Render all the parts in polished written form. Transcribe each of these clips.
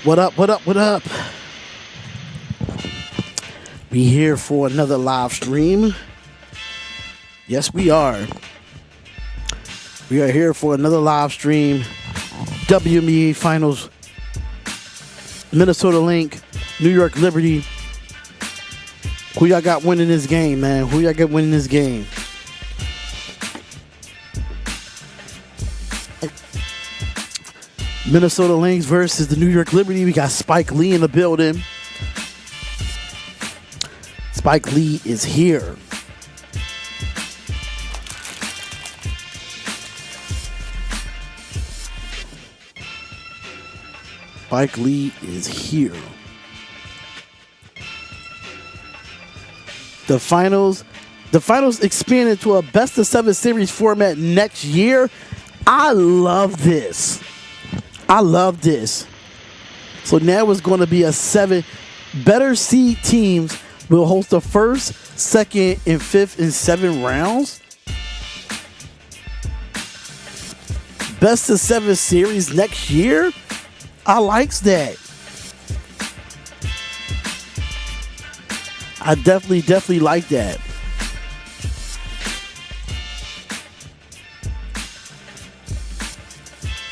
What up, what up, what up? We here for another live stream. Yes, we are. We are here for another live stream. WNBA Finals. Minnesota Lynx, New York Liberty. Who y'all got winning this game, man? Who y'all got winning this game? Minnesota Lynx versus the New York Liberty. We got Spike Lee in the building. Spike Lee is here. Spike Lee is here. The finals expanded to a best of 7 series format next year. I love this. So now it's going to be a 7 better seed teams will host the first, second, and fifth and 7 rounds. Best of 7 series next year. I likes that. I definitely like that.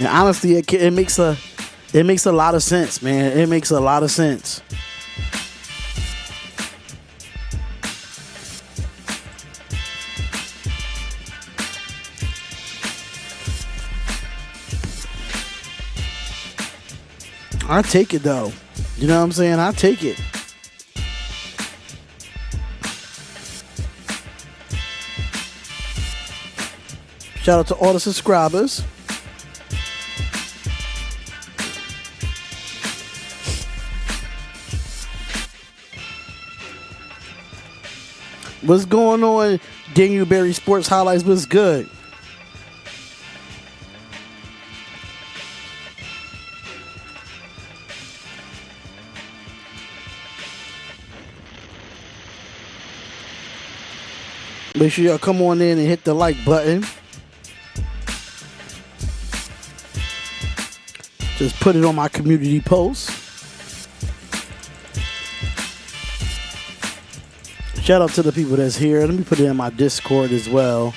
And honestly, it makes a lot of sense, man. It makes a lot of sense. I take it though. You know what I'm saying? I take it. Shout out to all the subscribers. What's going on, Daniel Berry Sports Highlights? What's good? Make sure y'all come on in and hit the like button. Just put it on my community post. Shout out to the people that's here. Let me put it in my Discord as well.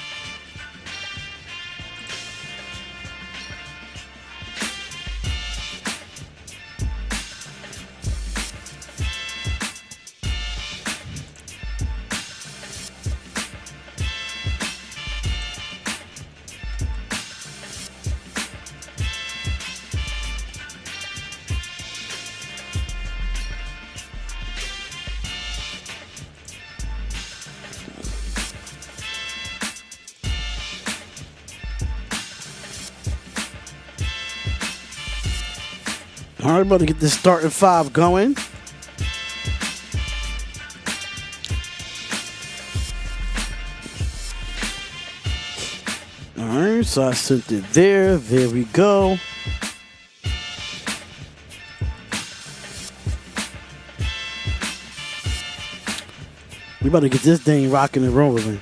All right, about to get this starting 5 going. All right, so I sent it there. There we go. We about to get this thing rocking and rolling.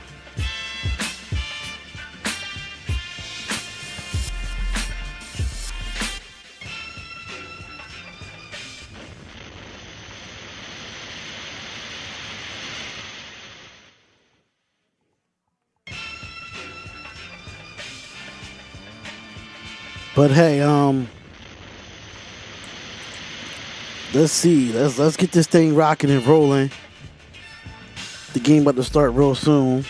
But hey, let's see. Let's get this thing rocking and rolling. The game about to start real soon.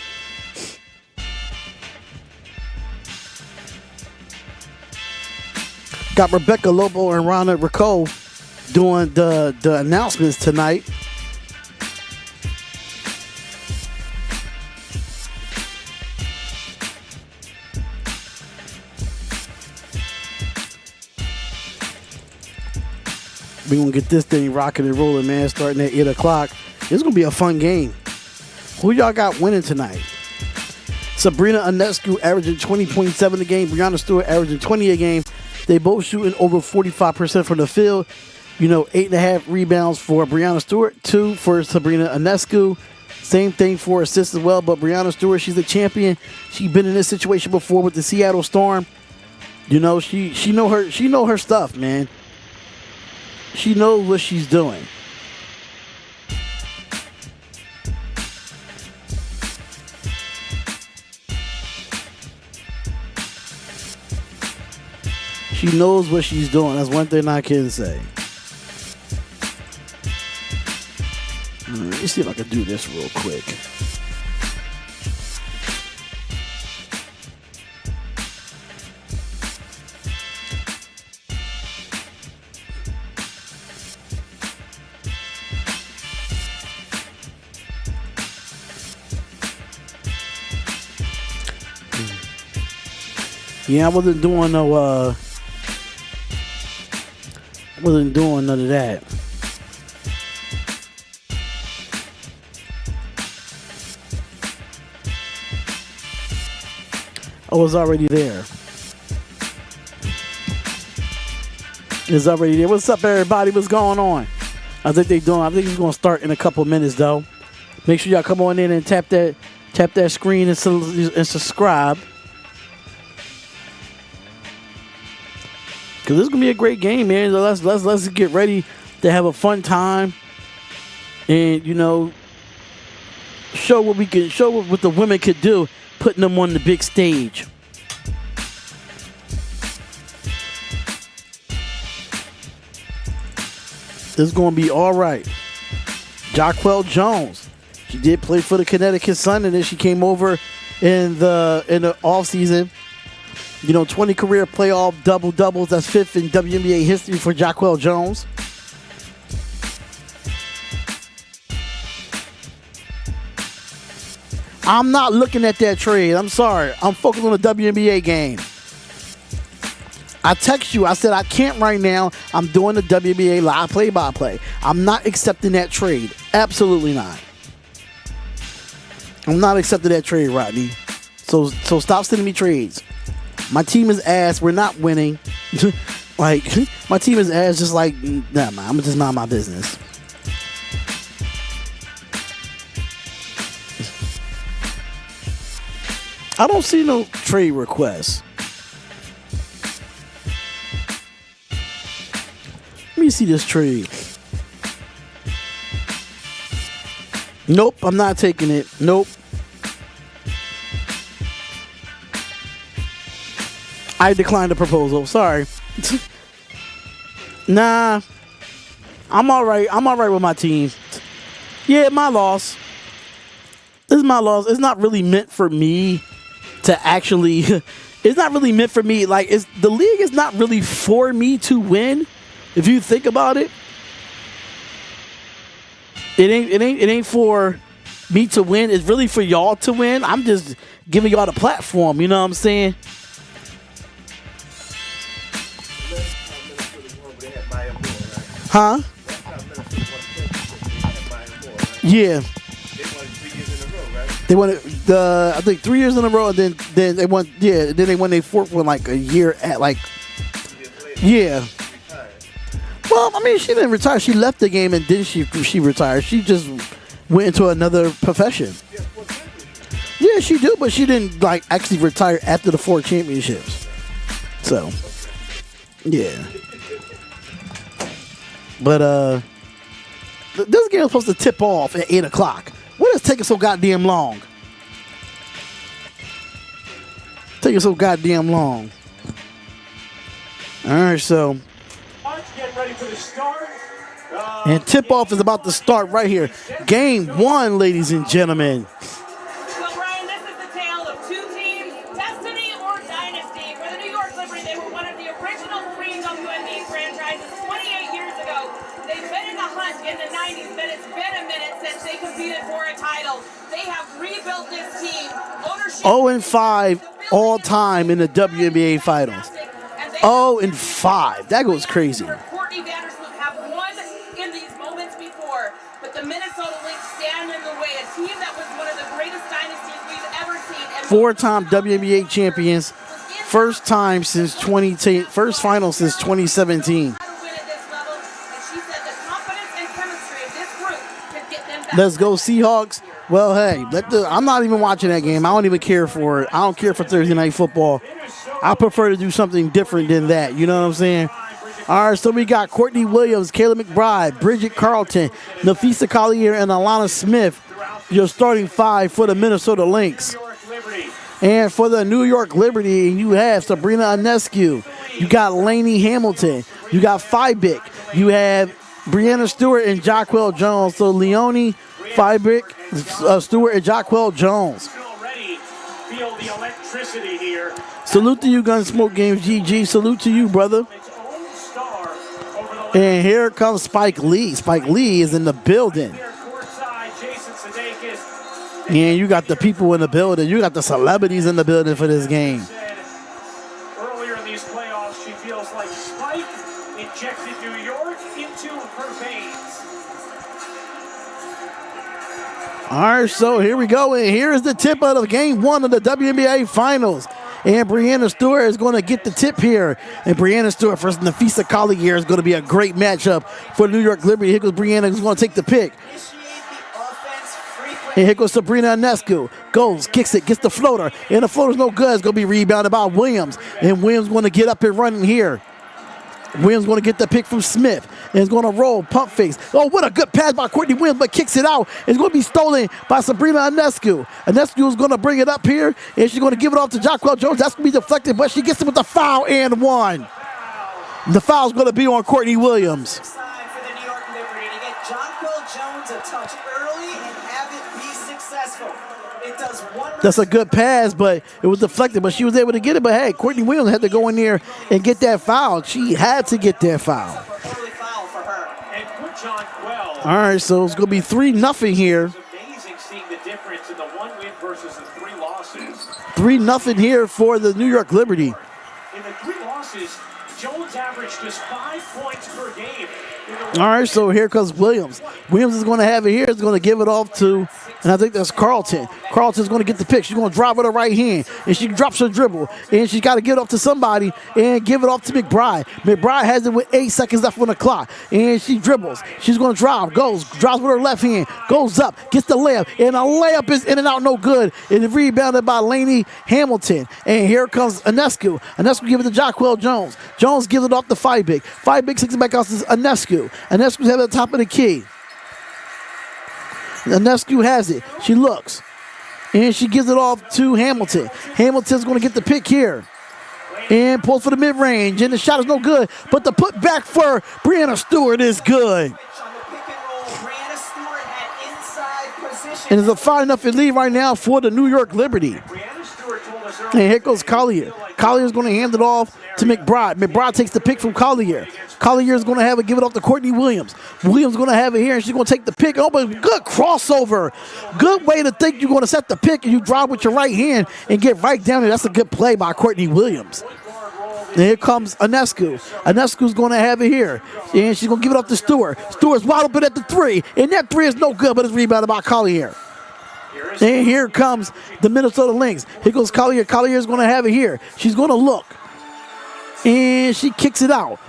Got Rebecca Lobo and Rhonda Rico doing the announcements tonight. We're going to get this thing rocking and rolling, man, starting at 8 o'clock. It's going to be a fun game. Who y'all got winning tonight? Sabrina Ionescu averaging 20.7 a game. Breanna Stewart averaging 20 a game. They both shooting over 45% from the field. You know, 8.5 rebounds for Breanna Stewart, 2 for Sabrina Ionescu. Same thing for assists as well, but Breanna Stewart, she's a champion. She's been in this situation before with the Seattle Storm. You know, she know her stuff, man. She knows what she's doing. She knows what she's doing. That's one thing I can say. Let me see if I can do this real quick. Yeah, I wasn't doing no wasn't doing none of that. I was already there. It's already there. What's up, everybody? What's going on? I think it's going to start in a couple minutes, though. Make sure y'all come on in and tap that screen and subscribe. Because this is going to be a great game, man. Let's get ready to have a fun time. And, you know, show what the women could do, putting them on the big stage. This is going to be all right. Jaquel Jones. She did play for the Connecticut Sun, and then she came over in the offseason. You know, 20 career playoff double-doubles. That's 5th in WNBA history for Jaquel Jones. I'm not looking at that trade. I'm sorry. I'm focused on the WNBA game. I text you. I said I can't right now. I'm doing the WNBA live play-by-play. I'm not accepting that trade. Absolutely not. I'm not accepting that trade, Rodney. So stop sending me trades. My team is ass. We're not winning. Like, my team is ass. Just like, nah, man, I'm just mind my business. I don't see no trade requests. Let me see this trade. Nope, I'm not taking it. Nope. I declined the proposal. Sorry. Nah. I'm all right. I'm all right with my team. Yeah, my loss. This is my loss. It's not really meant for me to actually... It's not really meant for me. Like, the league is not really for me to win. If you think about it. It ain't for me to win. It's really for y'all to win. I'm just giving y'all the platform. You know what I'm saying? Huh? Yeah. They won it. I think 3 years in a row, and then they won. Yeah, then they won their fourth one like a year at like. Yeah. Well, I mean, she didn't retire. She left the game and then she retired. She just went into another profession. Yeah, she did, but she didn't like actually retire after the 4 championships. So, yeah. But this game is supposed to tip off at 8 o'clock. What is taking so goddamn long? Taking so goddamn long. All right, so. Get ready for the start. And tip-off is about to start right here. Game 1, ladies and gentlemen. Well, Brian, this is the tale of two teams, destiny or dynasty. For the New York Liberty, they were one of the original 3 WNBA franchises 28 years ago. They've been in the hunt in the 90s, but it's been a minute since they competed for a title. They have rebuilt this team. Ownership 0-5 all time in the WNBA Finals. 0-5. That goes crazy. Courtney Vandersloot have won in these moments before, but the Minnesota Lynx stand in the way. A team that was one of the greatest dynasties we've ever seen. 4-time WNBA champions. First time since 2010. First final since 2017. Let's go Seahawks. Well, hey, I'm not even watching that game. I don't even care for it. I don't care for Thursday Night Football. I prefer to do something different than that. You know what I'm saying? All right, so we got Courtney Williams, Kayla McBride, Bridget Carlton, Nafisa Collier, and Alana Smith, your starting five for the Minnesota Lynx. And for the New York Liberty, you have Sabrina Ionescu. You got Lainey Hamilton. You got Fibic. You have Brianna Stewart and Jacquel Jones. So Leonie, Fibic, Stewart, and Jacquel Jones. Feel the electricity here. Salute to you, Gunsmoke Games GG. Salute to you, brother. And here comes Spike Lee. Spike Lee is in the building. And you got the people in the building. You got the celebrities in the building for this game. Earlier in these playoffs, she feels like Spike injected New York into her veins. All right, so here we go. And here is the tip of game one of the WNBA Finals. And Brianna Stewart is going to get the tip here. And Brianna Stewart versus Nafisa Collier is going to be a great matchup for New York Liberty. Here goes Brianna, who's going to take the pick. And here goes Sabrina Ionescu. Goes, kicks it, gets the floater. And the floater's no good. It's going to be rebounded by Williams. And Williams going to get up and running here. Williams going to get the pick from Smith. And it's going to roll, pump fakes. Oh, what a good pass by Courtney Williams, but kicks it out. It's going to be stolen by Sabrina Ionescu. Ionescu is going to bring it up here, and she's going to give it off to Jacquel Jones. That's going to be deflected, but she gets it with the foul and one. The foul's going to be on Courtney Williams. For the New York Liberty to get Jacquel Jones a touch early and have it be successful. It does wonders. That's a good pass, but it was deflected, but she was able to get it. But hey, Courtney Williams had to go in there and get that foul. She had to get that foul. All right, so it's going to be 3-0 here. It's amazing seeing the difference in the one win versus the 3 losses. 3-0 here for the New York Liberty. In the 3 losses, Jones averaged just 5 points per game. All right, so here comes Williams. Williams is going to have it here. He's going to give it off to, and I think that's Carlton. Carlton's going to get the pick. She's going to drive with her right hand, and she drops her dribble, and she's got to give it off to somebody and give it off to McBride. McBride has it with 8 seconds left on the clock, and she dribbles. She's going to drive, drives with her left hand, goes up, gets the layup, and a layup is in and out, no good. It is rebounded by Lainey Hamilton, and here comes Ionescu. Ionescu gives it to Jacquel Jones. Jones gives it off to Fibic. Fibic takes it back out to Ionescu. Ionescu's at the top of the key. Ionescu has it. She looks. And she gives it off to Hamilton. Hamilton's going to get the pick here. And pulls for the mid-range. And the shot is no good. But the put back for Brianna Stewart is good. And it's a 5-0 lead right now for the New York Liberty. And here goes Collier. Collier is going to hand it off to McBride. McBride takes the pick from Collier. Collier is going to have it, give it off to Courtney Williams. Williams is going to have it here, and she's going to take the pick. Oh, but good crossover. Good way to think you're going to set the pick, and you drive with your right hand and get right down there. That's a good play by Courtney Williams. And here comes Ionescu. Ionescu's going to have it here, and she's going to give it off to Stewart. Stewart's wide open at the 3, and that 3 is no good, but it's rebounded by Collier. And here comes the Minnesota Lynx. Here goes Collier. Collier's going to have it here. She's going to look, and she kicks it out.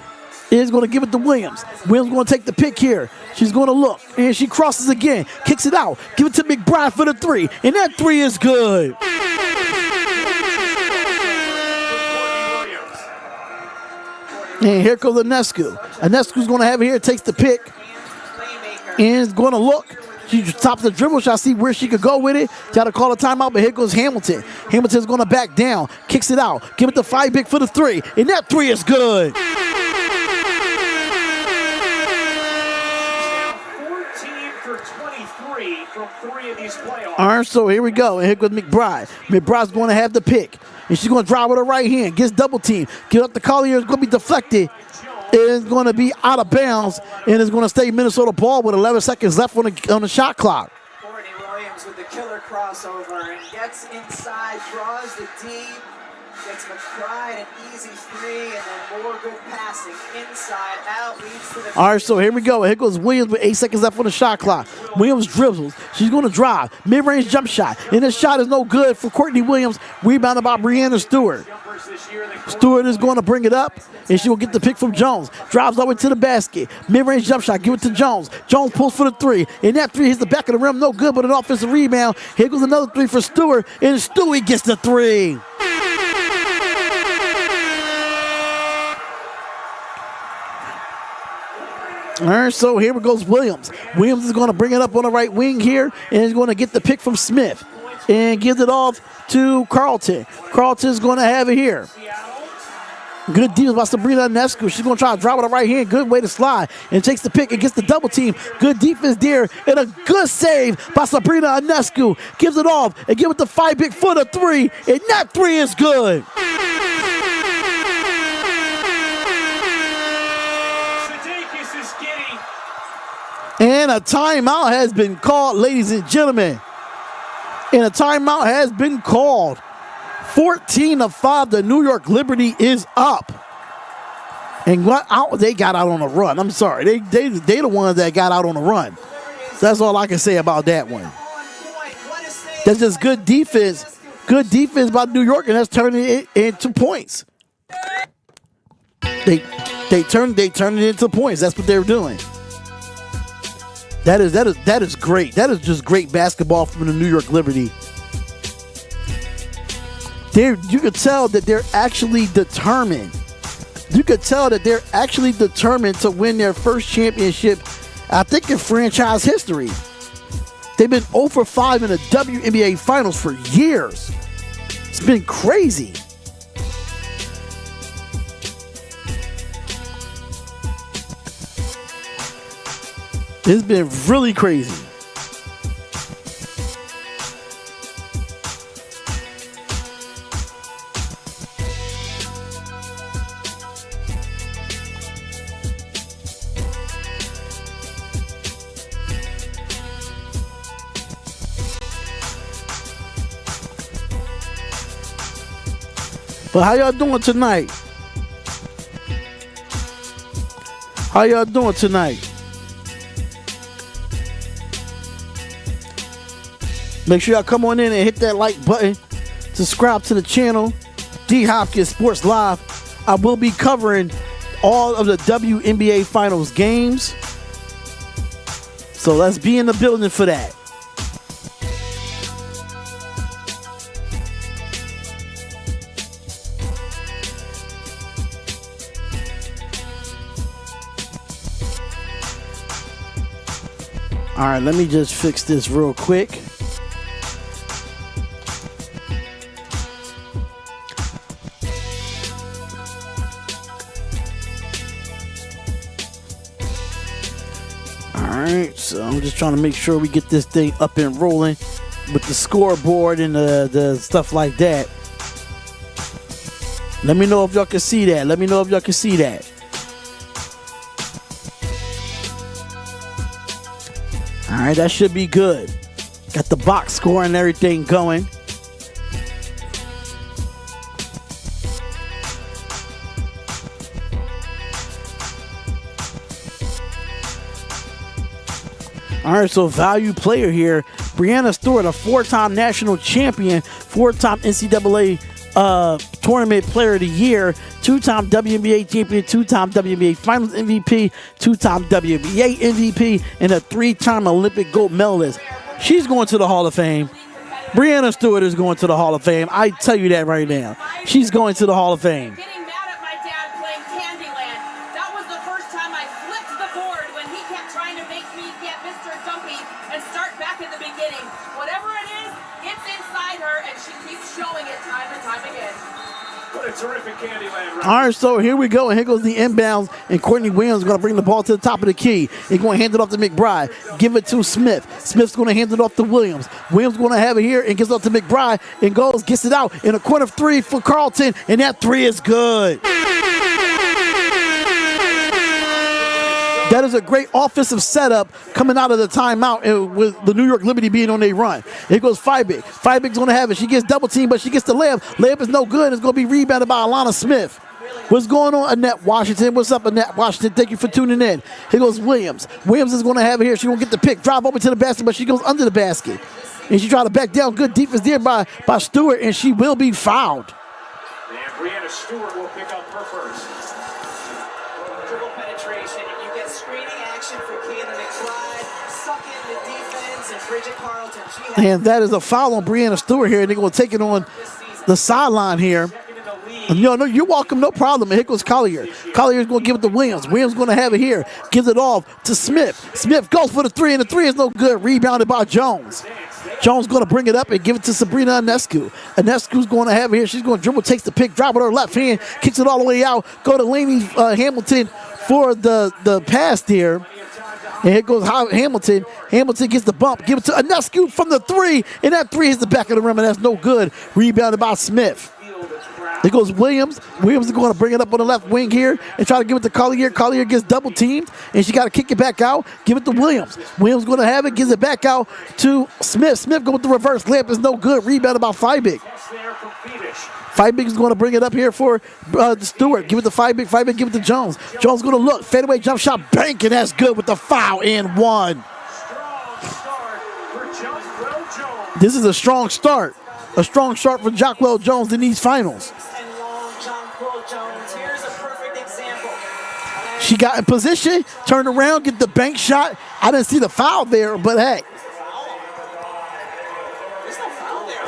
Is going to give it to Williams. Williams going to take the pick here. She's going to look, and she crosses again, kicks it out, give it to McBride for the 3, and that 3 is good. And here comes Ionescu. Ionescu's going to have it here, takes the pick, and is going to look. She stops the dribble shot, see where she could go with it. Got to call a timeout, but here goes Hamilton. Hamilton's going to back down, kicks it out, give it to Fibic for the 3, and that 3 is good. All right, so here we go. And here goes McBride. McBride's going to have the pick. And she's going to drive with her right hand. Gets double team. Get up the Collier. It's going to be deflected. It's going to be out of bounds. And it's going to stay Minnesota ball with 11 seconds left on the shot clock. Courtney Williams with the killer crossover and gets inside, draws the deep. Gets McBride an easy 3, and then more good passing inside out leads to the. All right, so here we go. Here goes Williams with 8 seconds left on the shot clock. Williams dribbles. She's going to drive. Mid-range jump shot. And this shot is no good for Courtney Williams. Rebounded by Brianna Stewart. Stewart is going to bring it up, and she will get the pick from Jones. Drives all the way to the basket. Mid-range jump shot. Give it to Jones. Jones pulls for the 3, and that 3 hits the back of the rim. No good, but an offensive rebound. Here goes another 3 for Stewart, and Stewie gets the 3. All right, so here goes Williams. Williams is going to bring it up on the right wing here, and is going to get the pick from Smith and gives it off to Carlton. Carlton's going to have it here. Good defense by Sabrina Ionescu. She's going to try to drop with the right hand. Good way to slide. And takes the pick and gets the double team. Good defense there. And a good save by Sabrina Ionescu. Gives it off and give it the 5-big footer 3. And that 3 is good. And a timeout has been called, ladies and gentlemen. And a timeout has been called. 14-5, the New York Liberty is up. And what out they got out on a run. I'm sorry. They the ones that got out on a run. That's all I can say about that one. That's just good defense. Good defense by New York, and that's turning it into points. They turned it into points. That's what they're doing. That is great. That is just great basketball from the New York Liberty. You could tell that they're actually determined. You could tell that they're actually determined to win their first championship, I think, in franchise history. They've been 0-5 in the WNBA Finals for years. It's been crazy. It's been really crazy. But how y'all doing tonight? How y'all doing tonight? Make sure y'all come on in and hit that like button. Subscribe to the channel, D Hopkins Sports Live. I will be covering all of the WNBA Finals games. So let's be in the building for that. All right, let me just fix this real quick. All right, so I'm just trying to make sure we get this thing up and rolling with the scoreboard and the stuff like that. Let me know if y'all can see that. Let me know if y'all can see that. All right, that should be good. Got the box score and everything going. All right, so value player here. Breanna Stewart, a 4-time national champion, 4-time NCAA tournament player of the year, 2-time WNBA champion, 2-time WNBA Finals MVP, 2-time WNBA MVP, and a 3-time Olympic gold medalist. She's going to the Hall of Fame. Breanna Stewart is going to the Hall of Fame. I tell you that right now. She's going to the Hall of Fame. Getting mad at my dad playing Candyland. That was the first time I flipped the board when he kept trying to make me get Mr. Dumpy and start back at the beginning. Whatever it is, it's inside her, and she keeps showing it time and time again. What a terrific Candyland run. All right, so here we go. And here goes the inbounds. And Courtney Williams is going to bring the ball to the top of the key. He's going to hand it off to McBride. Give it to Smith. Smith's going to hand it off to Williams. Williams going to have it here and gives it off to McBride and goes, gets it out in a corner of 3 for Carlton. And that 3 is good. That is a great offensive setup coming out of the timeout with the New York Liberty being on their run. Here goes Fibig. Fibig's going to have it. She gets double teamed, but she gets the layup. Layup is no good. It's going to be rebounded by Alana Smith. What's going on, Annette Washington? What's up, Annette Washington? Thank you for tuning in. Here goes Williams. Williams is going to have it here. She's going to get the pick, drive over to the basket, but she goes under the basket. And she tried to back down. Good defense there by Stewart, and she will be fouled. And Breanna Stewart will pick up her first. Dribble penetration. You get screening action for Kayla McBride. Suck in the defense and Bridget Carlton. And that is a foul on Breanna Stewart here. And they're going to take it on the sideline here. No, you're welcome, no problem. And here goes Collier. Collier's going to give it to Williams. Williams going to have it here. Gives it off to Smith. Smith goes for the three, and the three is no good. Rebounded by Jones. Jones going to bring it up and give it to Sabrina Ionescu. Ionescu's going to have it here. She's going to dribble, takes the pick, drop with her left hand, kicks it all the way out. Go to Laney Hamilton for the pass there. And here goes Hamilton. Hamilton gets the bump. Give it to Ionescu from the three. And that three hits the back of the rim, and that's no good. Rebounded by Smith. Here goes Williams. Williams is going to bring it up on the left wing here and try to give it to Collier. Collier gets double teamed, and she got to kick it back out. Give it to Williams. Williams going to have it. Gives it back out to Smith. Smith going with the reverse layup. Is no good. Rebounded by Feibig. Feibig is going to bring it up here for Stewart. Give it to Feibig. Feibig give it to Jones. Jones going to look. Fadeaway jump shot. Bank, and that's good with the foul and one. This is a strong start. A strong start for Jackwell Jones in these finals. Here's a perfect example. She got in position, turned around, get the bank shot. I didn't see the foul there, but hey.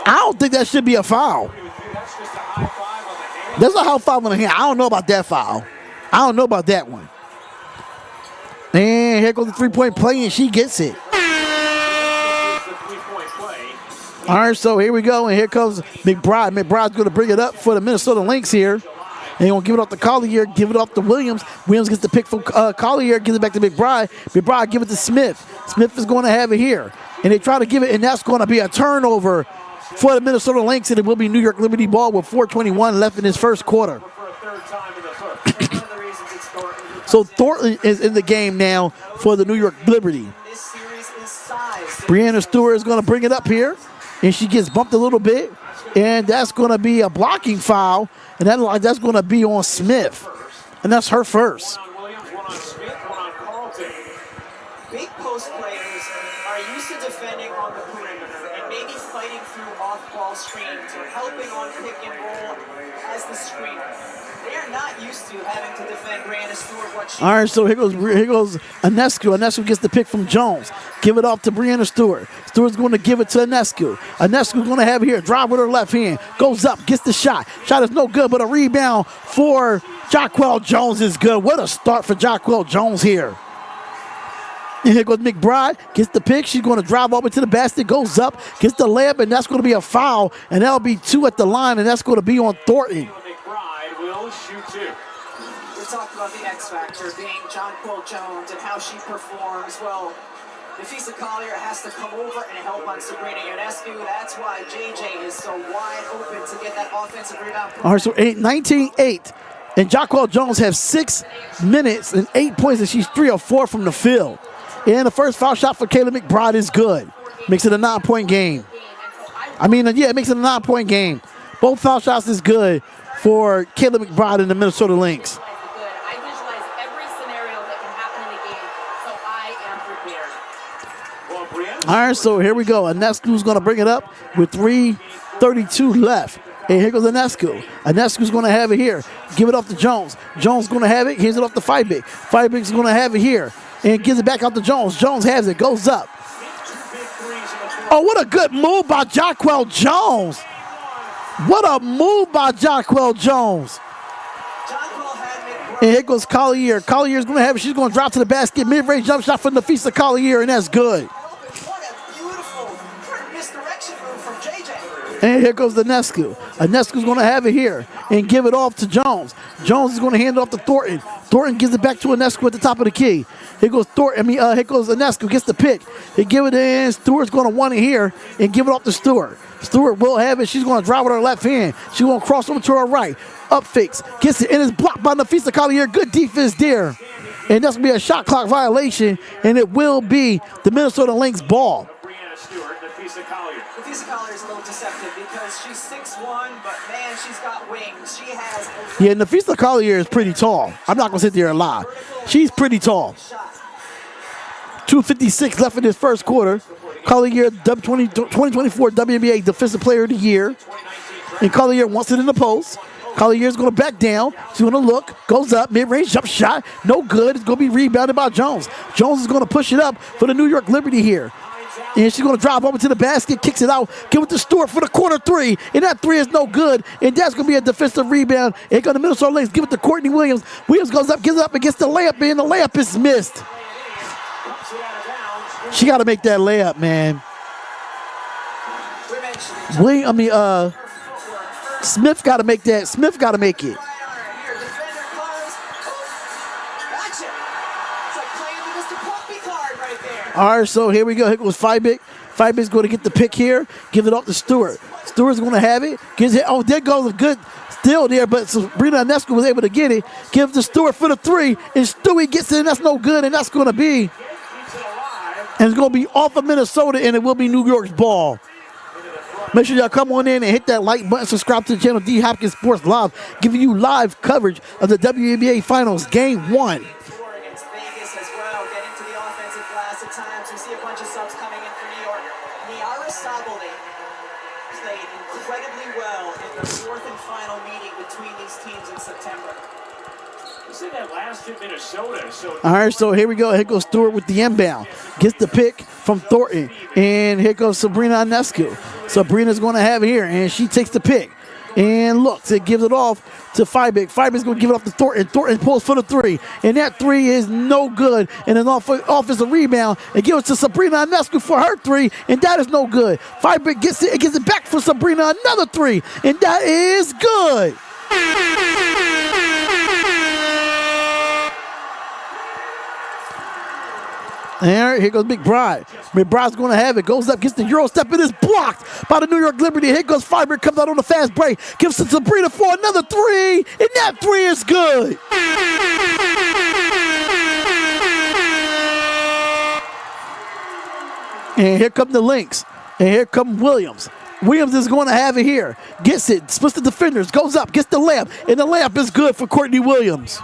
I don't think that should be a foul. That's a high five on the hand. I don't know about that foul. I don't know about that one. And here goes the three-point play, and she gets it. All right, so here we go, and here comes McBride. McBride's going to bring it up for the Minnesota Lynx here. And he's going to give it off to Collier, give it off to Williams. Williams gets the pick from Collier, gives it back to McBride. McBride give it to Smith. Smith is going to have it here. And they try to give it, and that's going to be a turnover for the Minnesota Lynx, and it will be New York Liberty ball with 4:21 left in his first quarter. So Thornton is in the game now for the New York Liberty. Breanna Stewart is going to bring it up here. And she gets bumped a little bit, and that's going to be a blocking foul, and that's going to be on Smith, and that's her first. Big post players are used to defending on the perimeter and maybe fighting through off-ball screens or helping on pick and roll as the screener. They are not used to having to defend Breanna Stewart. All right, so here goes Ionescu. Ionescu gets the pick from Jones. Give it off to Breanna Stewart. Stewart's going to give it to Ionescu. Ionescu's going to have it here. Drive with her left hand. Goes up, gets the shot. Shot is no good, but a rebound for Jackwell Jones is good. What a start for Jackwell Jones here. And here goes McBride. Gets the pick. She's going to drive over to the basket. Goes up, gets the layup, and that's going to be a foul. And that'll be two at the line, and that's going to be on Thornton. We're talking about the X factor being Jonquel Jones and how she performs. Well, Nafisa Collier has to come over and help on Sabrina Ionescu. That's why JJ is so wide open to get that offensive rebound. All right, so 19-8. And Jackwell Jones has 6 minutes and 8 points, and she's 3 of 4 from the field. And the first foul shot for Kayla McBride is good. Makes it a 9-point game. It makes it a 9-point game. Both foul shots is good for Kayla McBride and the Minnesota Lynx. I visualize every scenario that can happen in the game, so I am prepared. All right, so here we go. Ionescu's going to bring it up with 3:32 left. And here goes Ionescu. Ionescu's going to have it here. Give it off to Jones. Jones going to have it. Here's it off to Feibig. Feibig's going to have it here. And gives it back out to Jones. Jones has it. Goes up. Oh, what a good move by Jackwell Jones. What a move by Jackwell Jones. And here goes Collier. Collier's going to have it. She's going to drop to the basket. Mid-range jump shot from Nafisa Collier, and that's good. And here goes Ionescu. Ionescu's going to have it here and give it off to Jones. Jones is going to hand it off to Thornton. Thornton gives it back to Ionescu at the top of the key. Here goes here goes Ionescu, gets the pick. They give it in. Stewart's going to want it here and give it off to Stewart. Stewart will have it. She's going to drive with her left hand. She's going to cross over to her right. Up fakes. Gets it, and it's blocked by Nafisa Collier. Good defense there. And that's going to be a shot clock violation, and it will be the Minnesota Lynx ball. Nafisa Collier is a little deceptive because she's 6'1", but man, she's got wings. She has. Yeah, Nafisa Collier is pretty tall. I'm not going to sit there and lie. She's pretty tall. 2:56 left in this first quarter. Collier, 2024 WNBA Defensive Player of the Year. And Collier wants it in the post. Collier's going to back down. She's going to look. Goes up. Mid-range jump shot. No good. It's going to be rebounded by Jones. Jones is going to push it up for the New York Liberty here. And she's going to drive over to the basket, kicks it out, give it to Stewart for the corner three. And that three is no good. And that's going to be a defensive rebound. Here comes the Minnesota Lynx. Give it to Courtney Williams. Williams goes up, gives it up against the layup, and the layup is missed. She got to make that layup, man. Smith got to make that. Smith got to make it. All right, so here we go. Here goes Fibig. Fibig's going to get the pick here. Give it off to Stewart. Stewart's going to have it. Gives it. Oh, there goes a good steal there, but Sabrina Ionescu was able to get it. Give it to Stewart for the three, and Stewie gets it, and that's no good, and that's going to be. And it's going to be off of Minnesota, and it will be New York's ball. Make sure y'all come on in and hit that like button. Subscribe to the channel, D. Hopkins Sports Live, giving you live coverage of the WNBA Finals Game 1. All right, so here we go. Here goes Stewart with the inbound. Gets the pick from Thornton. And here goes Sabrina Ionescu. Sabrina's going to have it here, and she takes the pick. And looks, it gives it off to Fibig. Fibig's going to give it off to Thornton. Thornton pulls for the three. And that three is no good. And an offensive rebound. And gives it to Sabrina Ionescu for her three. And that is no good. Fibig gets it back for Sabrina. Another three. And that is good. And here goes McBride. McBride's going to have it. Goes up, gets the Euro step. It is blocked by the New York Liberty. Here goes Fiber. Comes out on the fast break. Gives to Sabrina for another three. And that three is good. And here come the Lynx. And here come Williams. Williams is going to have it here. Gets it. Splits the defenders. Goes up. Gets the layup. And the layup is good for Courtney Williams.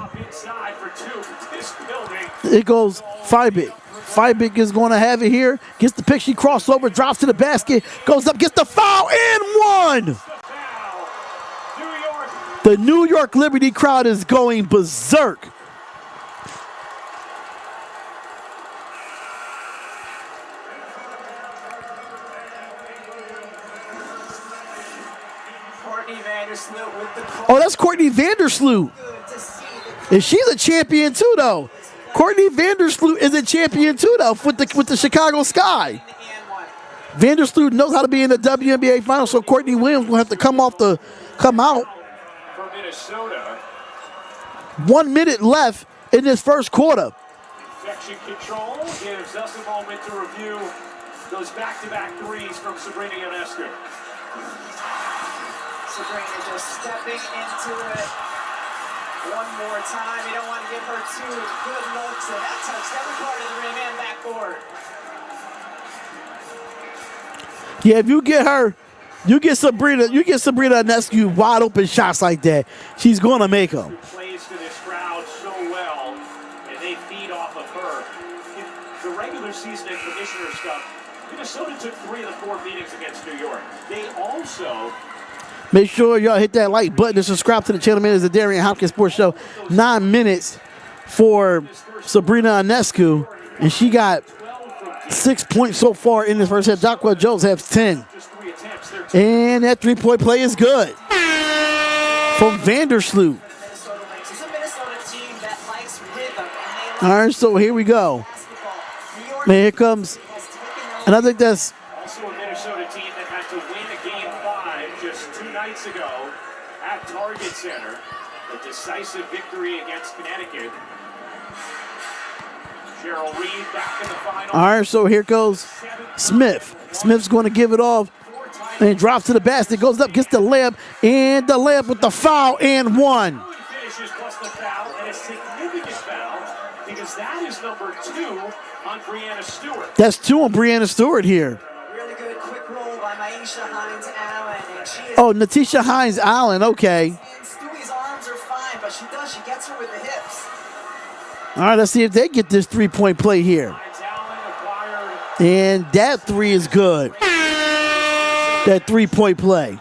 It goes Fibig. Fibig is going to have it here. Gets the pick. She crossover. Drops to the basket. Goes up. Gets the foul. And one. The New York Liberty crowd is going berserk. Oh, that's Courtney Vandersloot. And she's a champion too, though. Courtney Vandersloot is a champion too, though, with the Chicago Sky. Vandersloot knows how to be in the WNBA Finals, so Courtney Williams will have to come out. For Minnesota. 1 minute left in this first quarter. Infection control gives us a moment to review those back-to-back threes from Sabrina Ionescu. Sabrina just stepping into it one more time. You don't want to give her two good looks, and that touched every part of the rim and backboard. Yeah, if you get Sabrina Ionescu wide open shots like that, she's going to make them. Plays to this crowd so well, and they feed off of her. In the regular season and commissioner stuff, Minnesota took 3 of the 4 meetings against New York. They also... Make sure y'all hit that like button and subscribe to the channel. Man, it's the Darian Hopkins Sports Show. 9 minutes for Sabrina Ionescu, and she got 6 points so far in this first half. Jacquel Jones has 10. And that three-point play is good from Vandersloot. All right, so here we go. Man, here comes, and I think that's also a Minnesota team that had to win a Game 5 just 2 nights ago at Target Center. A decisive victory against Connecticut. Cheryl Reed back in the final. All right, so here goes Smith. Smith's going to give it off and drops to the basket. Goes up, gets the layup, and the layup with the foul and one. Finishes plus the foul, and a significant foul because that is number 2 on Brianna Stewart. That's 2 on Brianna Stewart here. Really good quick roll by Natisha Hines-Allen. Oh, Natisha Hines-Allen, okay. And Stewie's arms are fine, but she gets her with the hips. All right, let's see if they get this three-point play here. And that three is good. That three-point play.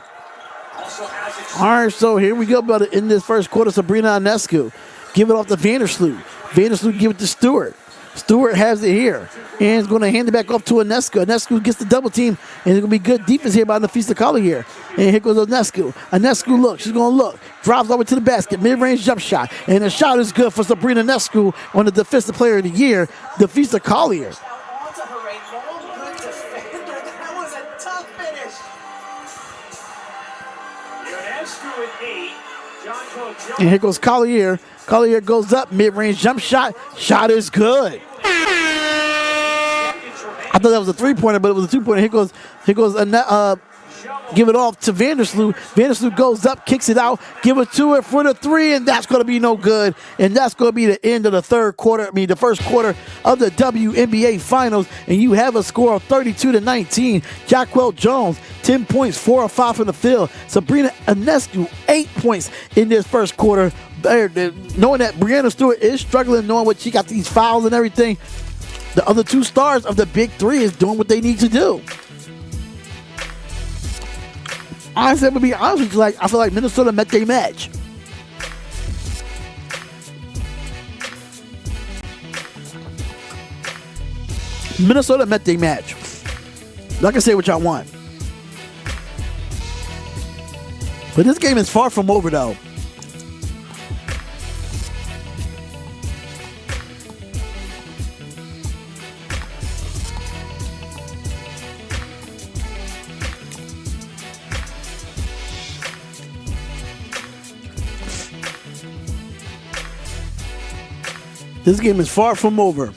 All right, so here we go, brother. In this first quarter, Sabrina Ionescu. Give it off to Vandersloot. Vandersloot give it to Stewart. Stewart has it here. And is going to hand it back off to Ionescu. Ionescu gets the double team. And it's going to be good defense here by Nafisa Collier. And here goes Ionescu. Ionescu looks. She's going to look. Drives over to the basket. Mid-range jump shot. And the shot is good for Sabrina Ionescu on the Defensive Player of the Year, Nafisa Collier. That was a tough finish. Ionescu at 8. And here goes Collier. Collier goes up, mid-range jump shot. Shot is good. I thought that was a three-pointer, but it was a two-pointer. Here goes give it off to Vandersloot. Vandersloot goes up, kicks it out, give it to her for the three, and that's going to be no good. And that's going to be the end of the first quarter of the WNBA Finals. And you have a score of 32-19. Jacquel Jones, 10 points, 4 of 5 from the field. Sabrina Ionescu, 8 points in this first quarter. Knowing that Breanna Stewart is struggling, knowing what she got these fouls and everything, the other two stars of the big three is doing what they need to do. Honestly, I'm gonna be honest with you, I feel like Minnesota met their match. Minnesota met their match. Y'all can say what y'all want. But this game is far from over, though. This game is far from over.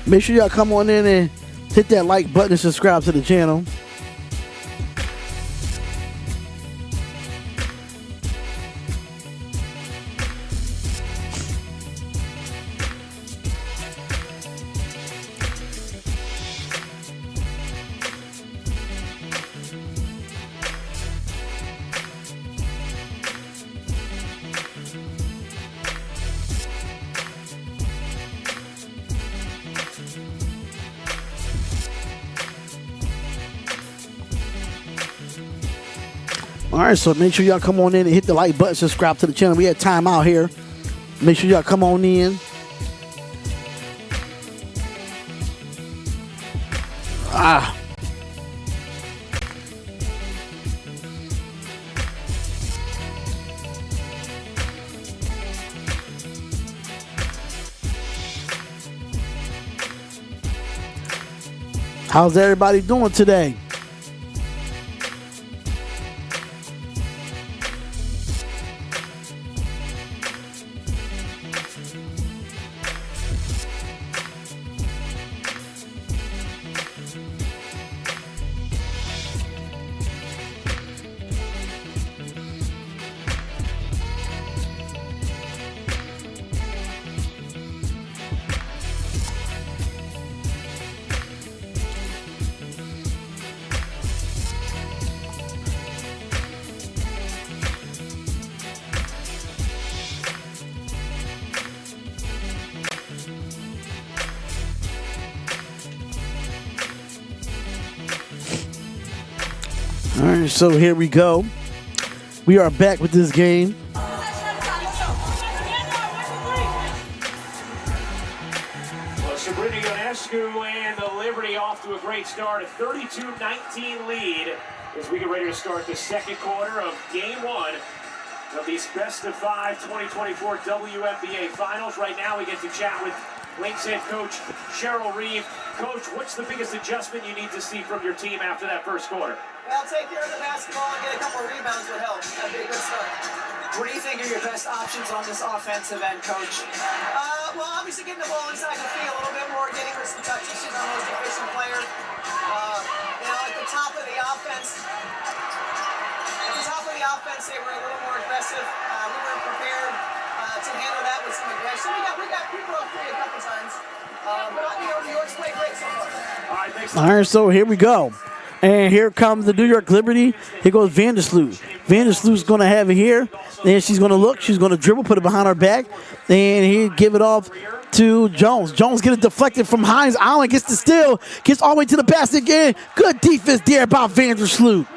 Make sure y'all come on in and hit that like button and subscribe to the channel. All right, so make sure y'all come on in and hit the like button, subscribe to the channel. We had time out here. Make sure y'all come on in. How's everybody doing today? All right, so here we go. We are back with this game. Well, Sabrina Ionescu and the Liberty off to a great start. A 32-19 lead as we get ready to start the second quarter of Game 1 of these Best of 5 2024 WNBA Finals. Right now we get to chat with Lynx head coach Cheryl Reeve. Coach, what's the biggest adjustment you need to see from your team after that first quarter? Well, take care of the basketball and get a couple rebounds would help. That'd be a good start. What do you think are your best options on this offensive end, Coach? Well, obviously getting the ball inside the field a little bit more, getting some touches on those efficient players. At the top of the offense, they were a little more aggressive. We weren't prepared to handle that with some aggression. We broke free a couple times. But New York's played great so far. All right, thanks. All right, so here we go. And here comes the New York Liberty. Here goes Vandersloot. Vandersloot's going to have it here. And she's going to look. She's going to dribble, put it behind her back. And he give it off to Jones. Jones gets it deflected from Hines. Allen gets the steal. Gets all the way to the basket again. Good defense there by Vandersloot.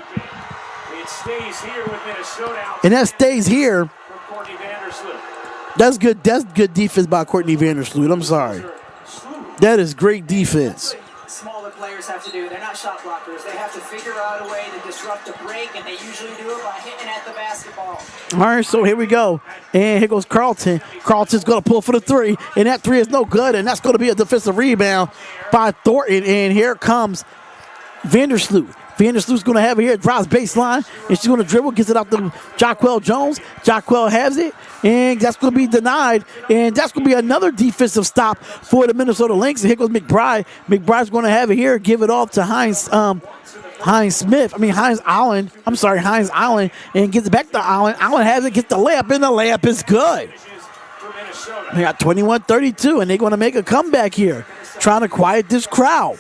It stays here with Minnesota. And that stays here. From Courtney Vandersloot. That's good. That's good defense by Courtney Vandersloot. I'm sorry. That is great defense. Smaller players have to do. They're not shot blockers. They have to figure out a way to disrupt the break, and they usually do it by hitting at the basketball. All right, so here we go. And here goes Carlton. Carlton's going to pull for the three, and that three is no good, and that's going to be a defensive rebound by Thornton. And here comes Vandersloot. Vandersloot's going to have it here, drives baseline, and she's going to dribble, gets it out to Jacquel Jones. Jacquel has it, and that's going to be denied, and that's going to be another defensive stop for the Minnesota Lynx. And here goes McBride. McBride's going to have it here, give it off to Hines Allen, and gets it back to Allen. Allen has it, gets the layup, and the layup is good. They got 21-32, and they're going to make a comeback here, trying to quiet this crowd.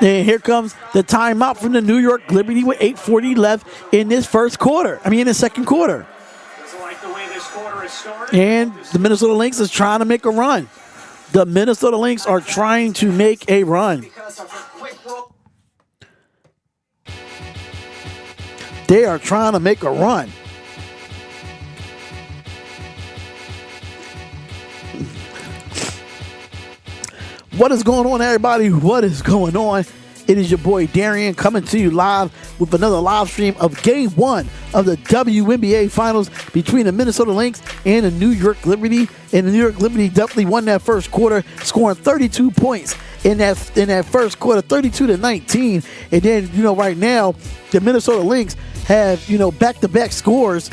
And here comes the timeout from the New York Liberty with 8:40 left in this second quarter. Doesn't like the way this quarter is started. And the Minnesota Lynx is trying to make a run. The Minnesota Lynx are trying to make a run. They are trying to make a run. What is going on, everybody? What is going on? It is your boy Darian coming to you live with another live stream of Game 1 of the WNBA Finals between the Minnesota Lynx and the New York Liberty. And the New York Liberty definitely won that first quarter, scoring 32 points in that first quarter, 32-19. And then, right now, the Minnesota Lynx have, back-to-back scores.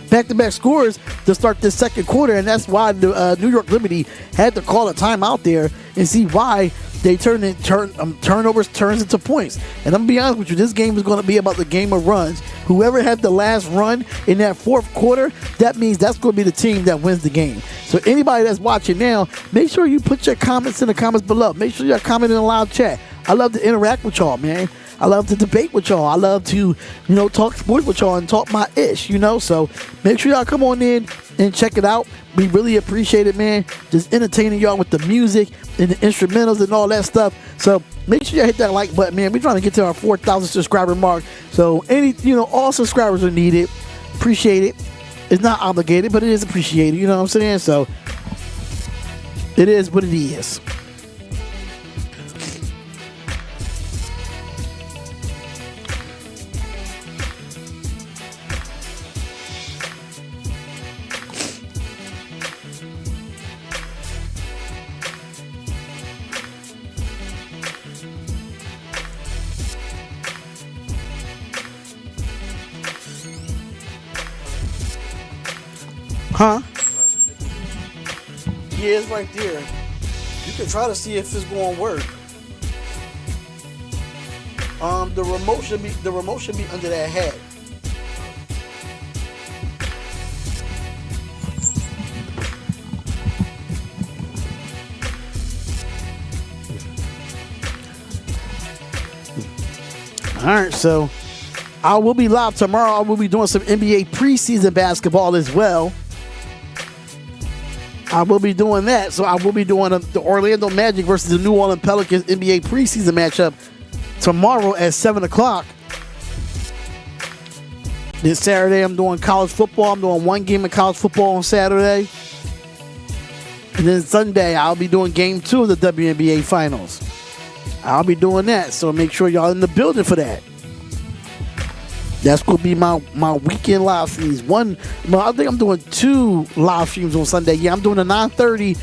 Back-to-back scores to start this second quarter, and that's why the New York Liberty had to call a timeout there and see why they turnovers turns into points. And I'm gonna be honest with you, this game is going to be about the game of runs. Whoever had the last run in that fourth quarter, that means that's going to be the team that wins the game. So anybody that's watching now, make sure you put your comments in the comments below. Make sure you comment in the live chat. I love to interact with y'all, man. I love to debate with y'all. I love to, talk sports with y'all and talk my ish, So make sure y'all come on in and check it out. We really appreciate it, man. Just entertaining y'all with the music and the instrumentals and all that stuff. So make sure y'all hit that like button, man. We're trying to get to our 4,000 subscriber mark. So all subscribers are needed. Appreciate it. It's not obligated, but it is appreciated. You know what I'm saying? So it is what it is. Huh? Yeah, it's right there. You can try to see if it's going to work. The remote should be under that hat. All right, so I will be live tomorrow. I will be doing some NBA preseason basketball as well. I will be doing that. So I will be doing the Orlando Magic versus the New Orleans Pelicans NBA preseason matchup tomorrow at 7 o'clock. This Saturday, I'm doing college football. I'm doing one game of college football on Saturday. And then Sunday, I'll be doing game 2 of the WNBA Finals. I'll be doing that. So make sure y'all in the building for that. That's going to be my weekend live streams. I think I'm doing 2 live streams on Sunday. Yeah, I'm doing a 9:30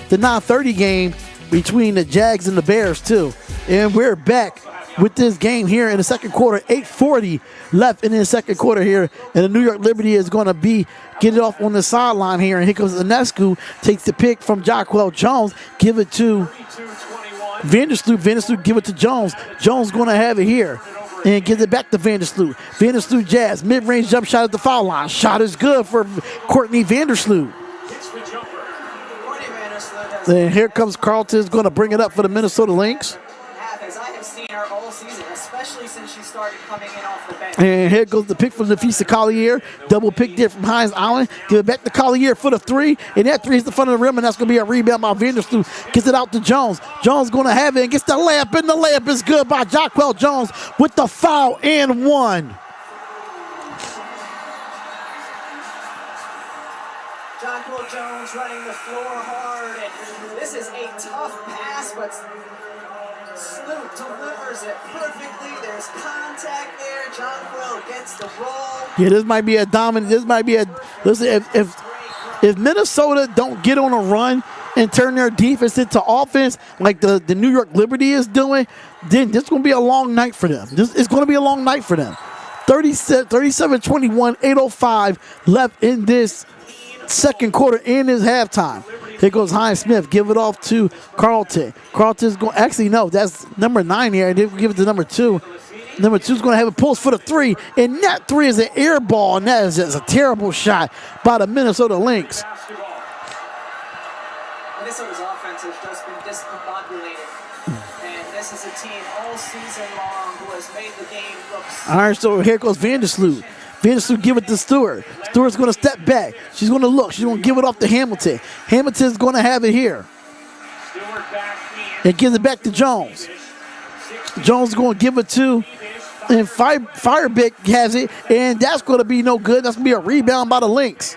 the 9:30 game between the Jags and the Bears too. And we're back with this game here in the second quarter. 8:40 left in the second quarter here, and the New York Liberty is going to get it off on the sideline here. And here comes Ionescu, takes the pick from Jonquel Jones, give it to Vandersloot. Vandersloot give it to Jones. Jones going to have it here and gives it back to Vandersloot. Vandersloot jazz, mid-range jump shot at the foul line. Shot is good for Courtney Vandersloot. And here comes Carlton, is going to bring it up for the Minnesota Lynx. As I have seen her all season, especially since she started coming in off the bench. And here goes the pick from Nafisa Collier. Double pick there from Hines Allen. Give it back to Collier for the three. And that three is the front of the rim, and that's going to be a rebound by Vandersloot. Gets it out to Jones. Jones going to have it and gets the layup, and the layup is good by Jonquel Jones with the foul and one. Jonquel Jones running the floor hard, and this is a tough pass, but Sloot delivers it perfectly. There's contact there. Jonquel gets the roll. Yeah, this might be a dominant. This might be a. Listen, if Minnesota don't get on a run and turn their defense into offense like the New York Liberty is doing, then this is going to be a long night for them. It's going to be a long night for them. 37-21, 8:05 left in this second quarter in his halftime. Here goes Hines Smith. Give it off to Carlton. Carlton's going. Actually, no, that's number 9 here. I didn't give it to number 2. Number 2's going to have a pulse for the three, and that three is an air ball, and that is just a terrible shot by the Minnesota Lynx. Minnesota's offense has just been discombobulated, and this is a team all season long who has made the game look. All right, so here goes Vandersloot. Vandersloot give it to Stewart. Stewart's going to step back. She's going to look. She's going to give it off to Hamilton. Hamilton's going to have it here. And gives it back to Jones. Jones is going to give it to, and Firebeck has it, and that's going to be no good. That's going to be a rebound by the Lynx.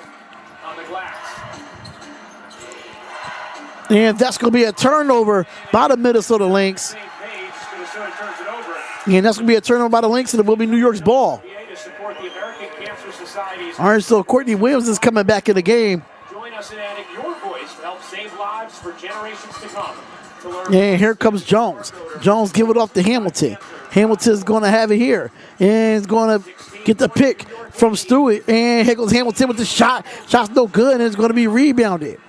And that's going to be a turnover by the Minnesota Lynx. And that's going to be a turnover by the Lynx, and it will be New York's ball. All right, so Courtney Williams is coming back in the game. Join us in adding your voice to help save lives for generations to come. And here comes Jones. Jones give it off to Hamilton. Hamilton's going to have it here. And he's going to get the pick from Stewart. And here goes Hamilton with the shot. Shot's no good, and it's going to be rebounded.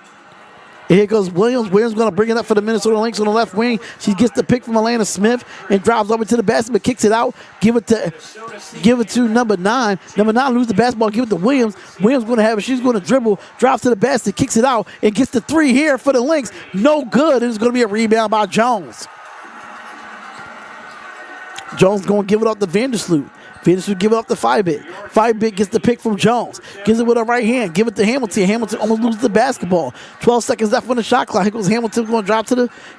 And here goes Williams. Williams going to bring it up for the Minnesota Lynx on the left wing. She gets the pick from Alana Smith and drives over to the basket, but kicks it out. Give it to number 9. Number 9 loses the basketball. Give it to Williams. Williams going to have it. She's going to dribble, drives to the basket, kicks it out, and gets the three here for the Lynx. No good. And it's going to be a rebound by Jones. Jones going to give it off to Vandersloot. Vandersloot give it up to Firebeck. Firebeck gets the pick from Jones. Gives it with her right hand. Give it to Hamilton. Hamilton almost loses the basketball. 12 seconds left on the shot clock. Here goes Hamilton going to drop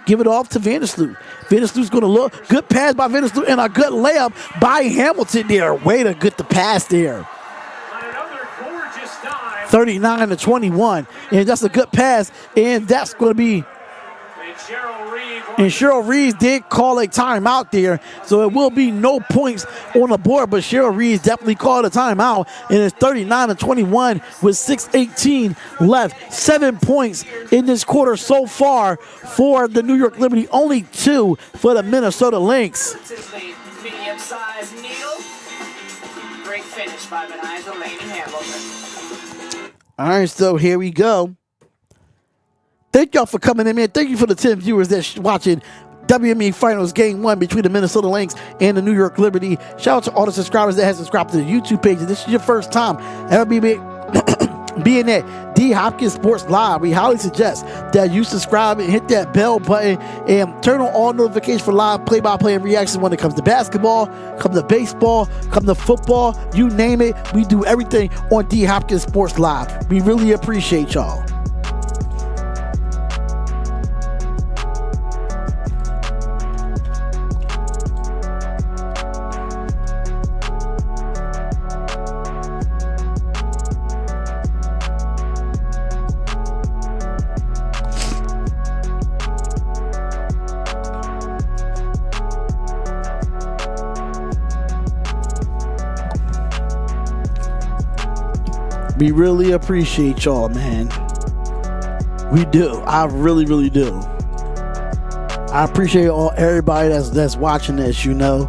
give it off to Vandersloot. Vandersloot's going to look. Good pass by Vandersloot and a good layup by Hamilton there. Way to get the pass there. 39-21. And that's a good pass. And that's going to be. And Cheryl Reeves did call a timeout there, so it will be no points on the board, but Cheryl Reeves definitely called a timeout, and it's 39-21 with 6:18 left. 7 points in this quarter so far for the New York Liberty, only 2 for the Minnesota Lynx. Medium-sized needle. Great finish by Delaney Hamilton. All right, so here we go. Thank y'all for coming in, man. Thank you for the 10 viewers that's watching WNBA Finals Game 1 between the Minnesota Lynx and the New York Liberty. Shout out to all the subscribers that have subscribed to the YouTube page. If this is your first time ever being at D Hopkins Sports Live, we highly suggest that you subscribe and hit that bell button and turn on all notifications for live play-by-play and reactions when it comes to basketball, comes to baseball, comes to football, you name it. We do everything on D Hopkins Sports Live. We really appreciate y'all. We really appreciate y'all, man. We do. I really, really do. I appreciate everybody that's watching this, you know.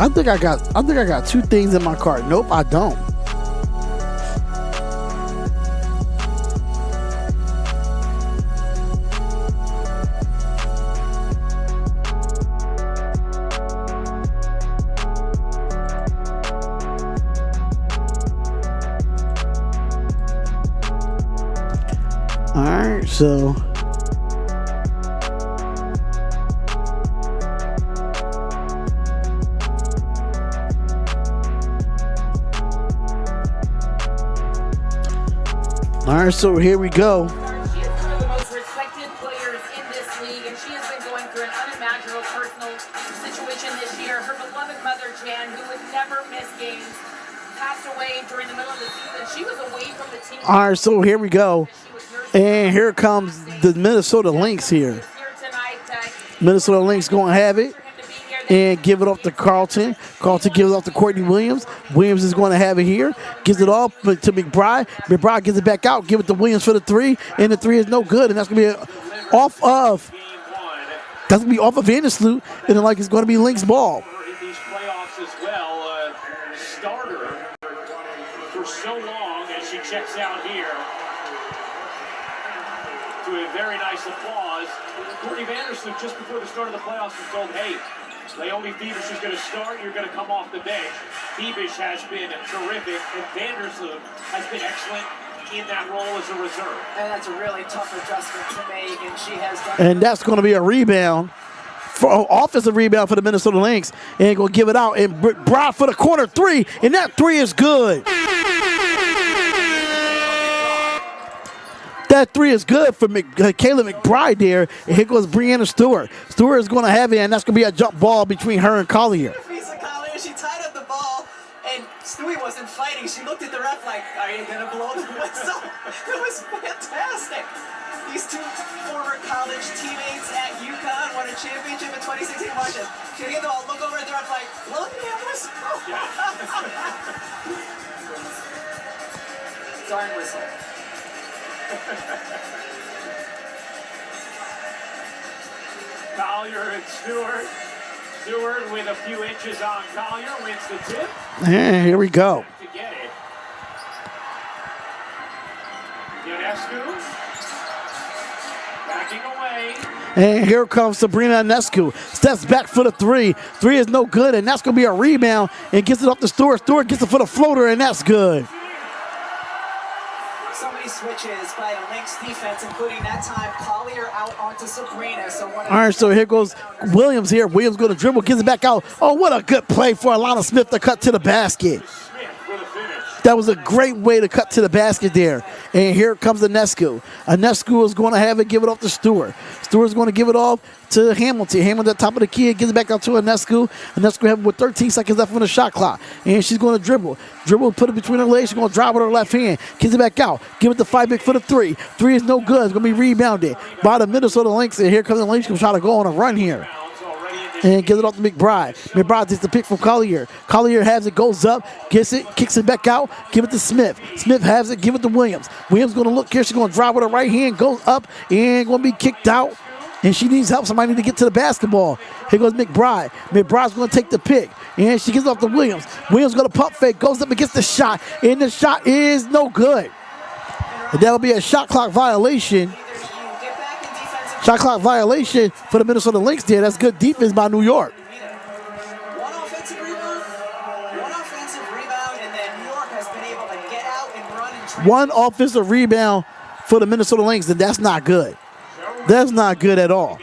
I think I got two things in my cart. Nope, I don't. All right, so so here we go. She is one of the most respected players in this league, and she has been going through an unimaginable personal situation this year. Her beloved mother, Jan, who would never miss games, passed away during the middle of the season. She was away from the team. All right, so here we go. And here comes the Minnesota Lynx here. Minnesota Lynx going to have it and give it off to Carlton. Carlton gives it off to Courtney Williams. Williams is going to have it here. Gives it off to McBride. McBride gives it back out. Give it to Williams for the three. And the three is no good. And that's going to be off of Vandersloot. And then it's going to be Lynx ball. In these playoffs as well, starter for so long as she checks out here. To a very nice applause. Courtney Vandersloot, just before the start of the playoffs, was told, hey, Naomi Beavish is going to start. You're going to come off the bench. Beavish has been terrific, and Vandersloot has been excellent in that role as a reserve. And that's a really tough adjustment to make, and she has done. And that's going to be a rebound, offensive rebound for the Minnesota Lynx, and going to give it out. And McBride for the corner three, and that three is good. That three is good for Kayla McBride there. And here goes Breanna Stewart. Stewart is going to have it, and that's going to be a jump ball between her and Collier. She tied up the ball, and Stewie wasn't fighting. She looked at the ref like, are you going to blow the whistle? It was fantastic. These two former college teammates at UConn won a championship in 2016. Watch it. She's going to get the ball, look over at the ref like, blow the damn whistle. Darn whistle. Collier and Stewart. Stewart with a few inches on Collier wins the tip. And here we go. To get it. Ionescu backing away. And here comes Sabrina Ionescu. Steps back for the three. Three is no good, and that's going to be a rebound. And gets it off to Stewart. Stewart gets it for the floater, and that's good. So many switches by the Lynx defense, including that time Collier out onto Sabrina. So all right, so here goes Williams here. Williams going to dribble, gives it back out. Oh, what a good play for Alana Smith to cut to the basket. That was a great way to cut to the basket there. And here comes Ionescu. Ionescu is going to have it, give it off to Stewart. Stewart's going to give it off to Hamilton. Hamilton at the top of the key, gives it back out to Ionescu. Ionescu have it with 13 seconds left on the shot clock. And she's going to dribble. Dribble, put it between her legs. She's going to drive with her left hand. Gives it back out. Give it to Fibeck for the three. Three is no good. It's going to be rebounded by the Minnesota Lynx. And here comes the Lynx going to try to go on a run here. And gives it off to McBride. McBride takes the pick from Collier. Collier has it, goes up, gets it, kicks it back out, give it to Smith. Smith has it, give it to Williams. Williams going to look here. She's going to drive with her right hand, goes up, and going to be kicked out. And she needs help. Somebody need to get to the basketball. Here goes McBride. McBride's going to take the pick. And she gets off to Williams. Williams going to pump fake, goes up and gets the shot. And the shot is no good. And And that'll be a shot clock violation. Either you get back in defensive. Shot clock violation for the Minnesota Lynx there. That's good defense by New York. One offensive rebound, and then New York has been able to get out and run and try. One offensive rebound for the Minnesota Lynx, and that's not good. That's not good at all.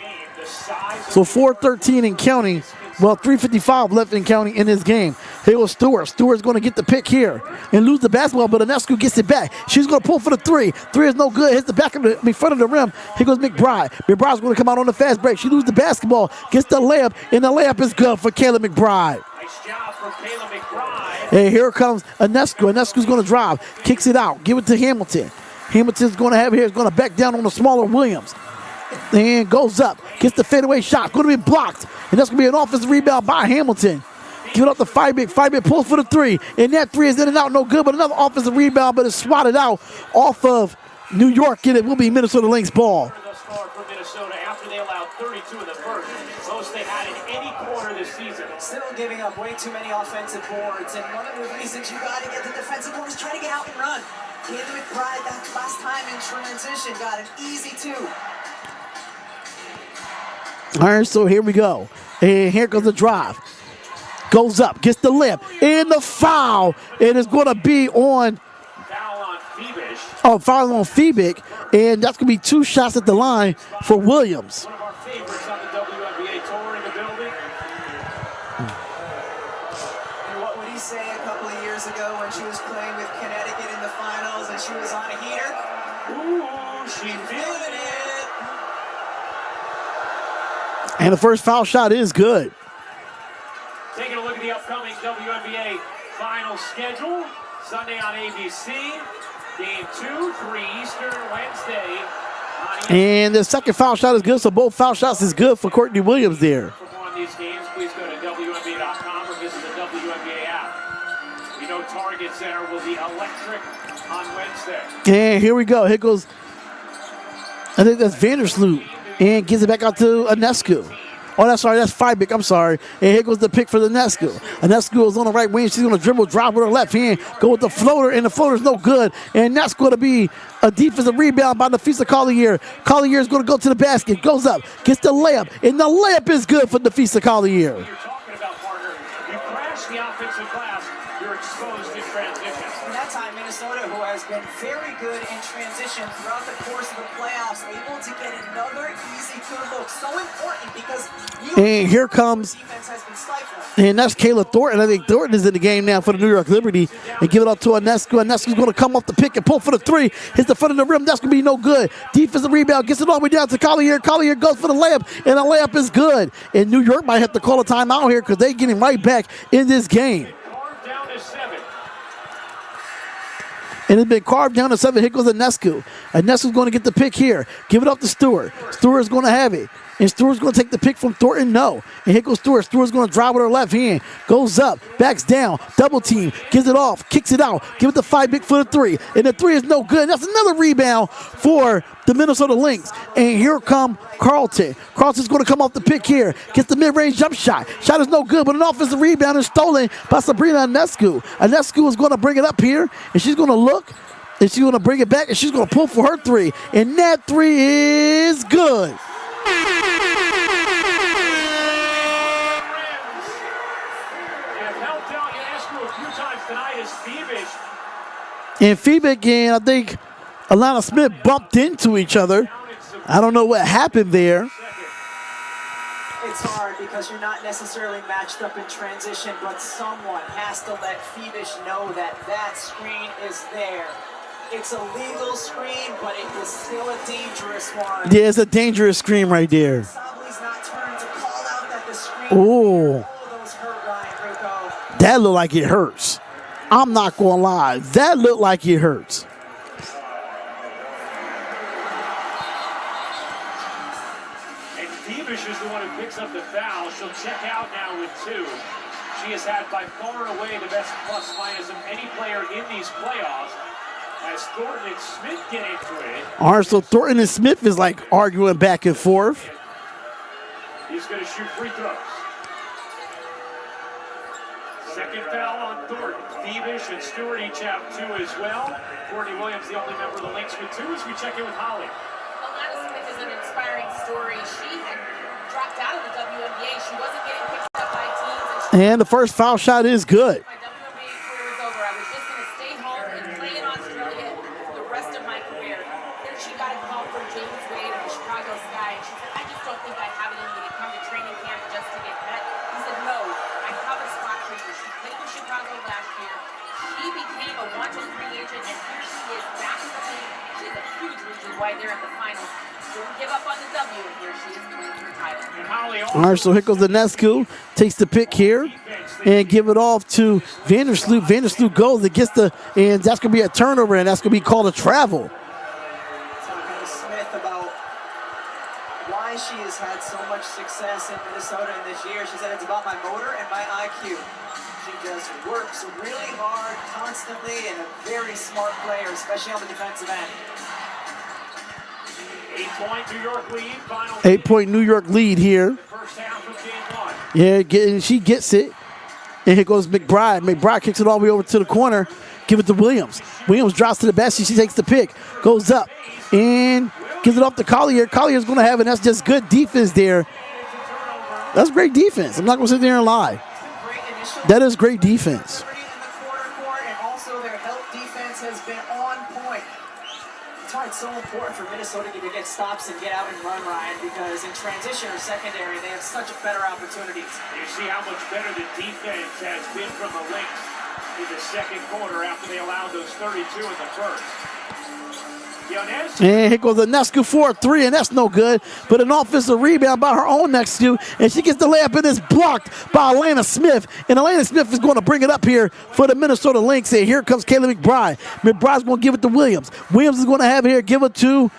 So 4:13 in counting. Well, 3:55 left in counting in this game. Here goes Stewart. Stewart's going to get the pick here and lose the basketball, but Ionescu gets it back. She's going to pull for the three. Three is no good. Hits the back of the front of the rim. Here goes McBride. McBride's going to come out on the fast break. She loses the basketball, gets the layup, and the layup is good for Kayla McBride. Nice job for Kayla McBride. And here comes Ionescu. Ionescu's going to drive, kicks it out, give it to Hamilton. Hamilton's going to have here, is going to back down on the smaller Williams. And goes up, gets the fadeaway shot, going to be blocked. And that's going to be an offensive rebound by Hamilton. Give it up to Fibeck. Fibeck pulls for the three. And that three is in and out, no good, but another offensive rebound, but it's swatted out off of New York, and it will be Minnesota Lynx ball. Thus far for Minnesota after they allowed 32 in the first, most they had in any quarter this season. Still giving up way too many offensive boards, and one of the reasons you got to get the defensive board is try to get out and run. Kayla McBride, that last time in transition, got an easy two. All right, so here we go. And here comes the drive. Goes up, gets the lip, and the foul. And it's going to be on Foul on Phoebish. foul on Fibeck. And that's going to be two shots at the line for Williams. One of our favorites on the WNBA tour in the building. And what would he say a couple of years ago when she was playing with Connecticut in the finals and she was on a heater? Ooh, she feeling it. And the first foul shot is good. Taking a look at the upcoming WNBA Finals schedule. Sunday on ABC. Game 2, 3 Eastern, Wednesday. And the second foul shot is good, so both foul shots is good for Courtney Williams there. For more on these games, please go to WNBA.com or visit the WNBA app. We know Target Center will be electric on Wednesday. And here we go. Here goes, I think that's Vandersloot. And gives it back out to Ionescu. Oh, that's sorry, that's Fibeck. I'm sorry. And here goes the pick for the Ionescu. Ionescu is on the right wing. She's going to dribble, drop with her left hand, go with the floater, and the floater's no good. And that's going to be a defensive rebound by Nafisa Collier. Collier is going to go to the basket, goes up, gets the layup, and the layup is good for Nafisa Collier. You're talking about, partner. You crash the offensive glass, you're exposed in transition. And that time, Minnesota, who has been very good in transition throughout the course of the playoffs, able to get another easy good look. So important because And here comes, defense has been stifling. and that's Kayla Thornton. I think Thornton is in the game now for the New York Liberty. And give it up to Ionescu. Ionescu's going to come off the pick and pull for the three. Hits the front of the rim. That's going to be no good. Defensive rebound. Gets it all the way down to Collier. Collier goes for the layup, and the layup is good. And New York might have to call a timeout here because they're getting right back in this game. Carved down to 7. And it's been carved down to 7. Here goes Ionescu. Ionescu's going to get the pick here. Give it up to Stewart. Stewart's going to have it. And Stewart's going to take the pick from Thornton. No. And here goes Stewart. Stewart's going to drive with her left hand. Goes up. Backs down. Double team. Gives it off. Kicks it out. Give it to Fibeck for the three. And the three is no good. That's another rebound for the Minnesota Lynx. And here come Carlton. Carlton's going to come off the pick here. Gets the mid-range jump shot. Shot is no good, but an offensive rebound is stolen by Sabrina Ionescu. Ionescu is going to bring it up here, and she's going to look, and she's going to bring it back, and she's going to pull for her three. And that three is good. Have helped out Ionescu a few times tonight is Phoebish. And Fibeck and I think Alana Smith bumped into each other. I don't know what happened there. It's hard because you're not necessarily matched up in transition, but someone has to let Phoebish know that that screen is there. It's a legal screen, but it is still a dangerous one. Yeah, it's a dangerous screen right there. Sabli's not turned to call out that the screen. Ooh. All those hurt, Ryan Rucco. That looked like it hurts. I'm not going to lie. That looked like it hurts. And Phoebish is the one who picks up the foul. She'll check out now with 2. She has had by far and away the best plus-minus of any player in these playoffs. As Thornton and Smith get into it. All right, so Thornton and Smith is like arguing back and forth. He's going to shoot free throws. So Second foul on Thornton. Thievish and Stewart each have 2 as well. Courtney Williams, the only member of the Lynx with 2, as we check in with Holly. Alana Smith is an inspiring story. She had dropped out of the WNBA. She wasn't getting picked up by teams. And the first foul shot is good. My WNBA career is over. I was just going to stay home and play in Australia the rest of my career. Then she got a call from James Wade of the Chicago Sky. And she said, I just don't think I have it in me to come to training camp just to get cut. He said, no, I have a spot for you. She played with Chicago last year. She became a wanted free agent, and here she is back in the league. She's a huge reason why they're in the finals. Didn't give up on the W, and here she is winning her title. All right, so here goes Ionescu, takes the pick here, and give it off to Vandersloot. Vandersloot goes, it gets and that's going to be a turnover, and that's going to be called a travel. Talking to Smith about why she has had so much success in Minnesota in this year. She said it's about my motor and my IQ. She just works really hard, constantly, and a very smart player, especially on the defensive end. 8-point New York lead. Final 8-point New York lead here. first half of game 1. Yeah, she gets it. And here goes McBride. McBride kicks it all the way over to the corner. Give it to Williams. Williams drops to the basket. She takes the pick. Goes up. And gives it off to Collier. Collier's going to have it. That's just good defense there. That's great defense. I'm not going to sit there and lie. That is great defense. In the quarter court, and also their help defense has been on point. That's why it's so important for Minnesota to get stops and get out and run, Ryan, because in transition or secondary, they have such better opportunities. You see how much better the defense has been from the Lynx in the second quarter after they allowed those 32 in the first. And here goes Ionescu for a 3, and that's no good. But an offensive rebound by her own Ionescu, and she gets the layup, and it's blocked by Alana Smith. And Alana Smith is going to bring it up here for the Minnesota Lynx. And here comes Kayla McBride. McBride's going to give it to Williams. Williams is going to have it here, give it to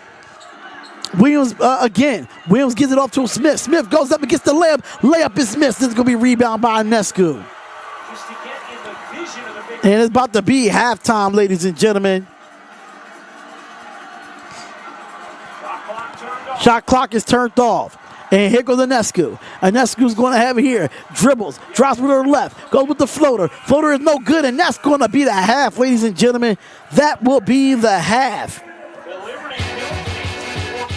Williams again. Williams gives it off to Smith. Smith goes up and gets the layup. Layup is missed. This is going to be rebound by Ionescu. And it's about to be halftime, ladies and gentlemen. Shot clock is turned off. And here goes Ionescu. Ionescu's going to have it here. Dribbles, drops with her left, goes with the floater. Floater is no good, and that's going to be the half, ladies and gentlemen. That will be the half.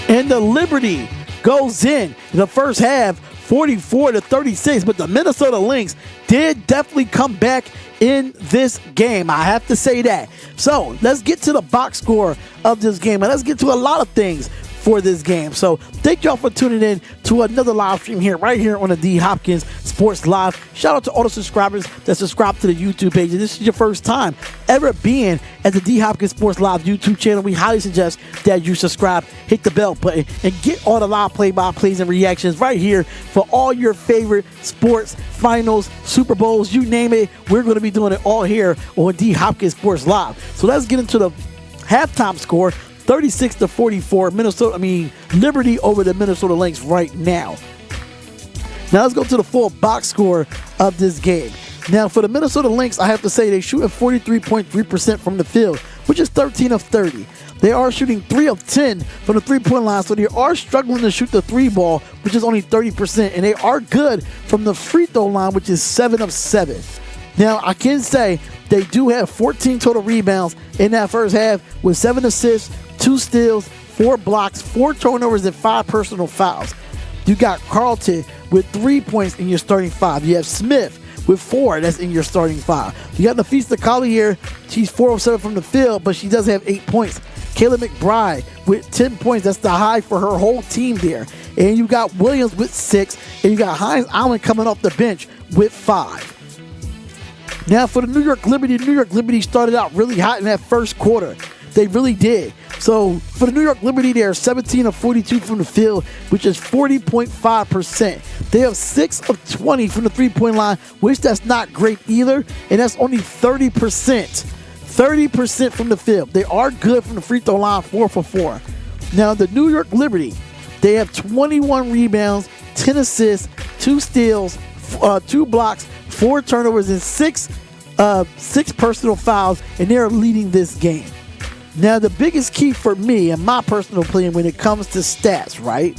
And the Liberty goes in the first half, 44-36. But the Minnesota Lynx did definitely come back in this game. I have to say that. So let's get to the box score of this game, and let's get to a lot of things for this game. So thank y'all for tuning in to another live stream here, right here on the D Hopkins Sports Live. Shout out to all the subscribers that subscribe to the YouTube page. If this is your first time ever being at the D Hopkins Sports Live YouTube channel, we highly suggest that you subscribe, hit the bell button, and get all the live play-by-plays and reactions right here for all your favorite sports, finals, Super Bowls, you name it. We're going to be doing it all here on D Hopkins Sports Live. So let's get into the halftime score. 36-44, Liberty over the Minnesota Lynx right now. Now let's go to the full box score of this game. Now for the Minnesota Lynx, I have to say they shoot at 43.3% from the field, which is 13 of 30. They are shooting 3 of 10 from the three-point line, so they are struggling to shoot the 3 ball, which is only 30%, and they are good from the free throw line, which is 7 of 7. Now I can say they do have 14 total rebounds in that first half with 7 assists, 2 steals, 4 blocks, 4 turnovers, and 5 personal fouls. You got Carlton with 3 points in your starting 5. You have Smith with 4 that's in your starting 5. You got Nafisa Collier. She's 4 of 7 from the field, but she does have 8 points. Kayla McBride with 10 points. That's the high for her whole team there. And you got Williams with 6. And you got Hines Allen coming off the bench with 5. Now for the New York Liberty started out really hot in that first quarter. They really did. So for the New York Liberty, they are 17 of 42 from the field, which is 40.5%. They have 6 of 20 from the three-point line, which that's not great either, and that's only 30%. 30% from the field. They are good from the free throw line, 4 for 4. Now the New York Liberty, they have 21 rebounds, 10 assists, 2 steals, 2 blocks, 4 turnovers, and 6 personal fouls, and they're leading this game. Now, the biggest key for me, in my personal opinion, when it comes to stats, right,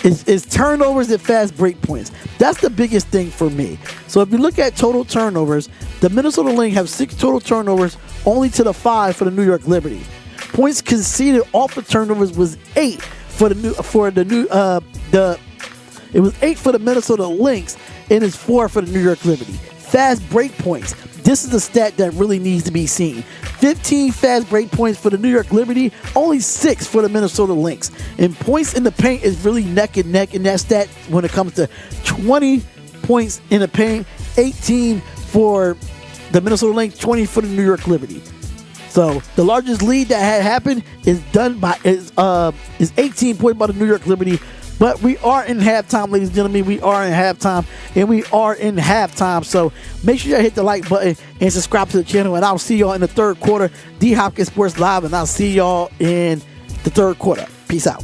is turnovers and fast break points. That's the biggest thing for me. So if you look at total turnovers, the Minnesota Lynx have 6 total turnovers, only to the 5 for the New York Liberty. Points conceded off of turnovers was 8 it was 8 for the Minnesota Lynx and it's 4 for the New York Liberty. Fast break points. This is the stat that really needs to be seen. 15 fast break points for the New York Liberty, only 6 for the Minnesota Lynx. And points in the paint is really neck and neck in that stat when it comes to 20 points in the paint, 18 for the Minnesota Lynx, 20 for the New York Liberty. So the largest lead that had happened is 18 points by the New York Liberty. But we are in halftime, ladies and gentlemen. We are in halftime, and we are in halftime. So make sure you hit the like button and subscribe to the channel. And I'll see y'all in the third quarter. D Hopkins Sports Live, and I'll see y'all in the third quarter. Peace out.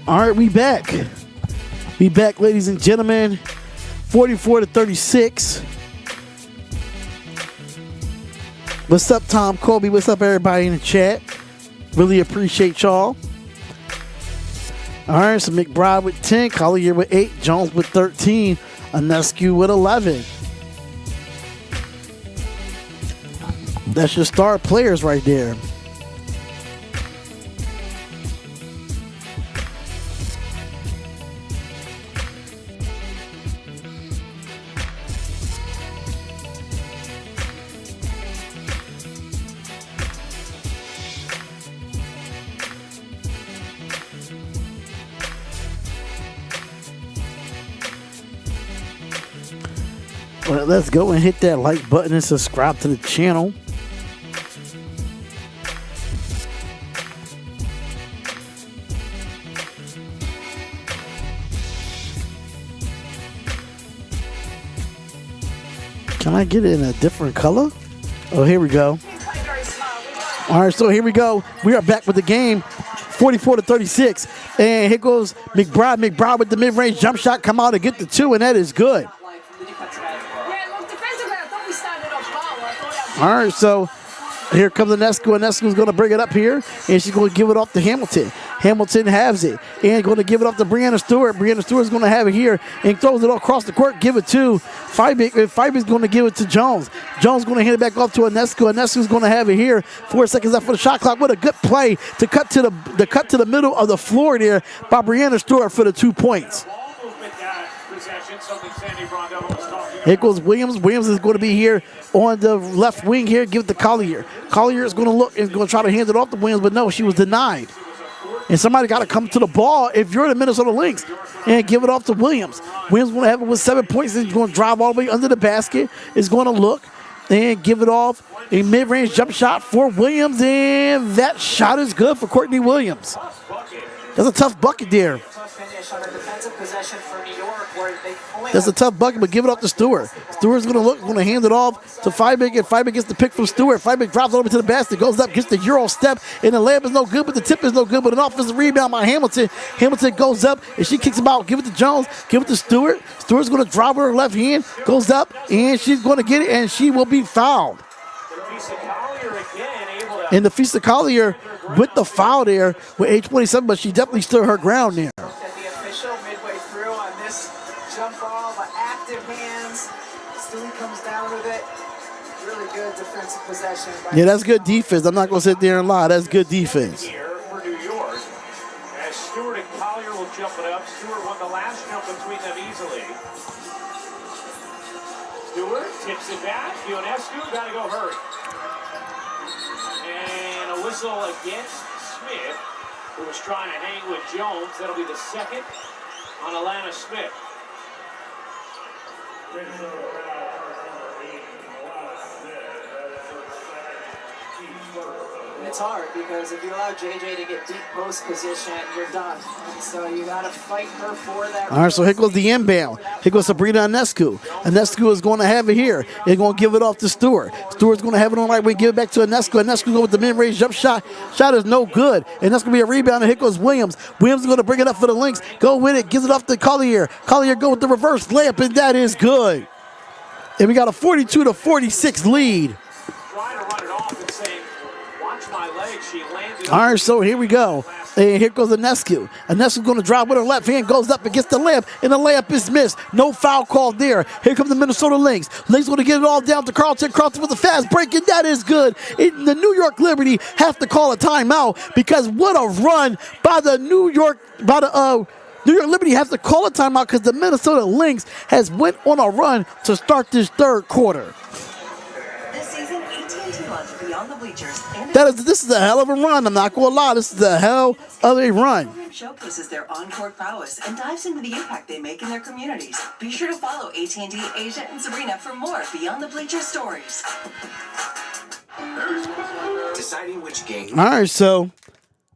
All right, we back. We back, ladies and gentlemen. 44-36. What's up, Tom Colby? What's up, everybody in the chat? Really appreciate y'all. All right, so McBride with 10, Collier with 8, Jones with 13, Ionescu with 11. That's your star players right there. Well, let's go and hit that like button and subscribe to the channel. Can I get it in a different color? Oh, here we go. All right, so here we go. We are back with the game, 44-36. And here goes McBride. McBride with the mid-range jump shot, come out and get the 2, and that is good. All right, so here comes Ionescu. Ionescu's going to bring it up here, and she's going to give it off to Hamilton. Hamilton has it, and going to give it off to Brianna Stewart. Brianna Stewart's going to have it here, and throws it across the court, give it to Fibig. Fibig's going to give it to Jones. Jones going to hand it back off to Ionescu. Ionescu's going to have it here. 4 seconds left for the shot clock. What a good play to cut to the middle of the floor there by Brianna Stewart for the 2 points. Here goes Williams. Williams is going to be here on the left wing here. Give it to Collier. Collier is going to look and going to try to hand it off to Williams, but no, she was denied. And somebody got to come to the ball if you're the Minnesota Lynx and give it off to Williams. Williams going to have it with 7 points. He's going to drive all the way under the basket. Is going to look and give it off. A mid-range jump shot for Williams, and that shot is good for Courtney Williams. That's a tough bucket there. That's a tough bucket, but give it off to Stewart. Stewart's going to look, going to hand it off to Fibig, and Fibig gets the pick from Stewart. Fibig drops it over to the basket, goes up, gets the Euro step, and the layup is no good, but the tip is no good, but an offensive rebound by Hamilton. Hamilton goes up, and she kicks him out. Give it to Jones, give it to Stewart. Stewart's going to drop with her left hand, goes up, and she's going to get it, and she will be fouled. And the Fisa Collier with the foul there with age 27, but she definitely stood her ground there. Midway through on this jump ball, but active hands. Stewie comes down with it. Really good defensive possession. Yeah, that's good defense. I'm not going to sit there and lie. That's good defense. Here for New York, as Stewart and Collier will jump it up. Stewart won the last jump between them easily. Stewart tips it back. Ionescu got to go hurry. And a whistle against Smith, who was trying to hang with Jones. That'll be the second on Alana Smith. It's hard because if you allow JJ to get deep post position, you're done. And so you got to fight her for that. All right, so here goes the inbound. Here goes Sabrina Ionescu. Ionescu is going to have it here. They're going to give it off to Stewart. Stewart's going to have it on the right way, give it back to Ionescu. Ionescu goes with the mid-range jump shot. Shot is no good, and that's going to be a rebound, and here goes Williams. Williams is going to bring it up for the Lynx. Go with it, gives it off to Collier. Collier go with the reverse layup, and that is good. And we got a 42-46 lead. Trying to run it off and saying, watch my legs. She landed. All right, so here we go. And here goes Ionescu. Ionescu's going to drive with her left hand, goes up and gets the layup, and the layup is missed. No foul called there. Here comes the Minnesota Lynx. Lynx going to get it all down to Carlton. Carlton with a fast break, and that is good. The New York Liberty have to call a timeout because what a run by the New York Liberty has to call a timeout because the Minnesota Lynx has went on a run to start this third quarter. This season, AT&T launched Beyond the Bleachers. This is a hell of a run. I'm not going to lie. This is a hell of a run. Showcases their on-court prowess and dives into the impact they make in their communities. Be sure to follow AT&T, Asia, and Sabrina for more Beyond the Bleachers stories. Deciding which game. All right, so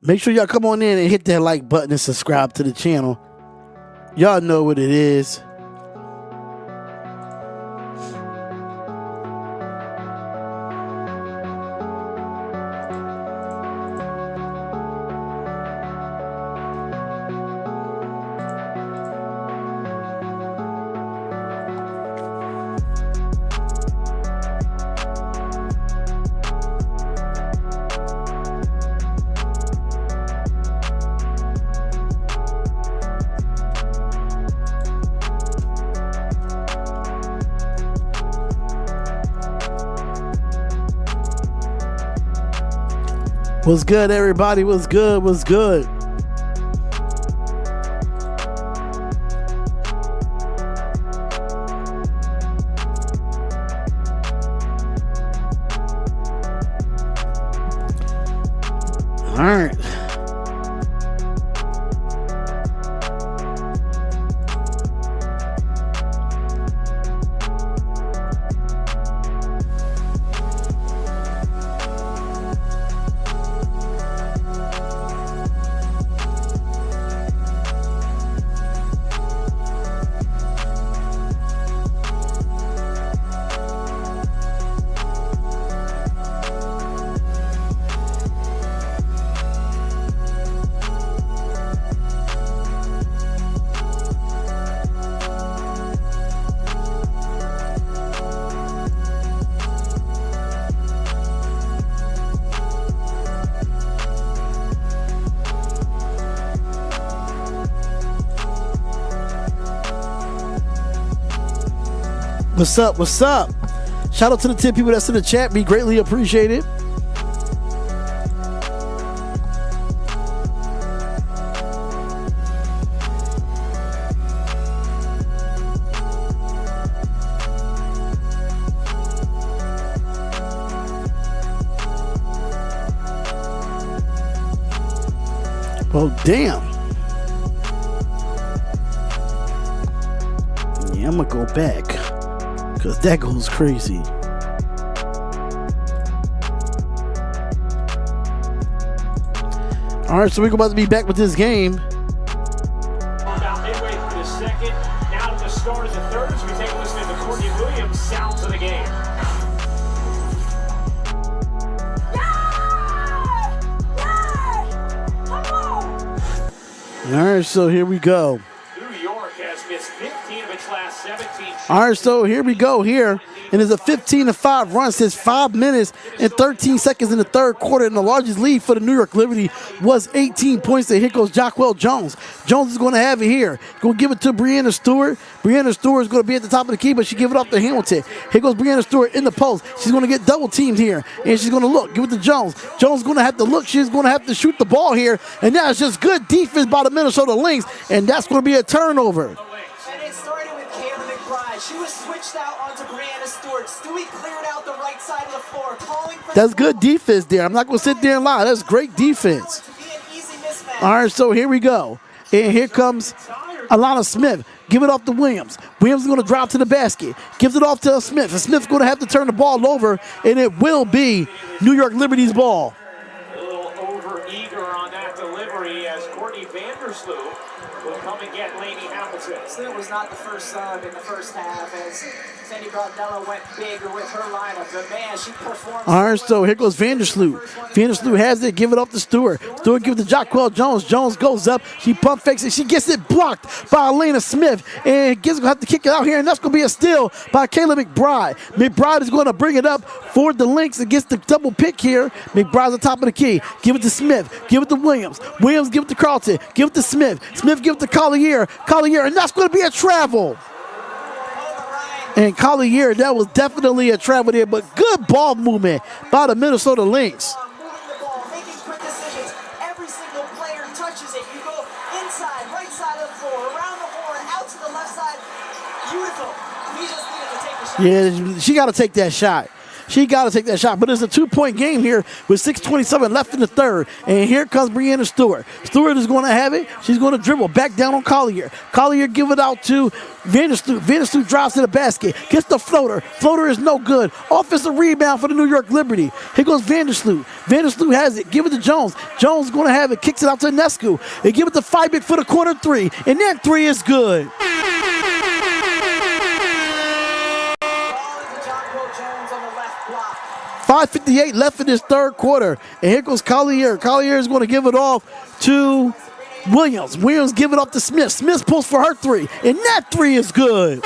make sure y'all come on in and hit that like button and subscribe to the channel. Y'all know what it is. What's good, everybody? What's good? What's good? All right. What's up? What's up? Shout out to the 10 people that's in the chat. We greatly appreciate it. Well, damn. Yeah, I'm gonna go back. Because that goes crazy. All right, so we're about to be back with this game. About midway through the second. Now to the start of the third as we take a listen to Courtney Williams' sounds of the game. All right, so here we go. New York has missed 15 of its last 17. All right, so here we go here. And it's a 15-5 run since 5 minutes and 13 seconds in the third quarter. And the largest lead for the New York Liberty was 18 points. And here goes Jacquel Jones. Jones is going to have it here. Going to give it to Breanna Stewart. Breanna Stewart is going to be at the top of the key, but she give it off to Hamilton. Here goes Breanna Stewart in the post. She's going to get double teamed here. And she's going to look. Give it to Jones. Jones is going to have to look. She's going to have to shoot the ball here. And now it's just good defense by the Minnesota Lynx. And that's going to be a turnover. And it started with Kayla McBride. She was switched out onto Breanna Stewart. Stewie cleared out the right side of the floor, calling for That's good defense there. I'm not going to sit there and lie. That's great defense. to be an easy mismatch. All right, so here we go. And here comes Alana Smith. Give it off to Williams. Williams is going to drop to the basket. Gives it off to Smith. And Smith's going to have to turn the ball over, and it will be New York Liberty's ball. A little over-eager on that delivery as Courtney Vandersloot will come and get Lainey Hamilton. Smith was not the first sub in the first half as Sandy Brodella went bigger with her lineup. But man, she performed. All right, so here goes Vandersloot. Vandersloot has it. Give it up to Stewart. Stewart gives it to Jacquel Jones. Jones goes up. She pump fakes it. She gets it blocked by Elena Smith. And Gibbs going to have to kick it out here. And that's going to be a steal by Kayla McBride. McBride is going to bring it up for the Lynx against the double pick here. McBride's on top of the key. Give it to Smith. Give it to Williams. Williams give it to Carlton. Give it to Smith. Smith give it to Collier. Collier. And that's going to be a travel. And Collier, that was definitely a travel there, but good ball movement by the Minnesota Lynx. Moving the ball, making quick decisions. Every single player touches it. You go inside, right side of the floor, around the horn, out to the left side. Beautiful. He just needed to take the shot. Yeah, she got to take that shot. She got to take that shot. But it's a 2-point game here with 6:27 left in the third. And here comes Breanna Stewart. Stewart is going to have it. She's going to dribble back down on Collier. Collier give it out to Vandersloot. Vandersloot drives to the basket. Gets the floater. Floater is no good. Offensive rebound for the New York Liberty. Here goes Vandersloot. Vandersloot has it. Give it to Jones. Jones is going to have it. Kicks it out to Ionescu. They give it to Fibik for the corner three. And that three is good. 5:58 left in this third quarter. And here goes Collier. Collier is going to give it off to Williams. Williams give it off to Smith. Smith pulls for her three. And that three is good.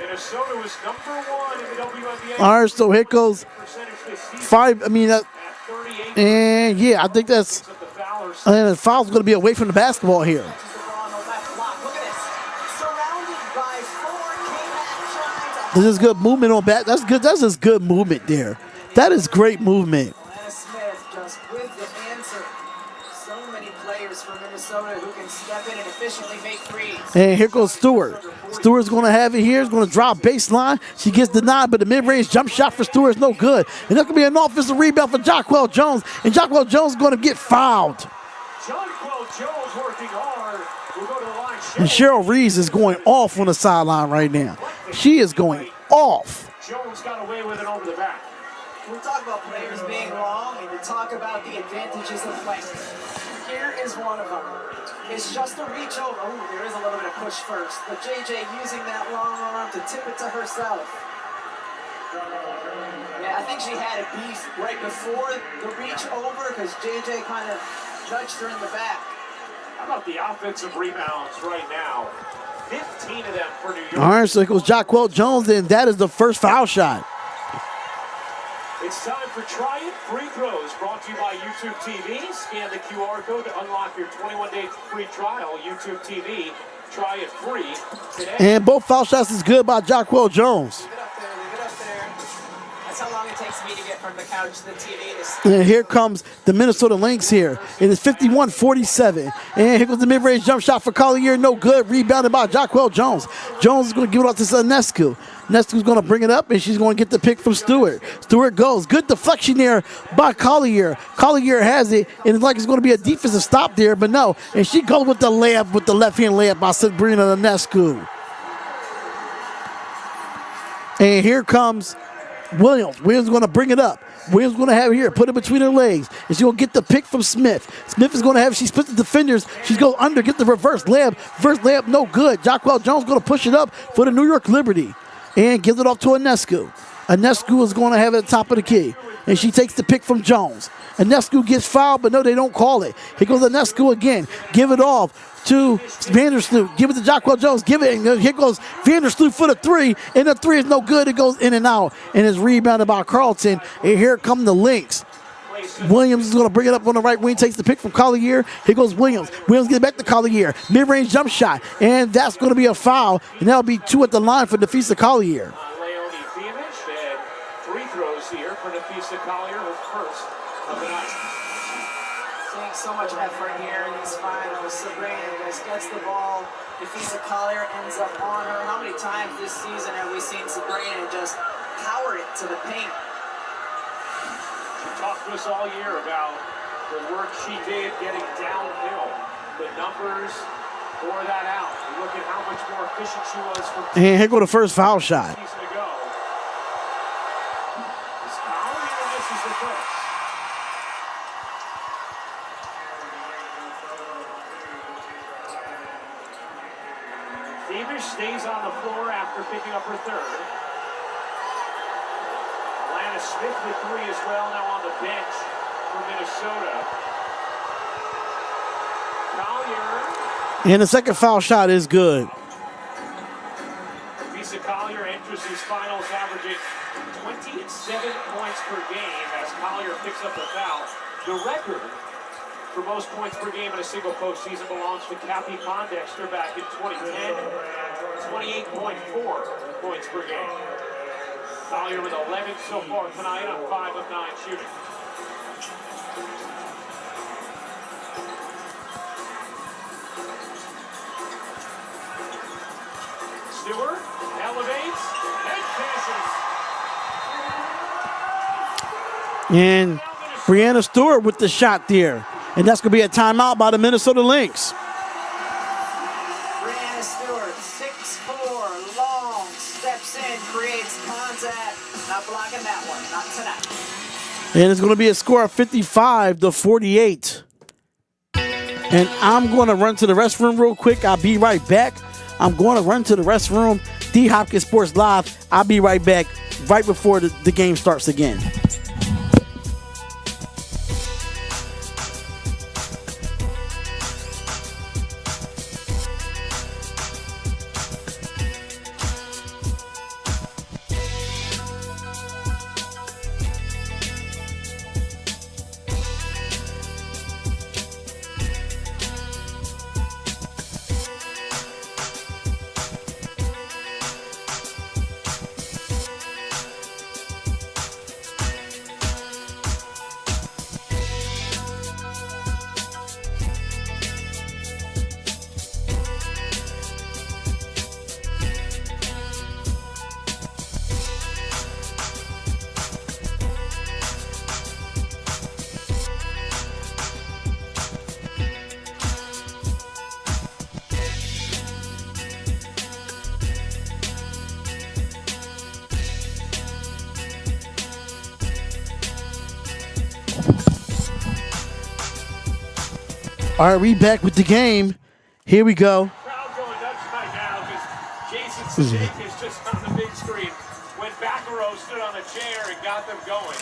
Minnesota was #1 in the WNBA. All right, so here goes five. I mean, and yeah, I think that's. And the foul's going to be away from the basketball here. This is good movement on back. That's good. That's just good movement there. That is great movement. Alana Smith just with the answer. So many players from Minnesota who can step in and efficiently make threes. And here goes Stewart. Stewart's going to have it here. He's going to drop baseline. She gets denied, but the mid-range jump shot for Stewart is no good. And that's going to be an offensive rebound for Jacquel Jones. And Jacquel Jones is going to get fouled. Jacquel Jones working hard. We'll go to the line. And Cheryl Reeves is going off on the sideline right now. She is going off. Jones got away with it over the back. We talk about players being long, and we talk about the advantages of length. Here is one of them. It's just a reach over. Oh, there is a little bit of push first, but JJ using that long arm to tip it to herself. Yeah, I think she had a beef right before the reach over because JJ kind of nudged her in the back. How about the offensive rebounds right now? 15 of them for New York. All right, so it goes Jacquel Jones, and that is the first foul shot. It's time for Try It Free Throws, brought to you by YouTube TV. Scan the QR code to unlock your 21-day free trial. YouTube TV, try it free today. And both foul shots is good by Jacquel Jones. Leave it up there, leave it up there. That's how long it takes me to get from the couch to the TV. And here comes the Minnesota Lynx here. It is 51-47. And here goes the mid-range jump shot for Collier. No good. Rebounded by Jacquel Jones. Jones is going to give it off to Ionescu. Ionescu's going to bring it up, and she's going to get the pick from Stewart. Stewart goes. Good deflection there by Collier. Collier has it, and it's like it's going to be a defensive stop there, but no. And she goes with the layup, with the left-hand layup by Sabrina Ionescu. And here comes Williams. Williams is going to bring it up. Williams is going to have it here, put it between her legs, and she's going to get the pick from Smith. Smith is going to have, she splits the defenders. She's going under, get the reverse layup. First layup, no good. Jacquel Jones going to push it up for the New York Liberty and gives it off to Ionescu. Ionescu is going to have it at the top of the key, and she takes the pick from Jones. Ionescu gets fouled, but no, they don't call it. Here goes Ionescu again. Give it off to Vandersloot. Give it to Jacquel Jones. Give it, and here goes Vandersloot for the three, and the three is no good. It goes in and out, and is rebounded by Carlton. And here come the Lynx. Williams is going to bring it up on the right wing, takes the pick from Collier. Here goes Williams. Williams gets back to Collier. Mid-range jump shot, and that's going to be a foul, and that'll be two at the line for Nafisa Collier. Leonie Beamish and free throws here for Nafisa Collier, her first of the night. Seeing so much effort here in these finals. Sabrina just gets the ball. Nafisa Collier ends up on her. How many times this season have we seen Sabrina just power it to the paint? She talked to us all year about the work she did getting downhill. The numbers bore that out. You look at how much more efficient she was from And here go the first foul shot. season ago. This Collier misses the first. Beamish stays on the floor after picking up her third. Alana Smith with three as well, now on the bench for Minnesota. Collier. And the second foul shot is good. Lisa Collier enters these finals averaging 27 points per game as Collier picks up the foul. The record for most points per game in a single postseason belongs to Kathy Pondexter back in 2010, 28.4 points per game. Collier with 11 so far tonight on 5 of 9 shooting. Stewart elevates and finishes. And Brianna Stewart with the shot there. And that's going to be a timeout by the Minnesota Lynx. Brianna Stewart, 6'4", long, steps in, creates contact. Not blocking that one, not tonight. And it's going to be a score of 55-48. And I'm going to run to the restroom real quick. I'll be right back. I'm going to run to the restroom. D Hopkins Sports Live. I'll be right back right before the game starts again. All right, we back with the game. Here we go. Crowd going nuts right now because Jason Sudeikis just on the big screen when Baccaro stood on a chair and got them going.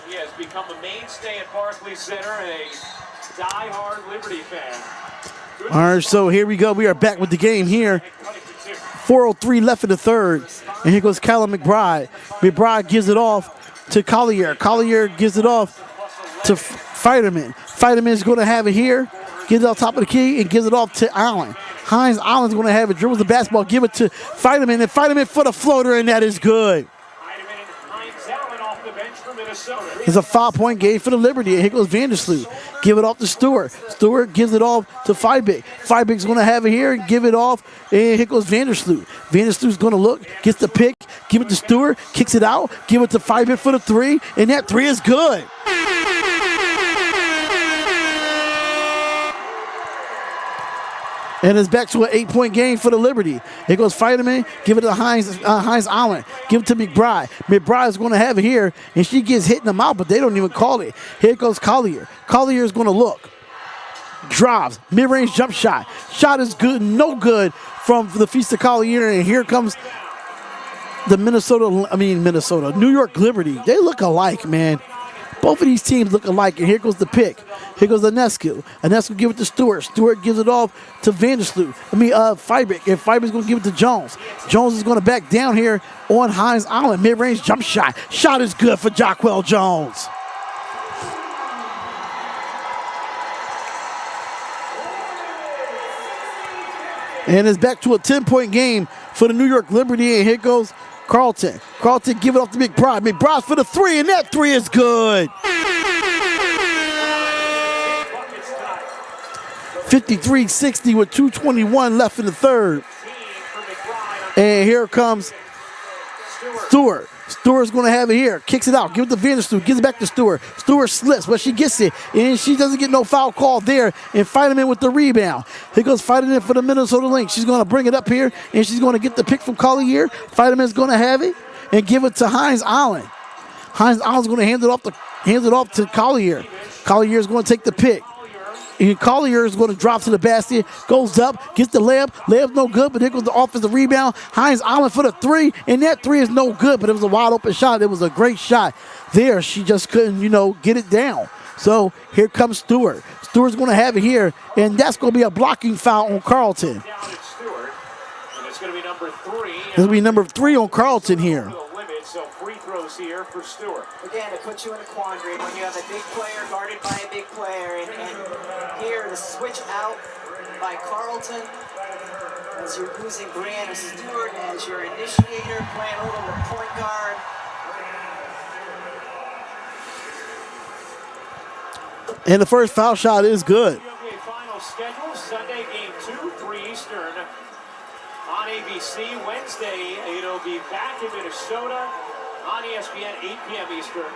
He has become a mainstay at Barclays Center and a die-hard Liberty fan. All right, so here we go. We are back with the game here. 4:03 left in the third. And here goes Callum McBride. McBride gives it off to Collier. Collier gives it off to Fiderman. Fiderman is going to have it here. Gives it off top of the key and gives it off to Allen. Hines Allen's going to have it. Dribbles the basketball. Give it to Fiderman. And Fiderman for the floater, and that is good. It's a 5-point game for the Liberty. And here goes Vandersloot. Give it off to Stewart. Stewart gives it off to Feibig. Feibig's going to have it here and give it off. And here goes Vandersloot. Vandersloot's going to look, gets the pick, give it to Stewart, kicks it out, give it to Feibig for the three, and that three is good. And it's back to an 8-point game for the Liberty. Here goes Fiderman. Give it to Hines Allen. Give it to McBride. McBride is going to have it here, and she gets hit in the mouth, but they don't even call it. Here goes Collier. Collier is going to look. Drives. Mid-range jump shot. Shot is good. No good from the Feast of Collier, and here comes the New York Liberty. They look alike, man. Both of these teams look alike, and here goes the pick. Here goes Ionescu. Ionescu give it to Stewart. Stewart gives it off to Vandersloot. Feibig. And Feibig's going to give it to Jones. Jones is going to back down here on Hines Allen. Mid-range jump shot. Shot is good for Jacquel Jones. And it's back to a 10-point game for the New York Liberty, and here goes Carlton. Carlton give it off to McBride. McBride for the three, and that three is good. 53-60 with 2:21 left in the third. And here comes Stewart. Stewart's going to have it here. Kicks it out. Give it to Vandersloot. Gives it back to Stewart. Stewart slips, but she gets it. And she doesn't get no foul call there. And Fiderman with the rebound. Here goes Fiderman for the Minnesota Lynx. She's going to bring it up here, and she's going to get the pick from Collier. Fiderman's going to have it and give it to Hines Allen. Hines Allen's going to hand it off to Collier. Collier is going to take the pick. And Collier is going to drop to the basket, goes up, gets the layup. Layup's no good, but here goes the offensive rebound. Hines Allen for the three, and that three is no good, but it was a wide open shot. It was a great shot there. She just couldn't, get it down. So here comes Stewart. Stewart's going to have it here, and that's going to be a blocking foul on Carlton. It's going to be number 3. It'll be number 3 on Carlton here. So free throws here for Stewart. Again, it puts you in a quandary when you have a big player guarded by a big player, and here the switch out by Carlton as you're using Brianna Stewart as your initiator, playing a little point guard. And the first foul shot is good. WNBA Finals schedule, Sunday game 2, 3 Eastern. On ABC, Wednesday, it'll be back in Minnesota on ESPN, 8 p.m. Eastern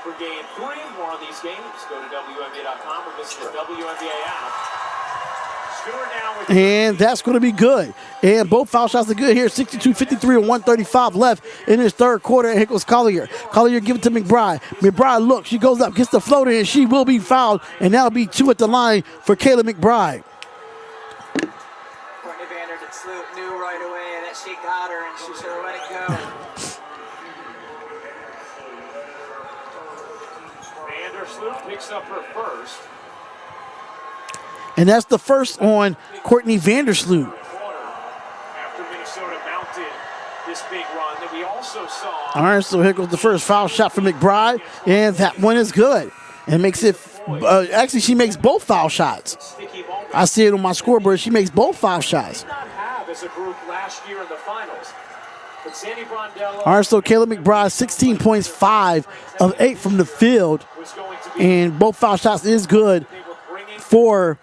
for Game 3. More on these games, go to WNBA.com or visit the WNBA app. Stewart now with and that's going to be good. And both foul shots are good here. 62-53 and 135 left in this third quarter. And here goes Collier. Collier give it to McBride. McBride looks. She goes up, gets the floater, and she will be fouled. And that'll be 2 at the line for Kayla McBride. Knew right away that she got her and she should have let it go. Vandersloot picks up her first. And that's the first on Courtney Vandersloot. After Minnesota mounted this big run that we also saw. All right, so here goes the first foul shot for McBride, and that one is good. And makes it, actually she makes both foul shots. I see it on my scoreboard. She makes both foul shots. As a group last year in the finals. But Sandy Brondello, all right, so Kayla McBride, 16 points, 5 of 8 from the field. And both foul shots is good for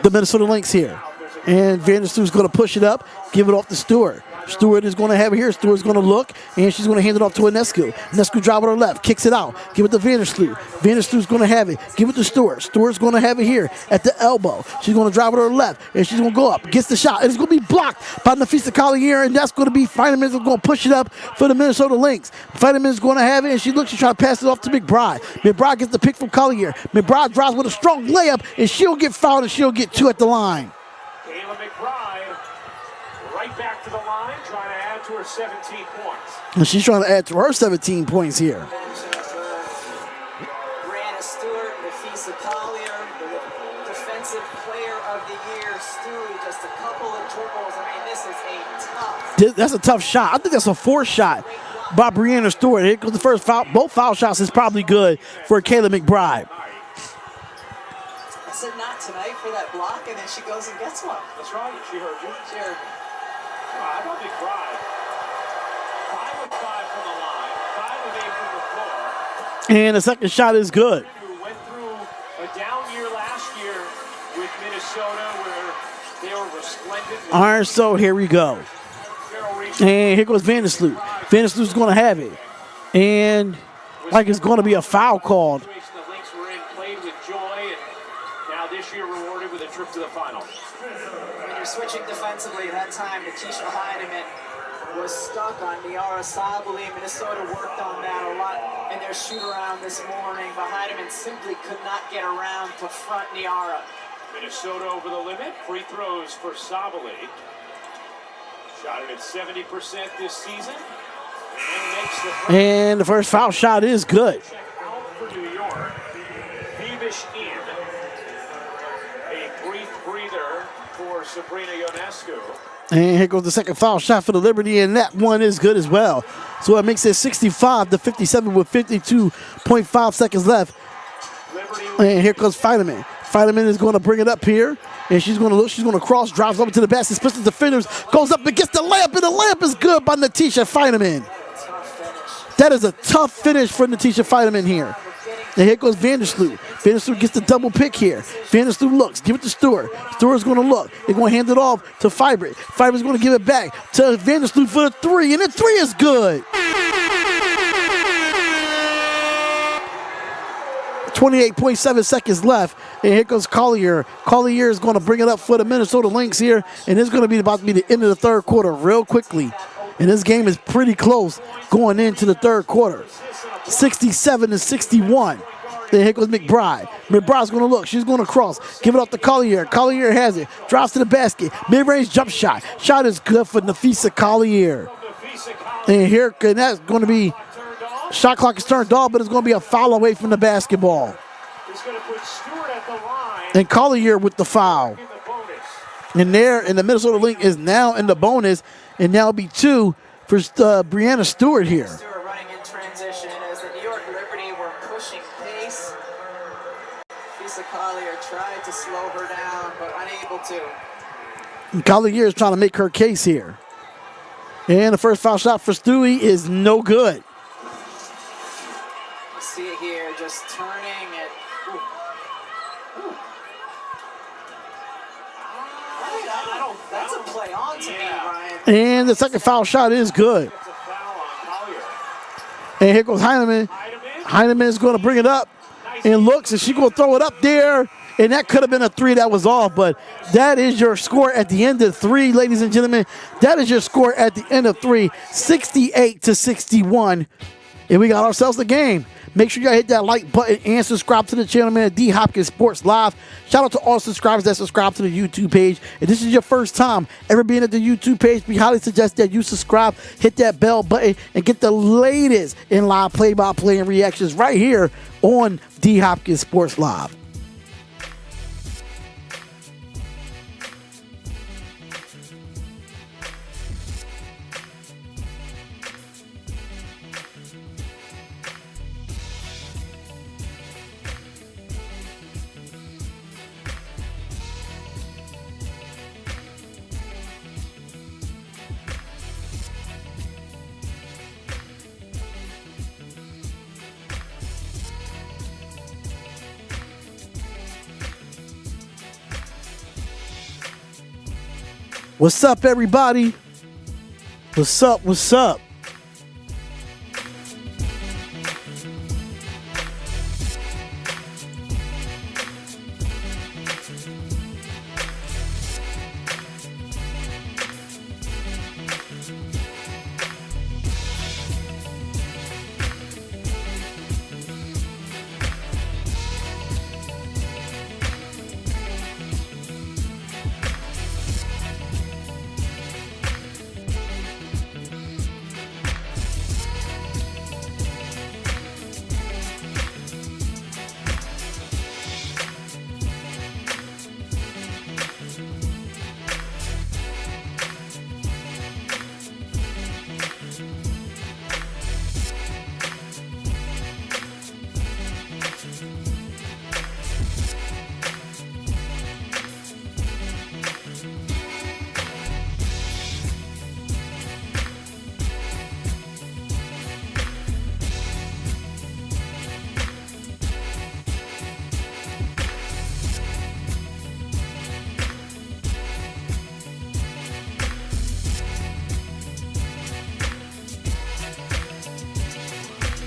the Minnesota Lynx here. And Vandersloot's going to push it up, give it off to Stewart. Stewart is going to have it here. Stewart's going to look, and she's going to hand it off to Ionescu. Ionescu drive with her left, kicks it out. Give it to Vandersloot. Vandersloot's going to have it. Give it to Stewart. Stewart's going to have it here at the elbow. She's going to drive with her left, and she's going to go up. Gets the shot. And it's going to be blocked by Nafisa Collier, and that's going to be Fineman's going to push it up for the Minnesota Lynx. Fineman's going to have it, and she's trying to pass it off to McBride. McBride gets the pick from Collier. McBride drives with a strong layup, and she'll get fouled, and she'll get 2 at the line. Kayla McBride right back to the line, trying to add to her 17 points. And she's trying to add to her 17 points here. Brianna Stewart, Nafisa Collier, the defensive player of the year. Stewie, just a couple of dribbles. I mean, this is a tough. That's a tough shot. I think that's a 4th shot by Brianna Stewart. Here goes the first foul. Both foul shots is probably good for Kayla McBride. I said not tonight for that block, and then she goes and gets one. That's right. She heard you. She heard me. How about McBride? 5 of 5 from the line, 5 of 8 from the floor. And the second shot is good. Who went through a down year last year with Minnesota, where they were resplendent. All right, so here we go. And here goes Vandersloot. Vandersloot's going to have it. And like it's going to be a foul called. The Lynx were in, played with joy, and now this year rewarded with a trip to the finals. When you're switching defensively, that time Natisha Heineman was stuck on Niara Sabali. Minnesota worked on that a lot in their shoot-around this morning, but Heineman simply could not get around to front Niara. Minnesota over the limit. Free throws for Sabali. Shot it at 70% this season. And the first foul shot is good. Check out for New York. Beavish in. A brief breather for Sabrina Ionescu. And here goes the second foul shot for the Liberty, and that one is good as well. So it makes it 65-57 with 52.5 seconds left. And here comes Fineman. Fineman is going to bring it up here, and she's going to look. She's going to cross, drives over to the basket, splits the defenders, goes up and gets the layup, and the layup is good by Natisha Fineman. That is a tough finish for Natisha Fineman here. And here goes Vandersloot. Vandersloot gets the double pick here. Vandersloot looks, give it to Stewart. Stewart's going to look. They're going to hand it off to Fiber. Fiber's going to give it back to Vandersloot for the 3, and the 3 is good. 28.7 seconds left, and here goes Collier. Collier is going to bring it up for the Minnesota Lynx here, and it's going to be about to be the end of the third quarter real quickly. And this game is pretty close going into the third quarter. 67-61. Then here goes McBride. McBride's going to look. She's going to cross. Give it off to Collier. Collier has it. Drops to the basket. Mid-range jump shot. Shot is good for Nafisa Collier. And here, and that's going to be, shot clock is turned off, but it's going to be a foul away from the basketball. And Collier with the foul. And there, and the Minnesota Lynx is now in the bonus, and now it'll be 2 for Brianna Stewart here. Stewart running in transition as the New York Liberty were pushing pace. Lisa Collier tried to slow her down, but unable to. And Collier is trying to make her case here. And the first foul shot for Stewie is no good. You see it here, just turning it. That's a play on to me, Ryan. And the second foul shot is good. And here goes Heineman. Heineman is going to bring it up and looks, and she's going to throw it up there. And that could have been a 3 that was off, but that is your score at the end of 3, ladies and gentlemen. That is your score at the end of 3, 68-61. And we got ourselves the game. Make sure you hit that like button and subscribe to the channel, man. D Hopkins Sports Live. Shout out to all subscribers that subscribe to the YouTube page. If this is your first time ever being at the YouTube page, we highly suggest that you subscribe, hit that bell button, and get the latest in live play-by-play and reactions right here on D Hopkins Sports Live. What's up, everybody? What's up? What's up?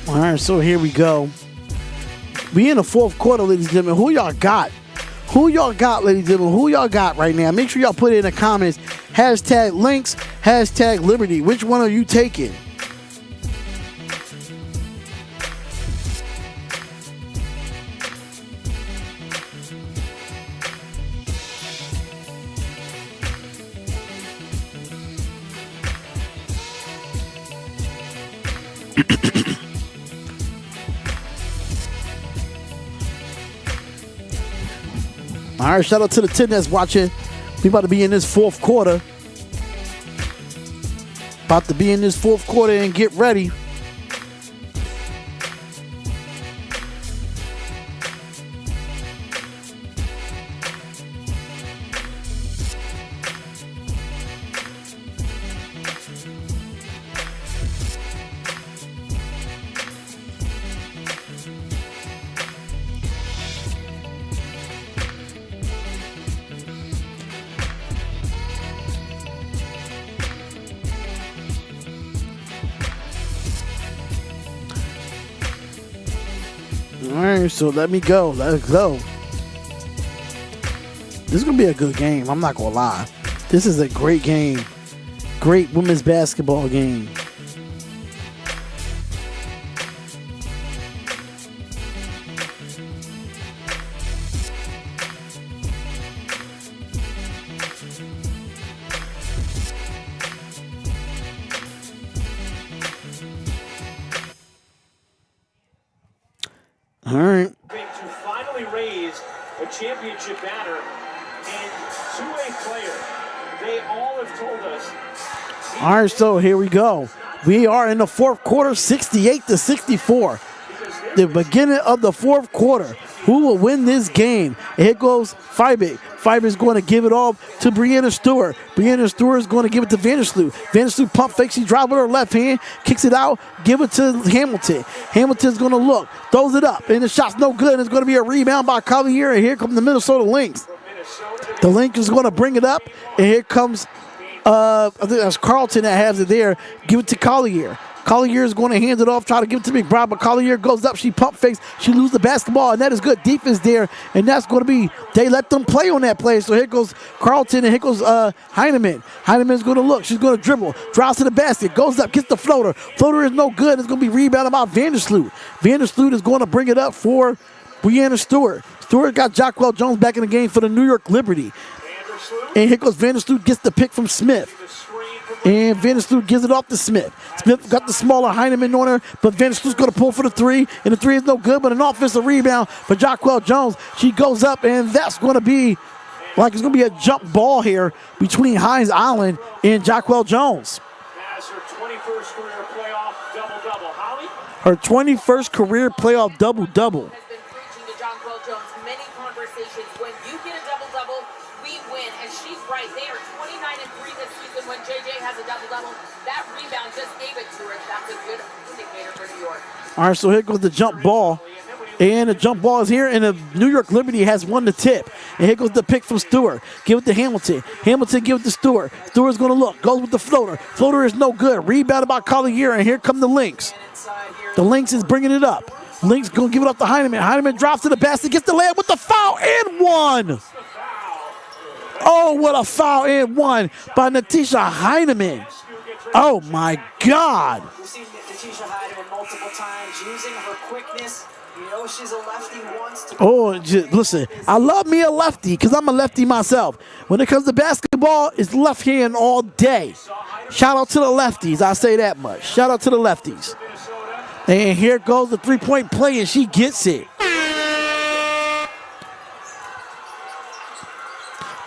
All right, so here we go. We in the fourth quarter, ladies and gentlemen. Who y'all got? Who y'all got, ladies and gentlemen? Who y'all got right now? Make sure y'all put it in the comments. Hashtag Lynx, hashtag Liberty. Which one are you taking? All right, shout out to the 10 that's watching. We about to be in this fourth quarter. About to be in this fourth quarter and get ready. All right, so let me go. Let's go. This is going to be a good game. I'm not going to lie. This is a great game. Great women's basketball game. All right. To finally raise a championship banner and to a player, they all have told us. All right, so here we go. We are in the fourth quarter, 68-64. The beginning of the fourth quarter. Who will win this game? And here goes Fiber. Fiber's going to give it off to Breanna Stewart. Breanna Stewart is going to give it to Vandersloot. Vandersloot pump fake. She drives with her left hand, kicks it out, give it to Hamilton. Hamilton's going to look, throws it up, and the shot's no good. And it's going to be a rebound by Collier, and here comes the Minnesota Lynx. The Lynx is going to bring it up, and here comes, I think that's Carlton that has it there. Give it to Collier. Collier is going to hand it off, try to give it to McBride, but Collier goes up, she pump fakes, she loses the basketball, and that is good defense there, and that's going to be, they let them play on that play, so here goes Carlton, and here goes Heineman. Heineman's going to look, she's going to dribble, drives to the basket, goes up, gets the floater. Floater is no good, it's going to be rebounded by Vandersloot. Vandersloot is going to bring it up for Breanna Stewart. Stewart got Jacquel Jones back in the game for the New York Liberty. And here goes Vandersloot, gets the pick from Smith. And Vandersloot gives it off to Smith. Smith got the smaller Heineman on her, but Vandersloot's going to pull for the three, and the three is no good, but an offensive rebound for Jacquel Jones. She goes up, and that's going to be, like it's going to be a jump ball here between Hines Island and Jacquel Jones. Has her 21st career playoff double-double. Holly? Her 21st career playoff double-double. Has been preaching to Jacquel Jones many conversations. When you get a double-double, we win. And she's right. They are 29-3 this season when JJ has a double-double. That rebound just gave it to her. That's a good indicator for New York. All right, so here goes the jump ball. And the jump ball is here, and the New York Liberty has won the tip. And here goes the pick from Stewart. Give it to Hamilton. Hamilton give it to Stewart. Stewart's going to look. Goes with the floater. Floater is no good. Rebounded by Collier, and here come the Lynx. The Lynx is bringing it up. Lynx going to give it up to Heineman. Heineman drops to the basket, gets the layup with the foul, and one. Oh, what a foul, and one by Natisha Heineman. Oh, my God. We've seen Natisha Heineman multiple times using her quickness. You know she's a lefty once to... Oh, listen, I love me a lefty because I'm a lefty myself. When it comes to basketball, it's left hand all day. Shout out to the lefties, I say that much. Shout out to the lefties. And here goes the three-point play, and she gets it.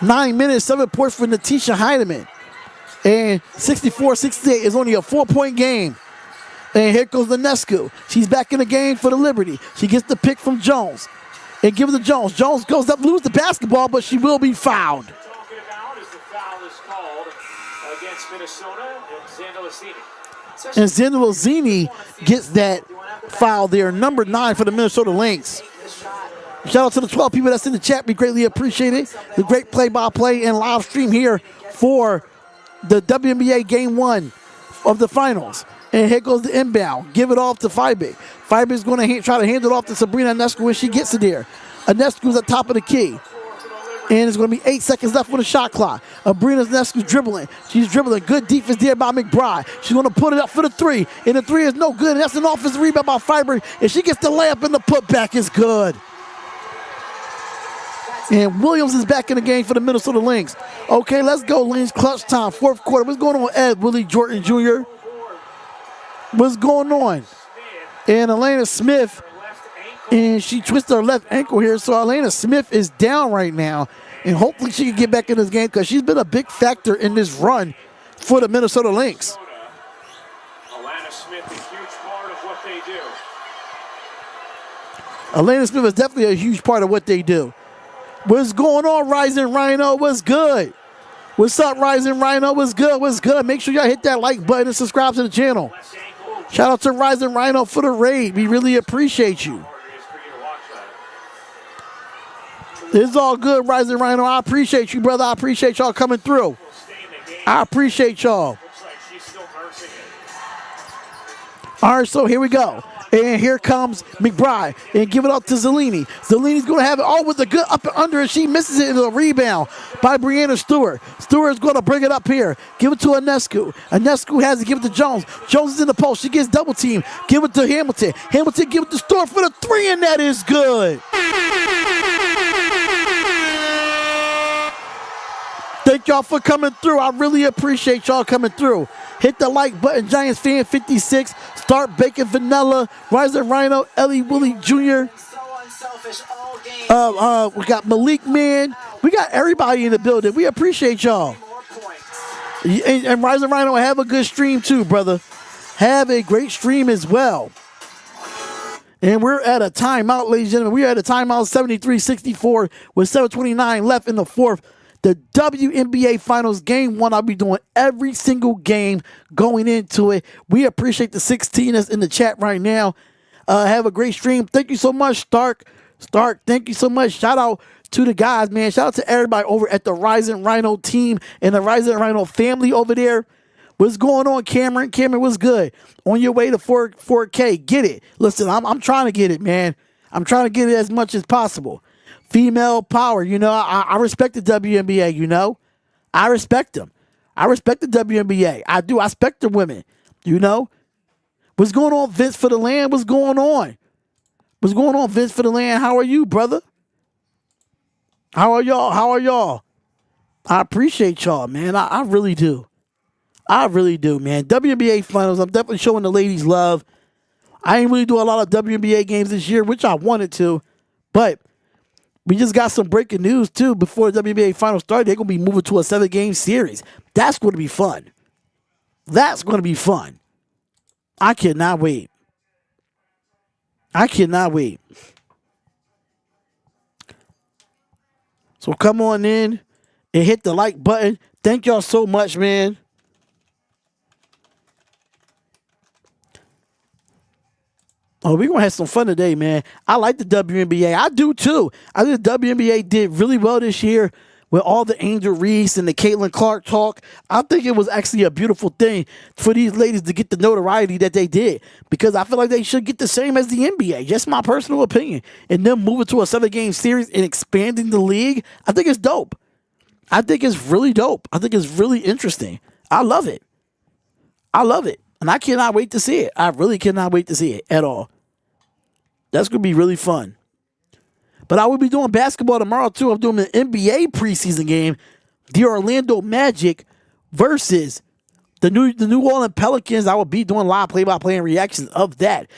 9 minutes, 7 points for Natisha Heineman. And 64-68 is only a 4-point game. And here goes Ionescu. She's back in the game for the Liberty. She gets the pick from Jones. And give it to Jones. Jones goes up, loses the basketball, but she will be fouled. Talking about is the foul is called against Minnesota and Zena And Zena gets that foul there. Number 9 for the Minnesota Lynx. Shout out to the 12 people that's in the chat. We greatly appreciate it. The great play-by-play and live stream here for the WNBA Game 1 of the finals. And here goes the inbound. Give it off to Fibe. Fibe is going to try to hand it off to Sabrina Ionescu when she gets it there. Ionescu's at top of the key. And it's going to be 8 seconds left on the shot clock. Sabrina Ionescu's dribbling. She's dribbling. Good defense there by McBride. She's going to put it up for the 3. And the 3 is no good. And that's an offensive rebound by Fibe. And she gets the layup and the putback is good. And Williams is back in the game for the Minnesota Lynx. Okay, let's go, Lynx. Clutch time, 4th quarter. What's going on, Ed Willie Jordan Jr.? What's going on? And Elena Smith, and she twisted her left ankle here, so Elena Smith is down right now. And hopefully she can get back in this game because she's been a big factor in this run for the Minnesota Lynx. Elena Smith, a huge part of what they do. Elena Smith is definitely a huge part of what they do. What's going on, Rising Rhino? What's good? What's up, Rising Rhino? What's good? What's good? Make sure y'all hit that like button and subscribe to the channel. Shout out to Rising Rhino for the raid. We really appreciate you. It's all good, Rising Rhino. I appreciate you, brother. I appreciate y'all coming through. I appreciate y'all. All right, so here we go. And here comes McBride. And give it up to Zellini. Zellini's going to have it all with a good up and under, and she misses it into a rebound by Breanna Stewart. Stewart's going to bring it up here. Give it to Ionescu. Ionescu has it. Give it to Jones. Jones is in the post. She gets double team. Give it to Hamilton. Hamilton give it to Stewart for the 3, and that is good. Thank y'all for coming through. I really appreciate y'all coming through. Hit the like button, Giants fan 56. Start baking vanilla. Rising Rhino, Ellie Willie Jr. We got Malik Man. We got everybody in the building. We appreciate y'all. And Rising Rhino, have a good stream too, brother. Have a great stream as well. And we're at a timeout, ladies and gentlemen. We are at a timeout 73-64 with 7:29 left in the 4th. The WNBA Finals Game 1, I'll be doing every single game going into it. We appreciate the 16 that's in the chat right now. Have a great stream. Thank you so much, Stark. Thank you so much. Shout out to the guys, man. Shout out to everybody over at the Rising Rhino team and the Rising Rhino family over there. What's going on, Cameron? Cameron, what's good? On your way to 4K. Get it. Listen, I'm trying to get it, man. I'm trying to get it as much as possible. Female power, you know, I respect the WNBA, you know. I respect them. I respect the WNBA. I do. I respect the women, you know. What's going on, Vince for the Land? What's going on? What's going on, Vince for the Land? How are you, brother? How are y'all? I appreciate y'all, man. I really do. I really do, man. WNBA Finals, I'm definitely showing the ladies love. I ain't really doing a lot of WNBA games this year, which I wanted to, but we just got some breaking news, too. Before the WNBA Finals start, they're going to be moving to a 7-game series. That's going to be fun. That's going to be fun. I cannot wait. I cannot wait. So come on in and hit the like button. Thank y'all so much, man. Oh, we're going to have some fun today, man. I like the WNBA. I do, too. I think the WNBA did really well this year with all the Angel Reese and the Caitlin Clark talk. I think it was actually a beautiful thing for these ladies to get the notoriety that they did, because I feel like they should get the same as the NBA. Just my personal opinion. And them moving to a 7-game series and expanding the league, I think it's dope. I think it's really dope. I think it's really interesting. I love it. I love it. And I cannot wait to see it. I really cannot wait to see it at all. That's going to be really fun. But I will be doing basketball tomorrow, too. I'm doing an NBA preseason game. The Orlando Magic versus the New Orleans Pelicans. I will be doing live play-by-play and reactions of that.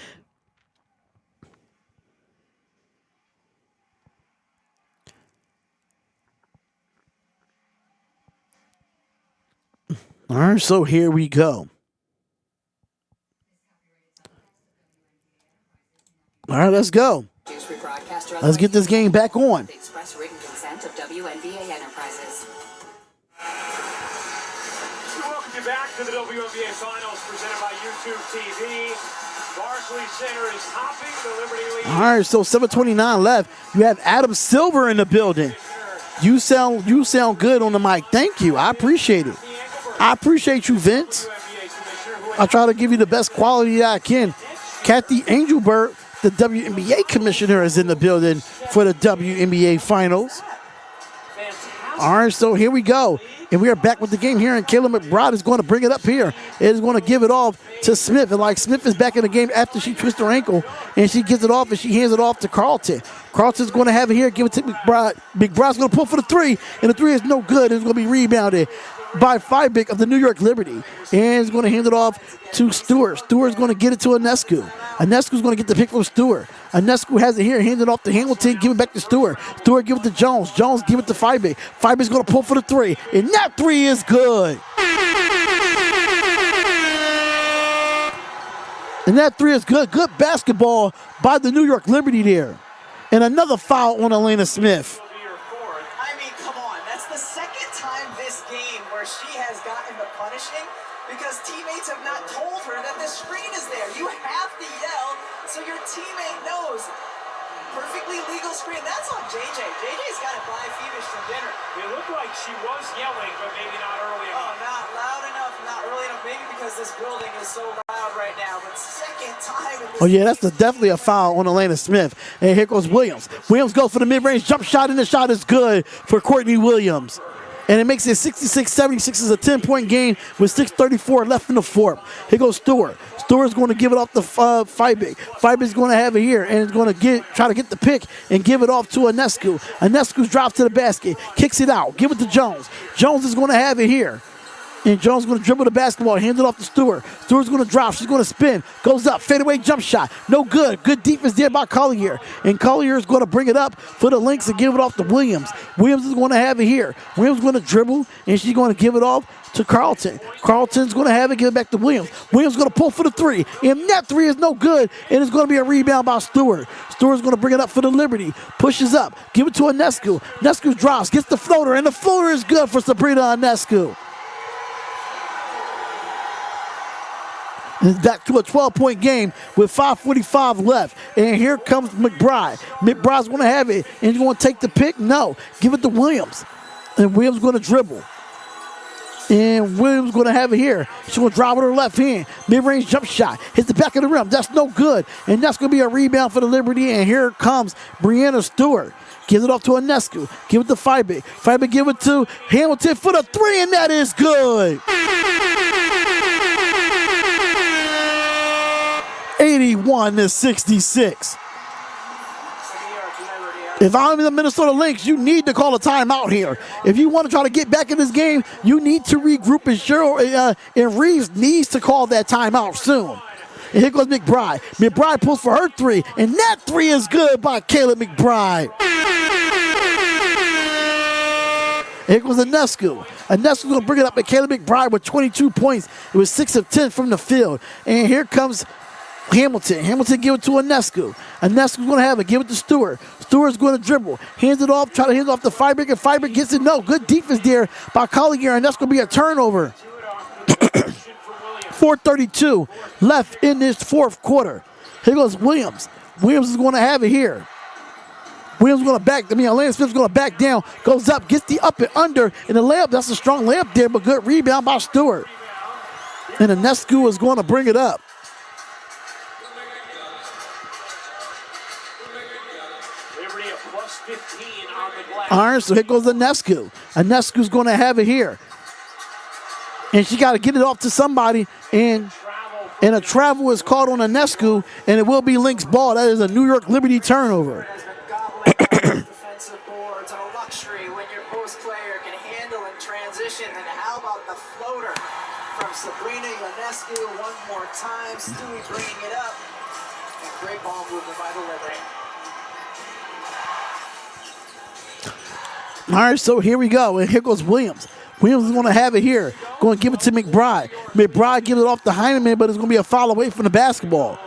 All right, so here we go. All right, let's go. Let's get this game back on. Express written consent of WNBA Enterprises. We welcome you back to the WNBA Finals presented by YouTube TV. Barclays Center is topping the Liberty League. All right, so 7:29 left. You have Adam Silver in the building. You sound good on the mic. Thank you. I appreciate it. I appreciate you, Vince. I try to give you the best quality that I can. Kathy Angelbert, the WNBA commissioner, is in the building for the WNBA Finals. All right, so here we go. And we are back with the game here, and Kayla McBride is going to bring it up here. It is going to give it off to Smith. And like Smith is back in the game after she twists her ankle, and she gets it off, and she hands it off to Carlton. Carlton's going to have it here, give it to McBride. McBride's going to pull for the three, and the three is no good. It's going to be rebounded by Fibeck of the New York Liberty. And is going to hand it off to Stewart. Stewart's going to get it to Ionescu. Ionescu's going to get the pick from Stewart. Ionescu has it here, hand it off to Hamilton, give it back to Stewart. Stewart give it to Jones. Jones give it to Fibeck. Fibeck's going to pull for the three, and that three is good. And that three is good. Good basketball by the New York Liberty there. And another foul on Elena Smith. I mean, come on. That's the second time this game where she has gotten the punishing because teammates have not told her that the screen is there. You have to yell so your teammate knows. Perfectly legal screen. That's on JJ. JJ's got to buy Phoebus some dinner. It looked like she was yelling, but maybe not early Oh, enough. not loud enough, not early enough. Maybe because this building is so loud right now. But second time in this Oh, yeah, that's definitely a foul on Elena Smith. And here goes Williams. Williams goes for the mid-range jump shot, and the shot is good for Courtney Williams. And it makes it 66-76. Is a 10-point game with 6:34 left in the fourth. Here goes Stewart. Stewart's going to give it off to Fibeck. Fibeck's going to have it here, and is going to try to get the pick and give it off to Ionescu. Ionescu drops to the basket, kicks it out, give it to Jones. Jones is going to have it here. And Jones is going to dribble the basketball, hand it off to Stewart. Stewart's going to drop. She's going to spin. Goes up. Fadeaway jump shot. No good. Good defense there by Collier. And Collier is going to bring it up for the Lynx and give it off to Williams. Williams is going to have it here. Williams is going to dribble, and she's going to give it off to Carlton. Carlton's going to have it, give it back to Williams. Williams is going to pull for the three. And that three is no good. And it's going to be a rebound by Stewart. Stewart's going to bring it up for the Liberty. Pushes up. Give it to Ionescu. Ionescu drops. Gets the floater. And the floater is good for Sabrina Ionescu. Back to a 12-point game with 5:45 left. And here comes McBride. McBride's going to have it. And he's going to take the pick? No. Give it to Williams. And Williams going to dribble. And Williams going to have it here. She's going to drive with her left hand. Mid-range jump shot. Hits the back of the rim. That's no good. And that's going to be a rebound for the Liberty. And here comes Brianna Stewart. Gives it off to Ionescu. Give it to Fibeck. Fibeck give it to Hamilton for the three. And that is good. 81-66. If I'm the Minnesota Lynx, you need to call a timeout here. If you want to try to get back in this game, you need to regroup, and Reeves needs to call that timeout soon. And here goes McBride. McBride pulls for her three, and that three is good by Kayla McBride. Here goes Ionescu. Ionescu's going to bring it up at Kayla McBride with 22 points. It was 6 of 10 from the field. And here comes Hamilton. Hamilton give it to Ionescu. Ionescu's going to have it. Give it to Stewart. Stewart's going to dribble. Hands it off. Try to hand it off to Fibeck, and Fibeck gets it. No. Good defense there by Collier, and that's going to be a turnover. 4:32 left in this fourth quarter. Here goes Williams. Williams is going to have it here. Williams is going to back. Lance Smith's going to back down. Goes up, gets the up and under. And the layup, that's a strong layup there, but good rebound by Stewart. And Ionescu is going to bring it up. Liberty a plus 15 on the glass. All right, so here goes Ionescu. Ionescu's going to have it here. And she got to get it off to somebody. And a travel is called on Ionescu, and it will be Lynx ball. That is a New York Liberty turnover. Defensive boards are a luxury when your post player can handle in transition. And how about the floater from Sabrina Ionescu one more time? Stewie bringing it up. And great ball movement by the Liberty. All right, so here we go. And here goes Williams. Williams is going to have it here. Going to give it to McBride. McBride gives it off to Heineman, but it's going to be a foul away from the basketball.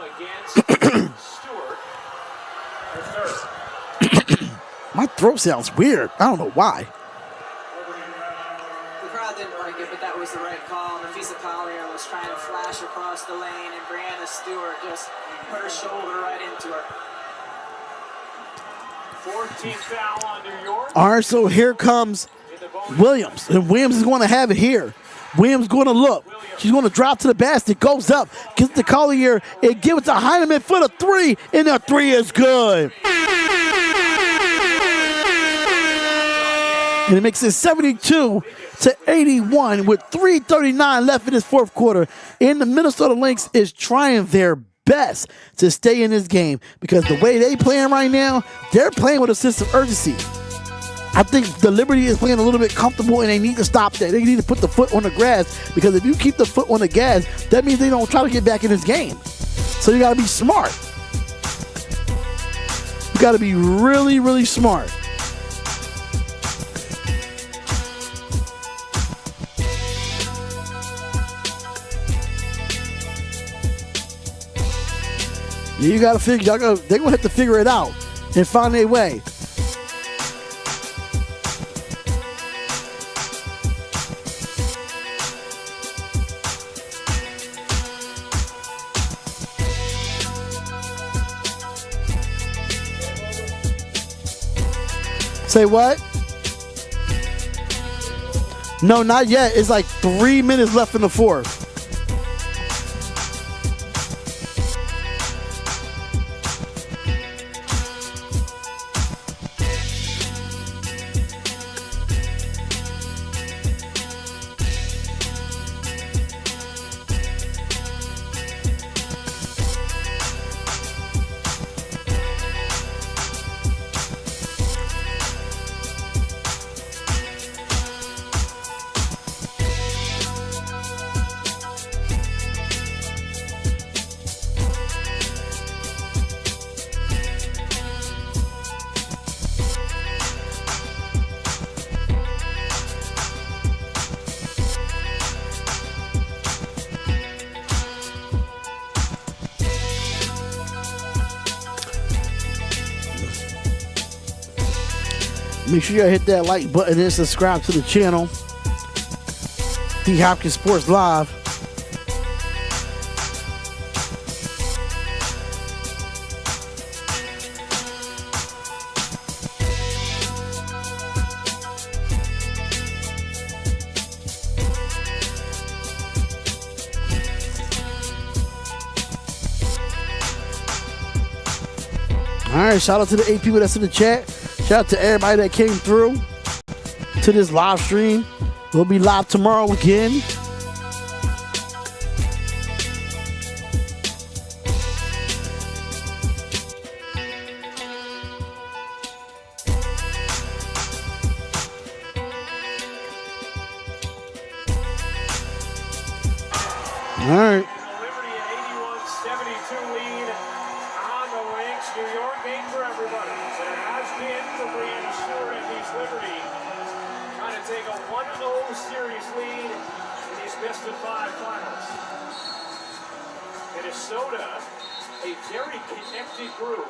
My throat sounds weird. I don't know why. The crowd didn't like it, but that was the right call. Nafisa Collier was trying to flash across the lane, and Brianna Stewart just put her shoulder right into her. 14th foul on New York. All right, so here comes Williams. And Williams is going to have it here. Williams going to look. She's going to drop to the basket. Goes up. Gets to Collier. And give it to Heineman for the three. And the three is good. And it makes it 72-81 with 3:39 left in this fourth quarter. And the Minnesota Lynx is trying their best to stay in this game because the way they playing right now, they're playing with a sense of urgency. I think the Liberty is playing a little bit comfortable, and they need to stop that. They need to put the foot on the gas, because if you keep the foot on the gas, that means they don't try to get back in this game. So you got to be smart. You got to be really, really smart. You got to figure. They're gonna have to figure it out and find their way. Say what? No, not yet. It's like 3 minutes left in the fourth. Make sure you hit that like button and subscribe to the channel. Hopkins Sports Live. All right, shout out to the 8 people that's in the chat. Shout out to everybody that came through to this live stream. We'll be live tomorrow again. All right. Liberty an 81-72 lead on the Lynx. New York game for everybody. There has been for Brianna Stewart and these Liberty trying to take a 1-0 series lead in these best-of-5 finals. Minnesota, a very connected group,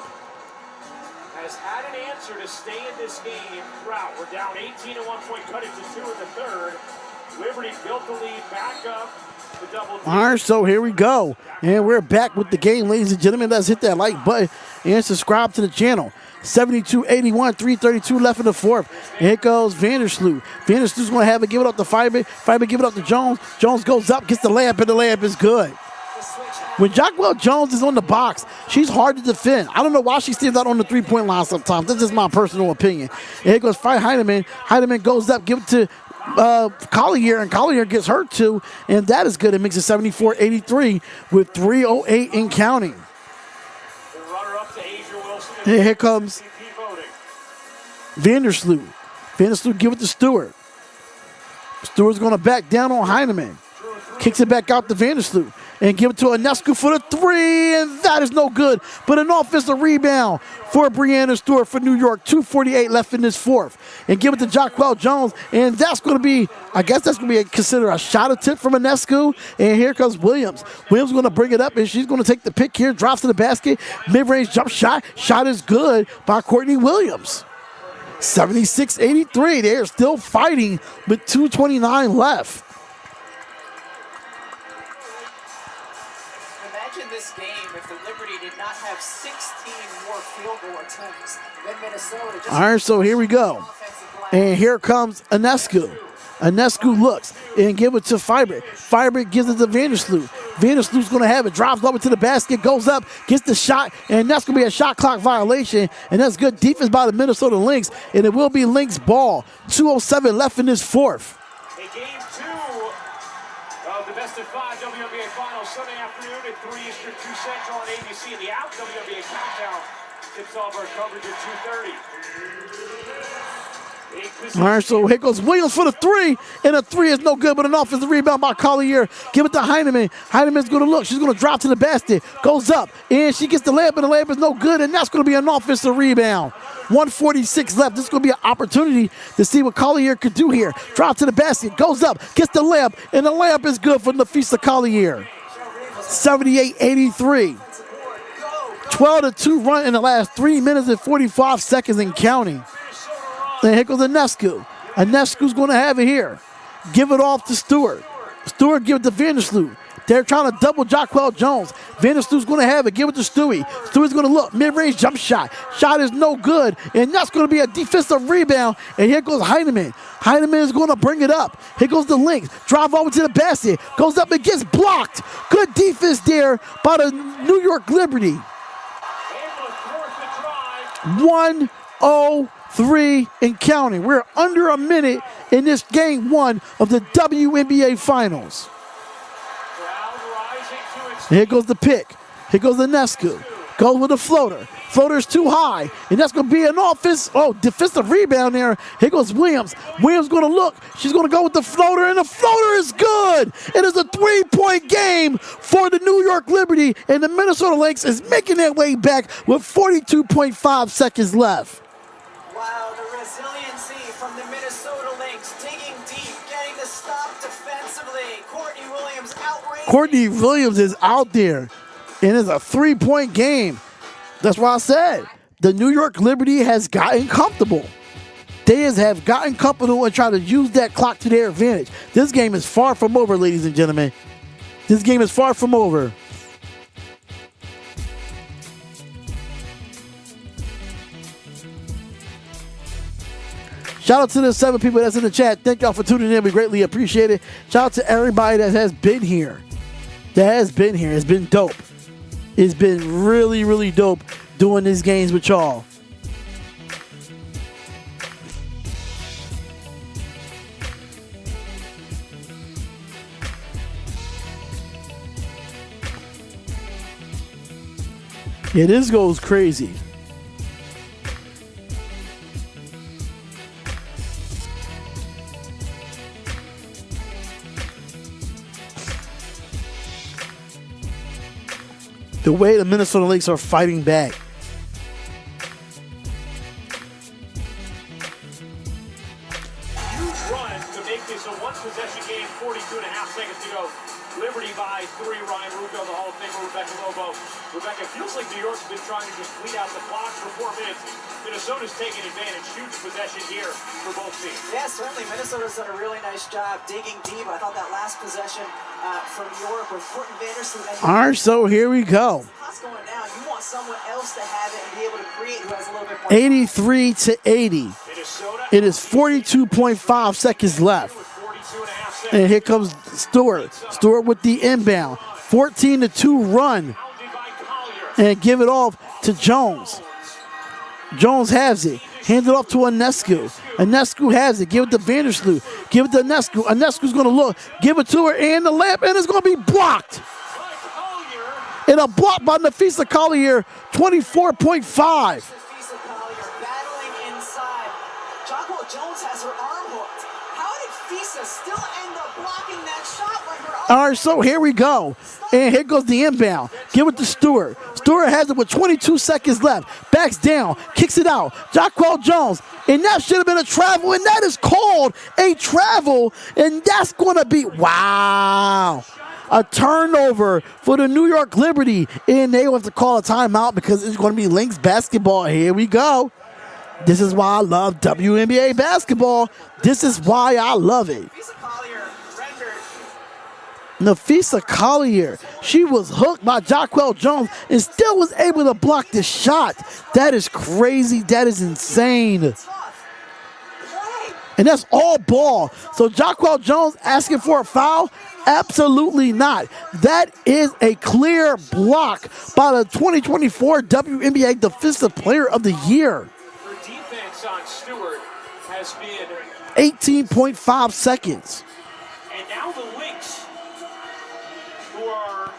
has had an answer to stay in this game throughout. We're down 18 at one point, cut it to 2 in the third. Liberty built the lead back up. All right, so here we go. And we're back with the game, ladies and gentlemen. Let's hit that like button and subscribe to the channel. 72-81, 3:32 left in the fourth. And here goes Vandersloot. Vandersloot's going to have it, give it up to Fiber. Fiber give it up to Jones. Jones goes up, gets the layup, and the layup is good. When Jacquel Jones is on the box, she's hard to defend. I don't know why she stands out on the three-point line sometimes. That's just my personal opinion. And here goes Fight Heineman. Heineman goes up, give it to Collier, and Collier gets hurt too, and that is good. It makes it 74-83 with 3:08 in counting. And here comes Vandersloot. Vandersloot give it to Stewart. Stewart's going to back down on Heineman. Kicks it back out to Vandersloot and give it to Ionescu for the three, and that is no good. But an offensive rebound for Breanna Stewart for New York. 2:48 left in this fourth. And give it to Jacquel Jones, and that's going to be, I guess that's going to be considered a shot attempt from Ionescu. And here comes Williams. Williams going to bring it up, and she's going to take the pick here, drops to the basket, mid-range jump shot. Shot is good by Courtney Williams. 76-83. They're still fighting with 2:29 left. This game if the Liberty did not have 16 more field goal attempts than Minnesota. All right, so here we go. And here comes Ionescu. Ionescu looks and give it to Fiber. Fiber gives it to Vandersloot. Vandersloot's going to have it, drives over to the basket, goes up, gets the shot, and that's going to be a shot clock violation. And that's good defense by the Minnesota Lynx, and it will be Lynx ball. 2:07 left in this fourth. Game 2 of the best of 5 WNBA Finals Sunday afternoon at 3 Eastern, 2 Central on ABC. And the out WNBA countdown tips off our coverage at 2:30. All right, so here goes Williams for the three, and a three is no good, but an offensive rebound by Collier. Give it to Heineman. Heineman's going to look. She's going to drop to the basket, goes up, and she gets the layup, and the layup is no good, and that's going to be an offensive rebound. 1:46 left. This is going to be an opportunity to see what Collier could do here. Drop to the basket, goes up, gets the layup, and the layup is good for Nafisa Collier. 78-83. 12-2 run in the last 3 minutes and 45 seconds and counting. Then here goes Ionescu. Ionescu's going to have it here. Give it off to Stewart. Stewart give it to Vandersloot. They're trying to double Jacquel Jones. Vandersloot's going to have it. Give it to Stewie. Stewie's going to look. Mid-range jump shot. Shot is no good. And that's going to be a defensive rebound. And here goes Heineman. Heineman is going to bring it up. Here goes the Lynx. Drive over to the basket. Goes up and gets blocked. Good defense there by the New York Liberty. 1:03 and counting. We're under a minute in this game 1 of the WNBA Finals. Here goes the pick. Here goes the Ionescu. Goes with a floater. Floater's too high. And that's going to be an defensive rebound there. Here goes Williams. Williams going to look. She's going to go with the floater, and the floater is good. It is a 3-point game for the New York Liberty, and the Minnesota Lynx is making their way back with 42.5 seconds left. Wow, the resiliency from the Minnesota Lynx, digging deep, getting the stop defensively. Courtney Williams outrageous. Courtney Williams is out there, and it's a 3-point game. That's why I said the New York Liberty has gotten comfortable. They have gotten comfortable and try to use that clock to their advantage. This game is far from over, ladies and gentlemen. This game is far from over. Shout out to the 7 people that's in the chat. Thank y'all for tuning in. We greatly appreciate it. Shout out to everybody that has been here. It's been dope. It's been really, really dope doing these games with y'all. Yeah, this goes crazy. The way the Minnesota Lynx are fighting back. Huge run to make this a one-possession game, 42.5 seconds to go Liberty by 3. Ryan Rubio, the Hall of Famer, Rebecca Lobo. Rebecca, feels like New York's been trying to just bleed out the clock for 4 minutes. Minnesota's taking advantage. Huge possession here for both teams. Yeah, certainly. Minnesota's done a really nice job digging deep. I thought that last possession from New York with Courtney Vandersloot. All right, so here we go. What's going down? You want someone else to have it and be able to create who has a little bit more. 83 to 80. Minnesota. It is 42.5 seconds left. With 42 and a half seconds. And here comes Stewart. Stewart with the inbound. 14 to 2 run. Pounded by Collier. And give it off to Jones. Jones has it. Hand it off to Ionescu. Ionescu has it. Give it to Vandersloot. Give it to Ionescu. Ionescu's going to look. Give it to her and the layup, and it's going to be blocked. By Collier. And a block by Nafisa Collier, 24.5. Nafisa Collier battling inside. Jockwell Jones has her arm hooked. How did Fisa still end up blocking that shot when her arm? All right, so here we go. And here goes the inbound. Give it to Stewart. Stewart has it with 22 seconds left. Backs down. Kicks it out. Jockwell Jones. And that should have been a travel. And that is called a travel. And that's going to be, wow. A turnover for the New York Liberty. And they will have to call a timeout because it's going to be Lynx basketball. Here we go. This is why I love WNBA basketball. This is why I love it. Nafisa Collier rendered. Nafisa Collier, she was hooked by Jockwell Jones and still was able to block the shot. That is crazy. That is insane. Tough play. And that's all ball. So Jockwell Jones asking for a foul? Absolutely not. That is a clear block by the 2024 WNBA Defensive Player of the Year. Her defense on Stewart has been. 18.5 seconds. And now the Lynx, who are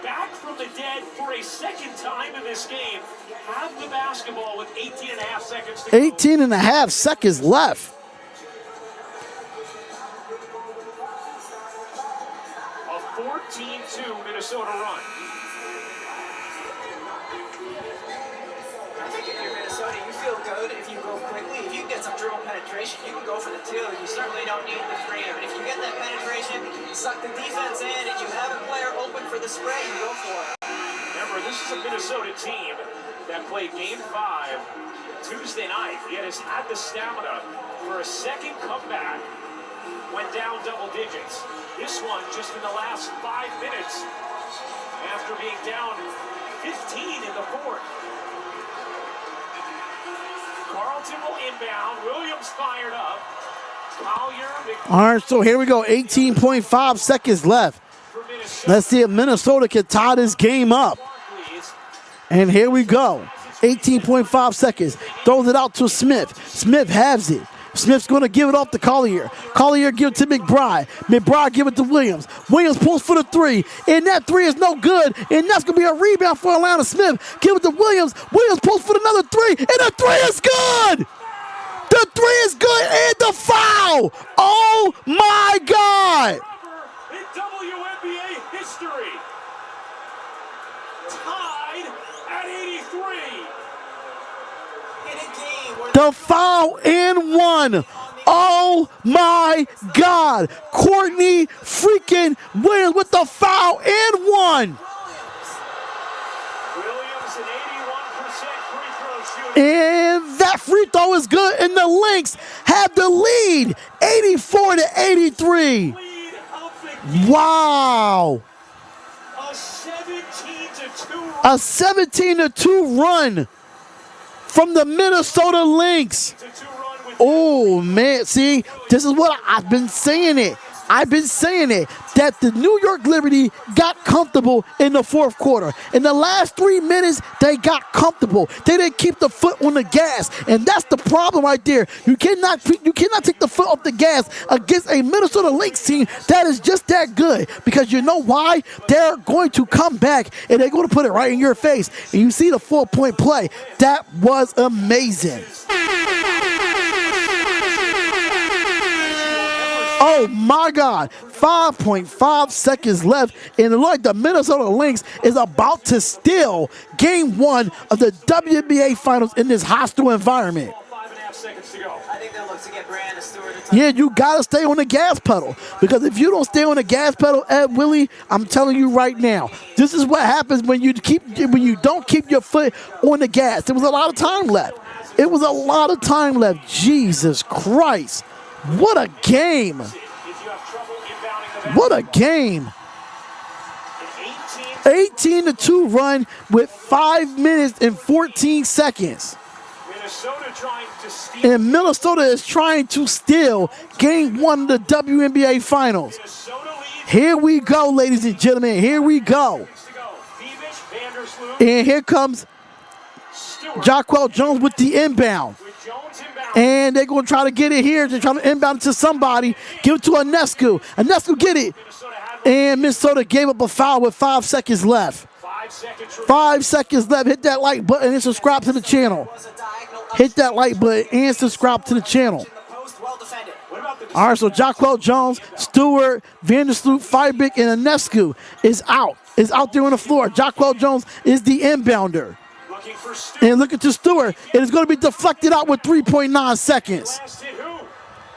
back from the dead for a second time in this game, have the basketball with 18 and a half seconds to go. 18 and a half seconds left. A 14-2 Minnesota run. I think if you're Minnesota, you feel good if you go quickly. If you can get some dribble penetration, you can go for the two. You certainly don't need the three. But if you get that penetration, you suck the defense in, and you have a player open for the spray, you go for it. Remember, this is a Minnesota team that played Game 5 Tuesday night, yet has had the stamina for a second comeback when down double digits. This one just in the last 5 minutes after being down 15 in the fourth. Carlton will inbound. Williams fired up. Collier. All right, so here we go. 18.5 seconds left. For Minnesota. Let's see if Minnesota can tie this game up. Barkley's. And here we go. 18.5 seconds. Throws it out to Smith. Smith has it. Smith's going to give it off to Collier. Collier give it to McBride. McBride give it to Williams. Williams pulls for the three. And that three is no good. And that's going to be a rebound for Alana Smith. Give it to Williams. Williams pulls for another three. And the three is good. The three is good. And the foul. Oh, my God. In WNBA history. Tied at 83. In a game where The foul and one. Oh my God. Courtney freaking Williams with the foul and one. Williams an 81% free throw shooter. And that free throw is good. And the Lynx have the lead 84 to 83. Lead of the game. Wow. A 17-2 run. A 17 to 2 run from the Minnesota Lynx. To 2 run with Oh, man. See, this is what I've been saying it. I've been saying it, that the New York Liberty got comfortable in the fourth quarter. In the last 3 minutes, they got comfortable. They didn't keep the foot on the gas, and that's the problem right there. You cannot take the foot off the gas against a Minnesota Lynx team that is just that good, because you know why? They're going to come back, and they're going to put it right in your face. And you see the 4-point play. That was amazing. Oh my God, 5.5 seconds left, and it looks like the Minnesota Lynx is about to steal Game 1 of the WNBA Finals in this hostile environment. seconds to go. I think they'll look to get Brianna Stewart to touch. Yeah, you got to stay on the gas pedal. Because if you don't stay on the gas pedal, Ed Willie, I'm telling you right now, this is what happens when you don't keep your foot on the gas. There was a lot of time left. It was a lot of time left. Jesus Christ. What a game. If you have trouble inbounding the What a game. An 18-2 run with 5 minutes and 14 seconds. Minnesota trying to steal. And Minnesota is trying to steal game 1 of the WNBA Finals. Minnesota leads. Here we go, ladies and gentlemen. Here we go. To go. Beamish, Vandersloot, And here comes Stewart Jacquel Jones with the inbound. with Jones inbound. And they're going to try to get it here. They're trying to inbound it to somebody. Give it to Ionescu. Ionescu, get it. Minnesota had And Minnesota gave up a foul with 5 seconds left. 5 seconds. 5 seconds left. Hit that like button and subscribe to the channel. Was a diagonal Hit that like button and subscribe to the channel. in the post, well defended. What about the All right, so Jacquel Jones, Stewart, Vandersloot, Firebick, and Ionescu is out there on the floor. Jacquel Jones is the inbounder. looking for Stewart? And look at the Stewart. It is going to be deflected out with 3.9 seconds. Last hit who?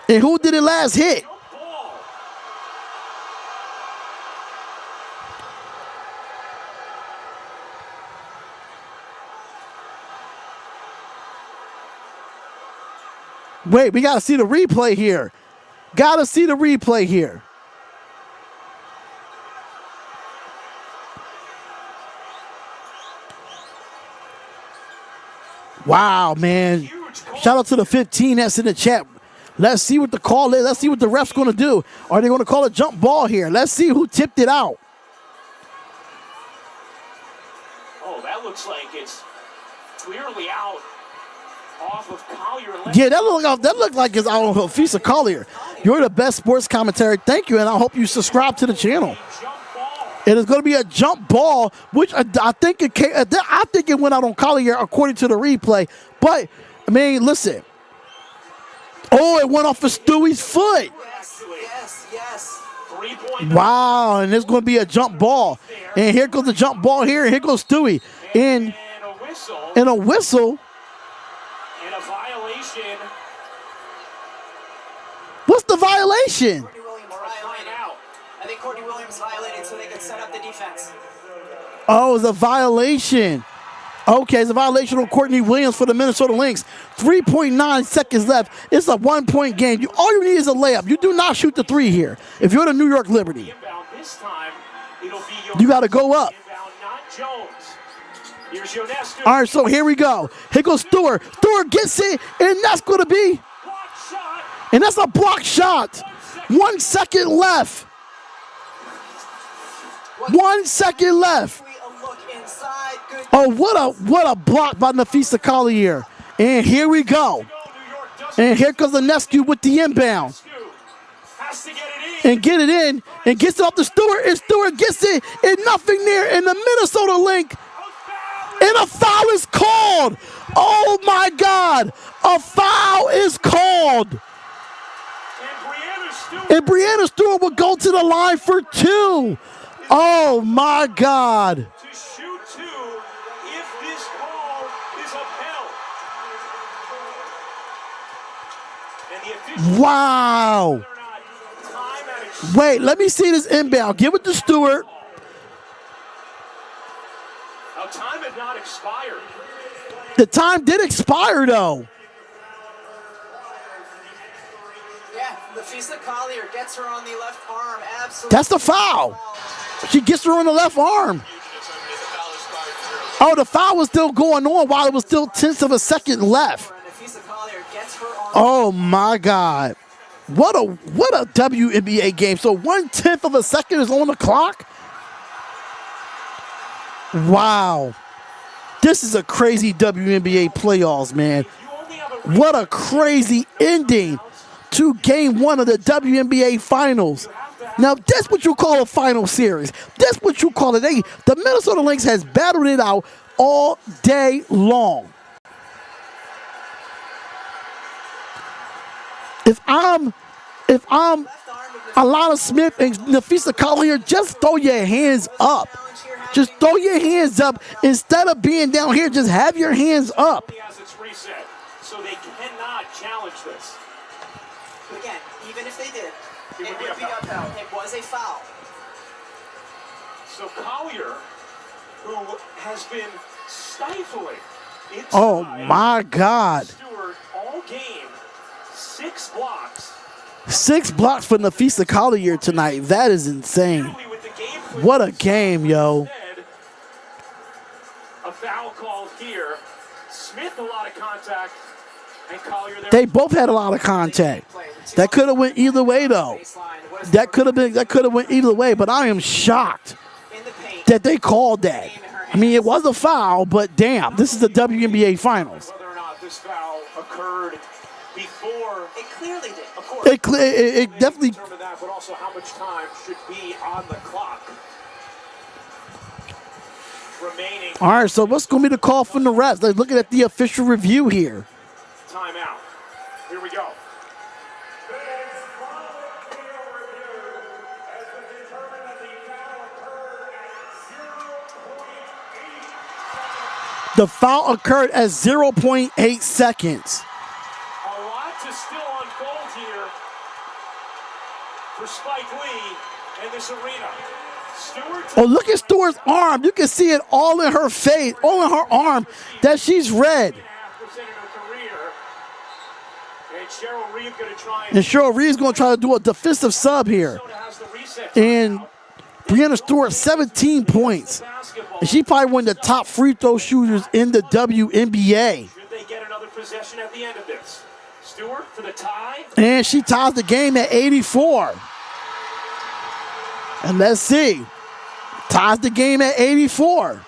And who did it last hit? Jump ball. Wait, we got to see the replay here. Got to see the replay here. Wow, man. Huge call. Shout out to the 15 that's in the chat. Let's see what the call is. Let's see what the ref's going to do. Are they going to call a jump ball here? Let's see who tipped it out. Oh, that looks like it's clearly out off of Collier. Yeah, that looked like it's out of Fisa Collier. You're the best sports commentary. Thank you, and I hope you subscribe to the channel. Jump ball. It is going to be a jump ball, which I think it went out on Collier according to the replay. But I mean, listen. Oh, it went off of Stewie's foot. Yes. 3-point. Wow, and it's going to be a jump ball. And here goes the jump ball here, and here goes Stewie. And a whistle. a whistle. And a violation. What's the violation? Courtney Williams Or a violated. timeout. I think Courtney Williams violated so they could set up the defense. Oh, it's a violation. Okay, it's a violation on Courtney Williams for the Minnesota Lynx. 3.9 seconds left. It's a 1-point game. All you need is a layup. You do not shoot the three here. If you're the New York Liberty, Inbound this time. It'll be you got to go up. Inbound, not Jones. Here's Ionescu. All right, so here we go. Here goes Stewart. Stewart gets it, and that's going to be, Block shot. and that's a block shot. 1 second left. 1 second left. A look inside. Good. Oh, what a block by Nafisa Collier. And here we go. New York doesn't. And here comes Ionescu with the inbound. Has to get it in. And get it in, and gets it off to Stewart, and Stewart gets it, and nothing there, and the Minnesota Lynx, and a foul is called. Oh my God, a foul is called. And Brianna Stewart will go to the line for 2. Oh my God. To shoot 2 if this call is upheld. And the official Wow. whether or not time at Wait, let me see this inbound. Give it to Stewart. Now time had not expired. The time did expire though. Yeah, Nafisa Collier gets her on the left arm. Absolutely. That's the foul. She gets her on the left arm. Oh, the foul was still going on while it was still 1/10 of a second left. Nafisa Collier gets her on. Oh my God. What a WNBA game. So 1/10 of a second is on the clock? Wow. This is a crazy WNBA playoffs, man. What a crazy ending to game 1 of the WNBA Finals. Now, that's what you call a final series. That's what you call it. The Minnesota Lynx has battled it out all day long. If I'm Alana Smith and Nafisa Collier, just throw your hands up. Just throw your hands up. Instead of being down here, just have your hands up. As it's reset. so they cannot challenge this. But again, even if they did, It it would would be be a foul. upheld. It was a foul. So Collier, who has been stifling inside Oh my God. Stewart all game, 6 blocks. 6 blocks for Nafisa Collier tonight. That is insane. Nearly with the game What a game, yo. Instead, a foul called here. Smith a lot of contact, and Collier there. They both had a lot of contact. That could have went either way, though. That could have went either way. But I am shocked In the paint. that they called that. I mean, it was a foul, but damn, this is the WNBA Finals. Whether or not this foul occurred before, It clearly did. of course, It definitely. determine that, but also how much time should be on the clock remaining. All right, so what's going to be the call from the refs? Like, looking at the official review here. Timeout. Here we go. The foul occurred at 0.8 seconds. A lot to still unfold here for Spike Lee in this arena. Stewart. Oh, look at Stewart's arm. You can see it all in her face, all in her arm, that she's red. 2.5% of her career. And Cheryl Reeve going to try And Cheryl Reeve's going to try to do a defensive sub here. Minnesota has the reset And timeout. Brianna Stewart, 17 points. Basketball. And she probably one of the top free throw shooters in the WNBA. Should they get another possession at the end of this? Stewart for the tie. And she ties the game at 84. And let's see. Ties the game at 84.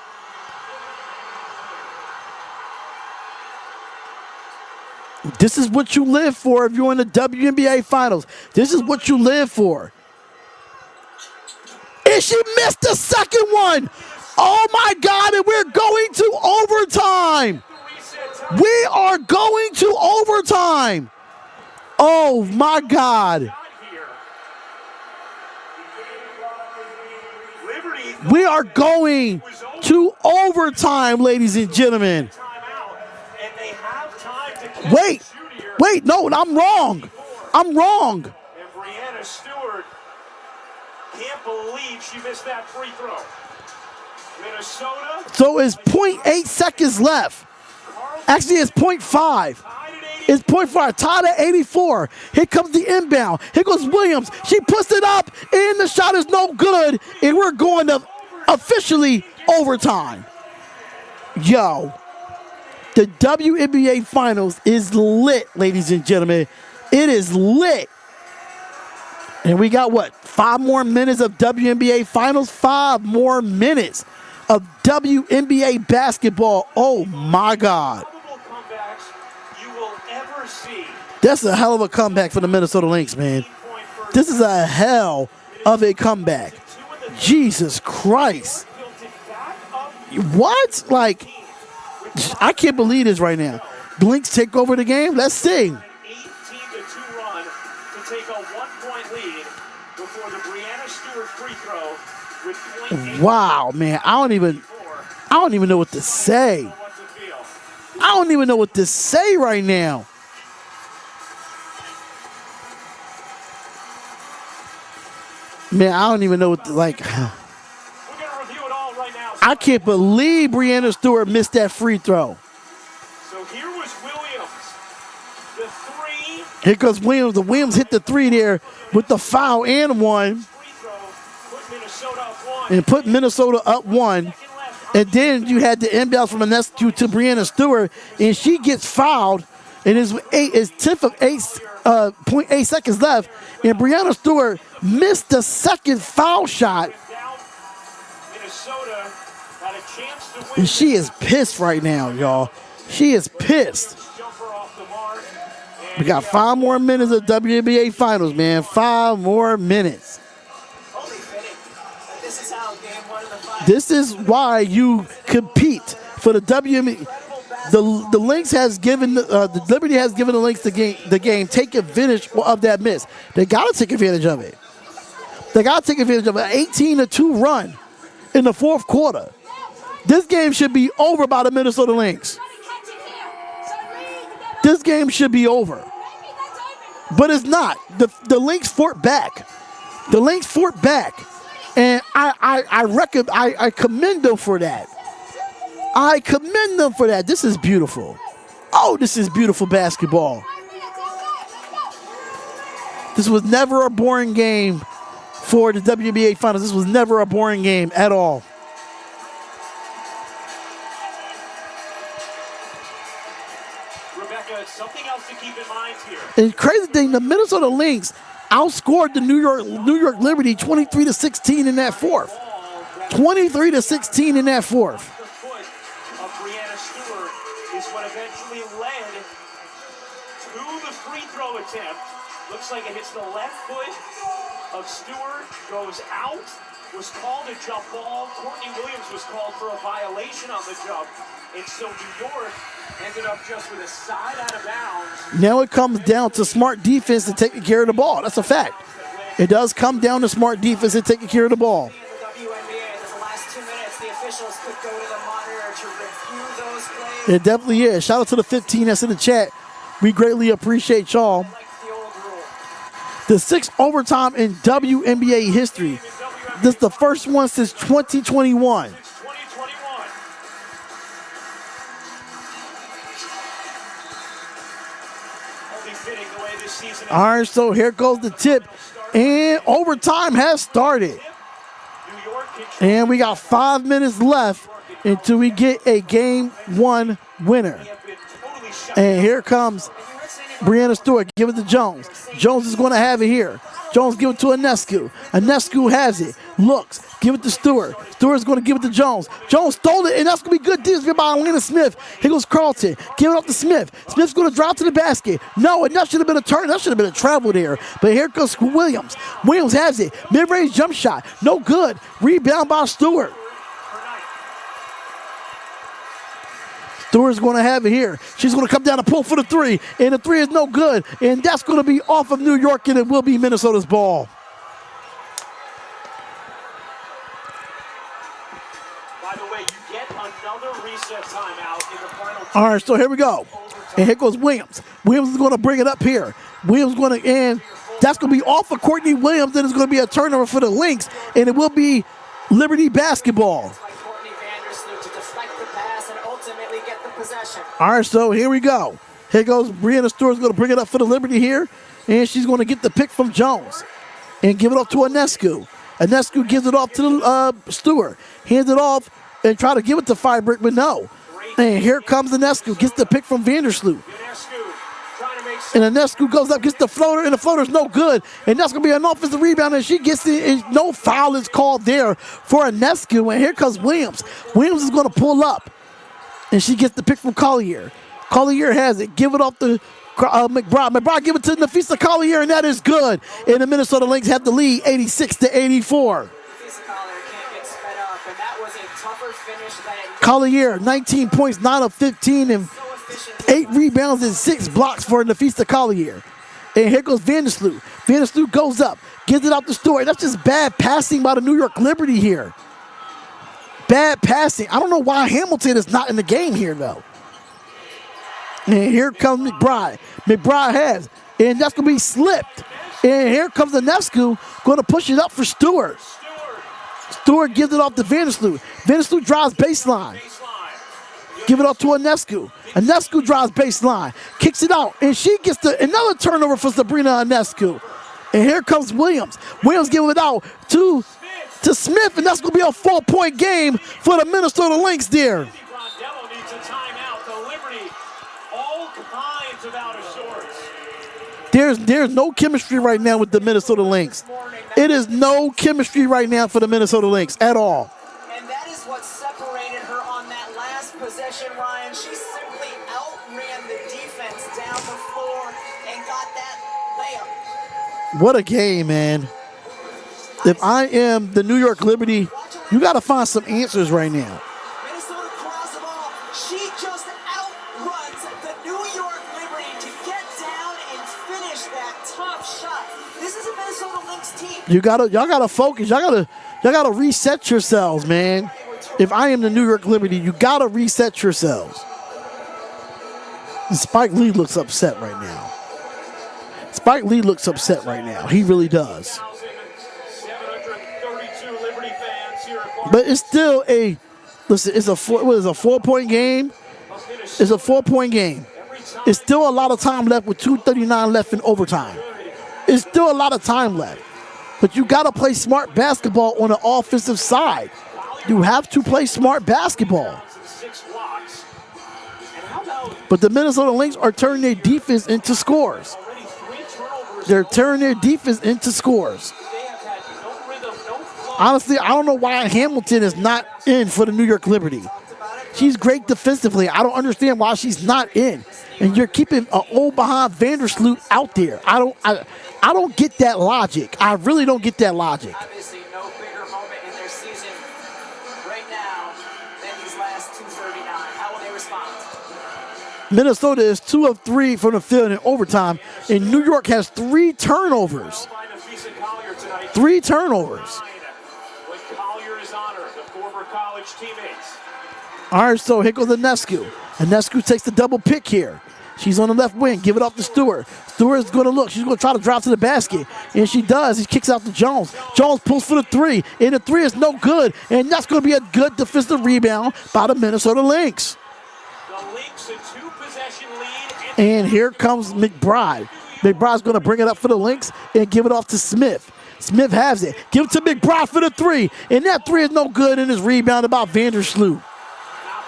This is what you live for if you're in the WNBA Finals. This is what you live for. And she missed the second one. Oh my God, and we're going to overtime. The reset time. We are going to overtime. Oh my God. Not here. Liberty. We are going to overtime, ladies and gentlemen. Timeout, and they have time to catch Wait, the shoot here. wait, no, I'm wrong. I'm wrong. And Brianna Stewart can't believe she missed that free throw. Minnesota So it's 0.8 seconds left. Actually, it's 0.5. tied at 80. It's 0.5, tied at 84. Here comes the inbound. Here goes Williams. She puts it up, and the shot is no good, and we're going to officially overtime. Yo, the WNBA Finals is lit, ladies and gentlemen. It is lit. And we got, what, 5 more minutes of WNBA Finals? 5 more minutes of WNBA basketball. Oh, my God. Probable comebacks you will ever see. That's a hell of a comeback for the Minnesota Lynx, man. Point first. This is a hell of a comeback. Jesus Christ. Built it back up. What? Like, I can't believe this right now. The Lynx take over the game? Let's see. An 18-2 run to take a 1-point lead before the Brianna Stewart free throw with 0.8 Wow, man. I don't even know what to say. what to feel. I don't even know what to say right now. Man, I don't even know what to, like. We're going to review it all right now. I can't believe Brianna Stewart missed that free throw. So here was Williams. The three Here goes Williams. The Williams hit the 3 there with the foul and one, free throw put Minnesota up 1. and put Minnesota up 1. Second left. And then you had the inbound from Ionescu to Brianna Stewart, and she gets fouled. And it's 10th of 0.8 seconds left, and Brianna Stewart missed the second foul shot, Down. Minnesota had a chance to win. and she is pissed right now, y'all. She is pissed. Jumper off the mark. We got 5 more minutes of WNBA Finals, man. 5 more minutes. Only fitting that this is how game 1 of the finals. This is why you compete for the WNBA. The Lynx has given the Liberty has given the Lynx the game. Take advantage of that miss. They gotta take advantage of it. They gotta take advantage of an 18-2 run in the 4th quarter. This game should be over by the Minnesota Lynx. this game should be over. But it's not. The Lynx fought back. The Lynx fought back. And I commend them for that. I commend them for that. This is beautiful. Oh, this is beautiful basketball. This was never a boring game for the WNBA Finals. This was never a boring game at all. Rebecca, something else to keep in mind here. And crazy thing, the Minnesota Lynx outscored the New York Liberty 23-16 in that fourth. 23-16 in that fourth. The foot of Breanna Stewart is what eventually led to the free throw attempt. Looks like it hits the left foot of Stewart, goes out, was called a jump ball. Courtney Williams was called for a violation on the jump. And so New York ended up just with a side out of bounds. Now it comes down to smart defense and taking care of the ball. That's a fact. It does come down to smart defense and taking care of the ball. In the WNBA, the last 2 minutes, the officials could go to the monitor to review those plays. It definitely is. Shout out to the 15 that's in the chat. We greatly appreciate y'all. Like the old rule. The 6th overtime in WNBA history. This is the first one since 2021. All right, so here goes the tip. And overtime has started. And we got 5 minutes left until we get a game 1 winner. And here comes Breanna Stewart. Give it to Jones. Jones is going to have it here. Jones give it to Ionescu. Ionescu has it. Looks. Give it to Stewart. Stewart's going to give it to Jones. Jones stole it, and that's going to be good defense by Alana Smith. Here goes Carlton. Give it up to Smith. Smith's going to drop to the basket. No, and that should have been a turn. That should have been a travel there. But here goes Williams. Williams has it. Mid-range jump shot. No good. Rebound by Stewart. Stewart's going to have it here. She's going to come down and pull for the three. And the three is no good. And that's going to be off of New York, and it will be Minnesota's ball. By the way, you get another reset timeout in the final. All right, so here we go. And here goes Williams. Williams is going to bring it up here. Williams going to, and that's going to be off of Courtney Williams. Then it's going to be a turnover for the Lynx, and it will be Liberty basketball. All right, so here we go. Here goes Breanna Stewart's going to bring it up for the Liberty here, and she's going to get the pick from Jones and give it off to Ionescu. Ionescu gives it off to Stewart, hands it off and try to give it to Firebrick, but no. And here comes Ionescu, gets the pick from Vandersloot. And Ionescu goes up, gets the floater, and the floater's no good. And that's going to be an offensive rebound, and she gets it, and no foul is called there for Ionescu. And here comes Williams. Williams is going to pull up. And she gets the pick from Collier. Collier has it. Give it off to McBride. McBride give it to Nafisa Collier, and that is good. And the Minnesota Lynx have the lead, 86-84. Collier, 19 points, 9 of 15, and 8 rebounds and 6 blocks for Nafisa Collier. And here goes Vandersloot. Vandersloot goes up, gives it out to Stewart. That's just bad passing by the New York Liberty here. Bad passing. I don't know why Hamilton is not in the game here, though. And here comes McBride. McBride has, and that's going to be slipped. And here comes Ionescu, going to push it up for Stewart. Stewart gives it off to Vandersloot. Vandersloot drives baseline. Give it off to Ionescu. Ionescu drives baseline. Kicks it out, and she gets another turnover for Sabrina Ionescu. And here comes Williams. Williams giving it out to Smith, and that's going to be a 4-point game for the Minnesota Lynx there. There's no chemistry right now with the Minnesota Lynx. It is no chemistry right now for the Minnesota Lynx at all. And that is what separated her on that last possession, Ryan. She simply outran the defense down the floor and got that layup. What a game, man. If I am the New York Liberty, you got to find some answers right now. Minnesota claws the ball. She just outruns the New York Liberty to get down and finish that tough shot. This is a Minnesota Lynx team. Y'all gotta focus. Y'all gotta reset yourselves, man. If I am the New York Liberty, you gotta reset yourselves. And Spike Lee looks upset right now. Spike Lee looks upset right now. He really does. 732 Liberty fans here at But it's still a, listen, it's a 4-point game. It's a 4-point game. It's still a lot of time left with 2:39 left in overtime. It's still a lot of time left. But you got to play smart basketball on the offensive side. You have to play smart basketball. 6 blocks. And how about But the Minnesota Lynx are turning their defense into scores. already 3 turnovers? They're turning their defense into scores. They have had no rhythm, no flow. Honestly, I don't know why Hamilton is not in for the New York Liberty. She's great defensively. I don't understand why she's not in. And you're keeping an old behind Vandersloot out there. I don't get that logic. I really don't get that logic. Obviously, no bigger moment in their season right now than these last 2:39. How will they respond? Minnesota is 2 of 3 from the field in overtime, and New York has 3 turnovers. Line of Visa Collier tonight. 3 turnovers. When Collier is honored, the former college teammates. All right, so here goes Ionescu. Ionescu takes the double pick here. She's on the left wing. Give it off to Stewart. Stewart is going to look. She's going to try to drive to the basket. And she does. He kicks out to Jones. Jones pulls for the 3. And the 3 is no good. And that's going to be a good defensive rebound by the Minnesota Lynx. The Lynx a 2-possession lead. And here comes McBride. McBride's going to bring it up for the Lynx and give it off to Smith. Smith has it. Give it to McBride for the 3. And that 3 is no good and is rebounded by Vandersloot. An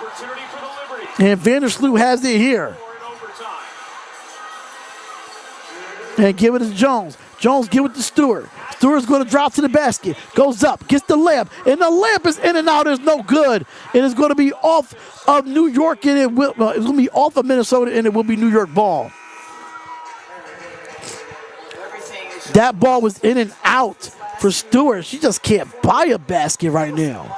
opportunity for the Liberty. And Vandersloot has it here. For an overtime. And give it to Jones. Jones give it to Stewart. Stewart's going to drop to the basket. Goes up, gets the layup. And the layup is in and out. It's no good. It is going to be off of New York, and it's going to be off of Minnesota, and it will be New York ball. That ball was in and out for Stewart. She just can't buy a basket right now. And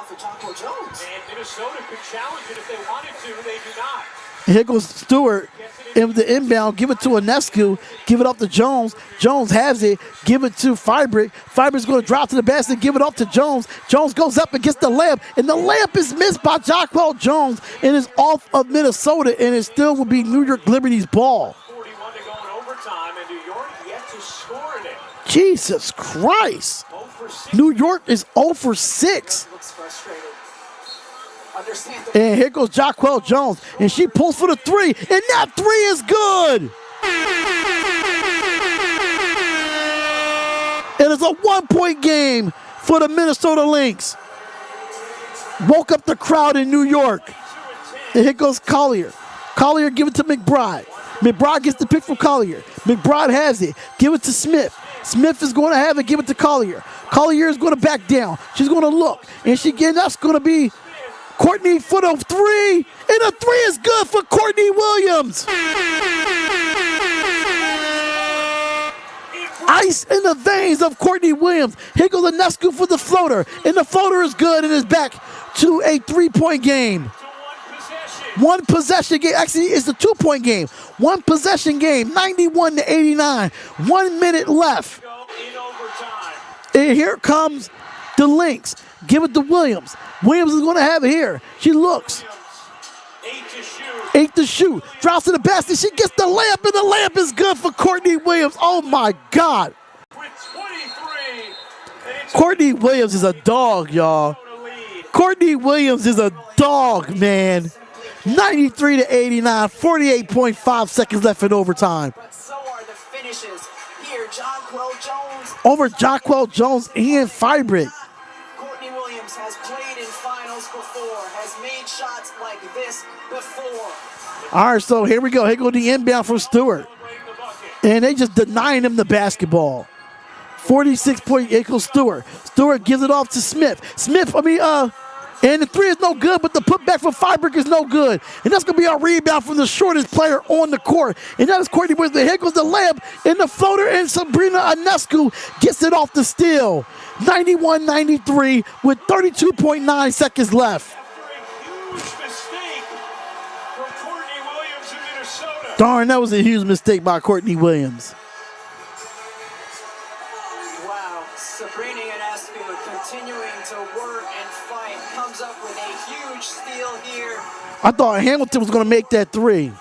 Minnesota could challenge it if they wanted to. They do not. And here goes Stewart. And with the inbound, give it to Ionescu, give it up to Jones. Jones has it, give it to Fibrick. Fibrick's going to drop to the basket, give it up to Jones. Jones goes up and gets the layup, and the layup is missed by Jacquel Jones, and is off of Minnesota, and it still will be New York Liberty's ball. 41 to go in overtime, and New York yet to score in it. Jesus Christ. 0 for 6. New York is 0 for 6. Looks frustrated. Understand the And here goes Jacquel Jones, and she pulls for the 3, and that 3 is good. It is a 1-point game for the Minnesota Lynx. Woke up the crowd in New York. And here goes Collier. Collier give it to McBride. McBride gets the pick from Collier. McBride has it. Give it to Smith. Smith is going to have it. Give it to Collier. Collier is going to back down. She's going to look, and that's going to be Courtney for the 3, and the 3 is good for Courtney Williams. Ice in the veins of Courtney Williams. Here goes Ionescu for the floater, and the floater is good and is back to a 3-point game. One possession game. Actually, it's a 2-point game. 1 possession game, 91 to 89. 1 minute left. In overtime. And here comes the Lynx. Give it to Williams. Williams is going to have it here. She looks. 8 to shoot. 8 to shoot. Drops to the basket. She gets the layup, and the layup is good for Courtney Williams. Oh, my God. With 23. And it's Courtney Williams is a dog, y'all. a lead. Courtney Williams is a dog, man. 93 to 89. 48.5 seconds left in overtime. But so are the finishes. Here, Jonquel Jones. Over Jacquel Jones and Fibrick. Courtney Williams has played in finals before, has made shots like this before. All right, so here we go. Here goes the inbound from Stewart. Celebrating the bucket. And they just denying him the basketball. 46.8 goes Stewart. Stewart gives it off to Smith. And the 3 is no good, but the putback for Fibrick is no good. And that's going to be a rebound from the shortest player on the court. And that is Courtney Williams. Here goes the layup in the floater, and Sabrina Ionescu gets it off the steal. 91-93 with 32.9 seconds left. After a huge mistake from Courtney Williams in Minnesota. Darn, that was a huge mistake by Courtney Williams. Wow, Sabrina Ionescu continuing to work and fight, comes up with a huge steal here. I thought Hamilton was going to make that 3. And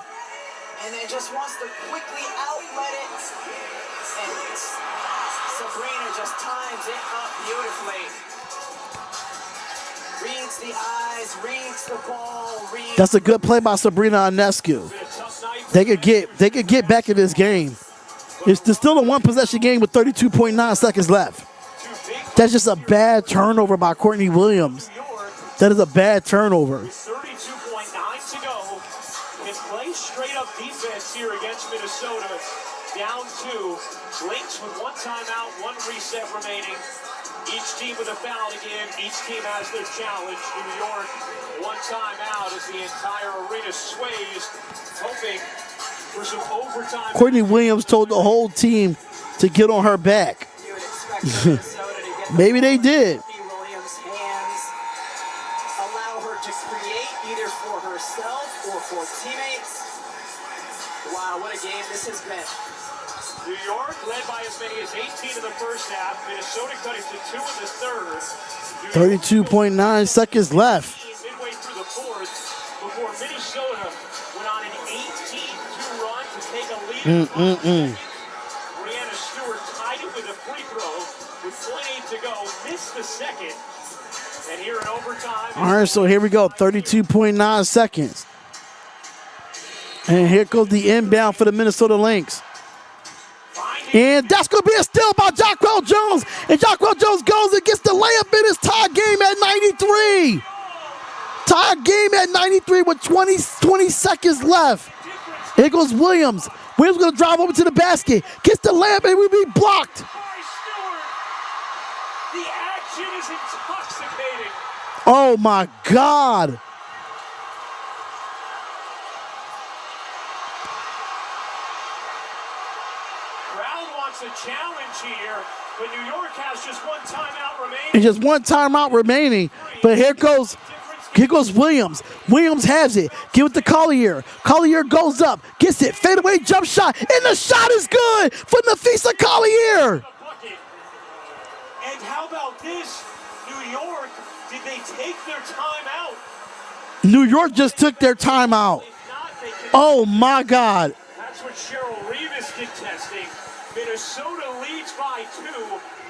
Warms it up beautifully. Reads the eyes, reads the ball, reads. That's a good play by Sabrina Ionescu. They could get back in this game. It's still a one possession game with 32.9 seconds left. That's just a bad turnover by Courtney Williams. That is a bad turnover. 32.9 to go. Can play straight up defense here against Minnesota. Down 2. Lynx with one timeout, one reset remaining. Each team with a foul to give. Each team has their challenge. New York, one timeout as the entire arena sways, hoping for some overtime. Courtney Williams told the whole team to get on her back. You would expect Minnesota to get Maybe they did. Williams' hands, allow her to create either for herself or for teammates. Wow, what a game this has been. New York led by as many as 18 in the first half. Minnesota cut it to 2 in the third. 32.9 seconds left. Midway through the fourth, before Minnesota went on an 18-2 run to take a lead. Brianna Stewart tied it with a free throw with 0.8 to go. Missed the second. And here in overtime. All right, so here we go. 32.9 seconds. And here goes the inbound for the Minnesota Lynx. And that's going to be a steal by Jockwell Jones. And Jockwell Jones goes and gets the layup in his tie game at 93. Tie game at 93 with 20 seconds left. Here goes Williams. Williams going to drive over to the basket. Gets the layup and will be blocked. By Stewart. The action is intoxicating. Oh, my God. A challenge here, but New York has just one timeout remaining. And just one timeout remaining. But here goes Williams. Williams has it. Give it to Collier. Collier goes up, gets it. Fadeaway jump shot, and the shot is good for Nafisa Collier. And how about this? New York, did they take their timeout? New York just took their timeout. Oh my God. That's what Cheryl Reeve is contesting. Minnesota leads by 2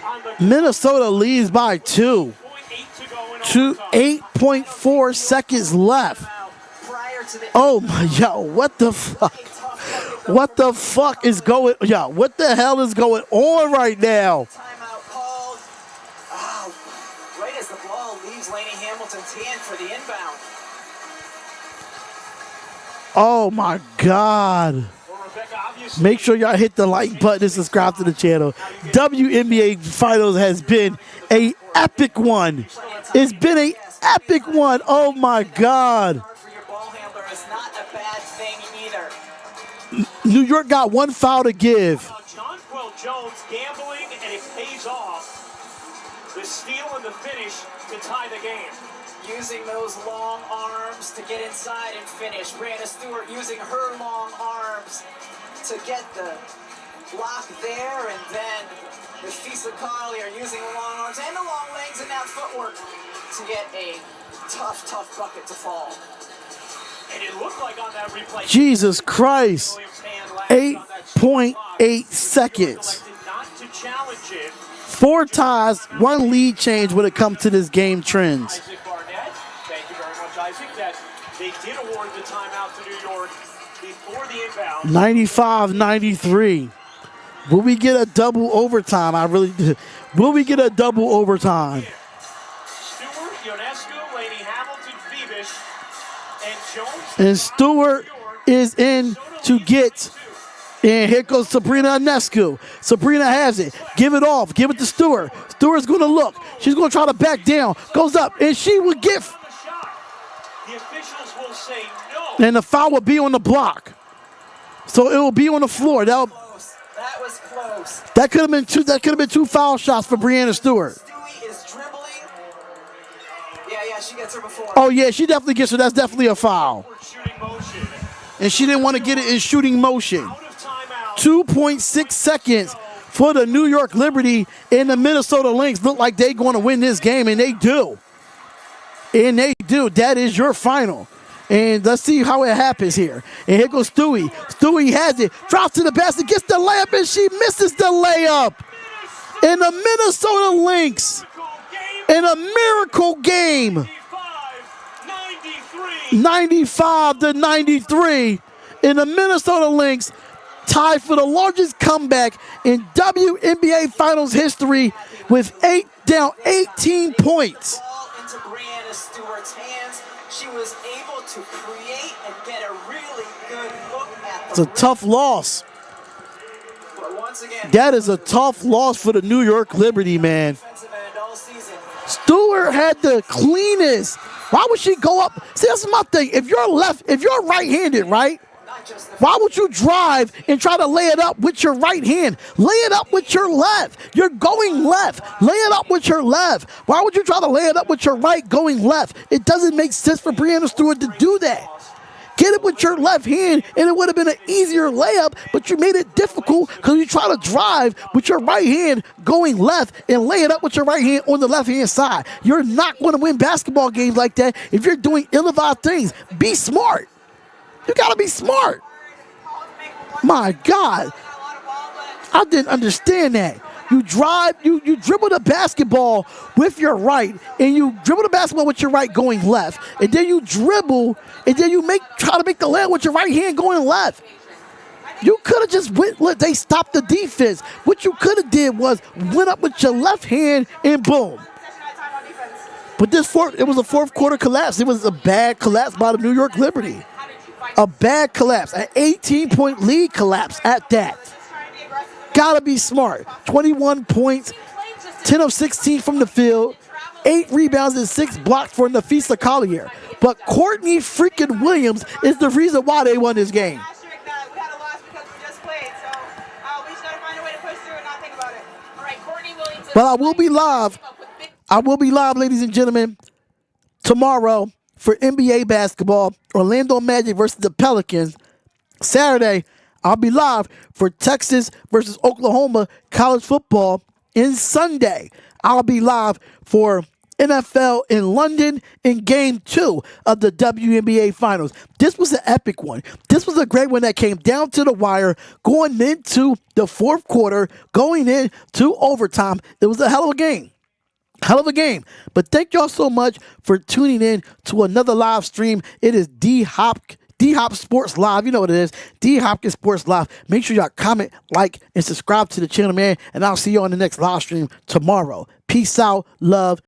on the Minnesota leads by 2. 8.4 seconds left. Oh my, yo, what the fuck? What the fuck is going, yo, what the hell is going on right now? Timeout called. Oh, right as the ball leaves Lainey Hamilton's hand for the inbound. Oh my God. Make sure y'all hit the like button and subscribe to the channel. WNBA Finals has been an epic one. It's been an epic one. Oh my God. For your ball handler is not a bad thing either. New York got one foul to give. Jonquil Jones gambling, and it pays off. The steal and the finish to tie the game. Using those long arms to get inside and finish. Brianna Stewart using her long arms to get the block there, and then Nafisa Collier using the long arms and the long legs and that footwork to get a tough bucket to fall. And it looked like on that replay. Jesus Christ. 8.8 seconds. Not to challenge it. 4 ties, 1 lead change when it comes to this game trends. Isaac Barnett, thank you very much, Isaac, that they did award the timeout to New York before the inbound. 95-93. Will we get a double overtime? Will we get a double overtime? Stewart, Ionescu, Lainey Hamilton, Phoebus, and Jones. And Stewart is in to get. And here goes Sabrina Ionescu. Sabrina has it. Give it off. Give it to Stewart. Stewart's going to look. She's going to try to back down. Goes up, and she will get. The officials will say no. And the foul will be on the block. So it will be on the floor. That was close. That could have been two. That could have been 2 foul shots for Brianna Stewart. Stewie is dribbling. Yeah, she gets her before. Oh yeah, she definitely gets her. That's definitely a foul. And she didn't want to get it in shooting motion. 2.6 seconds for the New York Liberty, and the Minnesota Lynx look like they're going to win this game, and they do. And they do. That is your final. And let's see how it happens here. And here goes Stewie. Stewie has it. Drops to the basket. Gets the layup, and she misses the layup. And the Minnesota Lynx in a miracle game. 95-93. And the Minnesota Lynx tied for the largest comeback in WNBA Finals history with 18 points. Ball into Breanna Stewart's hands. She was able to create and get a really good look at It's a tough loss. But once again, That is a tough loss for the New York Liberty, man. defensive end all season. Stewart had the cleanest. Why would she go up? See, that's my thing. If you're right-handed, right? Why would you drive and try to lay it up with your right hand? Lay it up with your left. You're going left. Lay it up with your left. Why would you try to lay it up with your right going left? It doesn't make sense for Breanna Stewart to do that. Get it with your left hand, and it would have been an easier layup, but you made it difficult because you try to drive with your right hand going left and lay it up with your right hand on the left-hand side. You're not going to win basketball games like that if you're doing ill-advised things. Be smart. You got to be smart. My God. I didn't understand that. You drive, you dribble the basketball with your right, and you dribble the basketball with your right going left, and then you dribble, and then you try to make the layup with your right hand going left. You could have just they stopped the defense. What you could have did was went up with your left hand and boom. But it was a fourth quarter collapse. It was a bad collapse by the New York Liberty. A bad collapse, an 18-point lead collapse at that. Gotta be smart. 21 points, 10 of 16 from the field, 8 rebounds and 6 blocks for Nafisa Collier. But Courtney freaking Williams is the reason why they won this game. But I will be live. Ladies and gentlemen, tomorrow for NBA basketball, Orlando Magic versus the Pelicans. Saturday, I'll be live for Texas versus Oklahoma college football. And Sunday, I'll be live for NFL in London in Game 2 of the WNBA Finals. This was an epic one. This was a great one that came down to the wire, going into the fourth quarter, going into overtime. It was a hell of a game. Hell of a game. But thank y'all so much for tuning in to another live stream. It is D-Hop Sports Live. You know what it is. D-Hopkins Sports Live. Make sure y'all comment, like, and subscribe to the channel, man. And I'll see you on the next live stream tomorrow. Peace out. Love.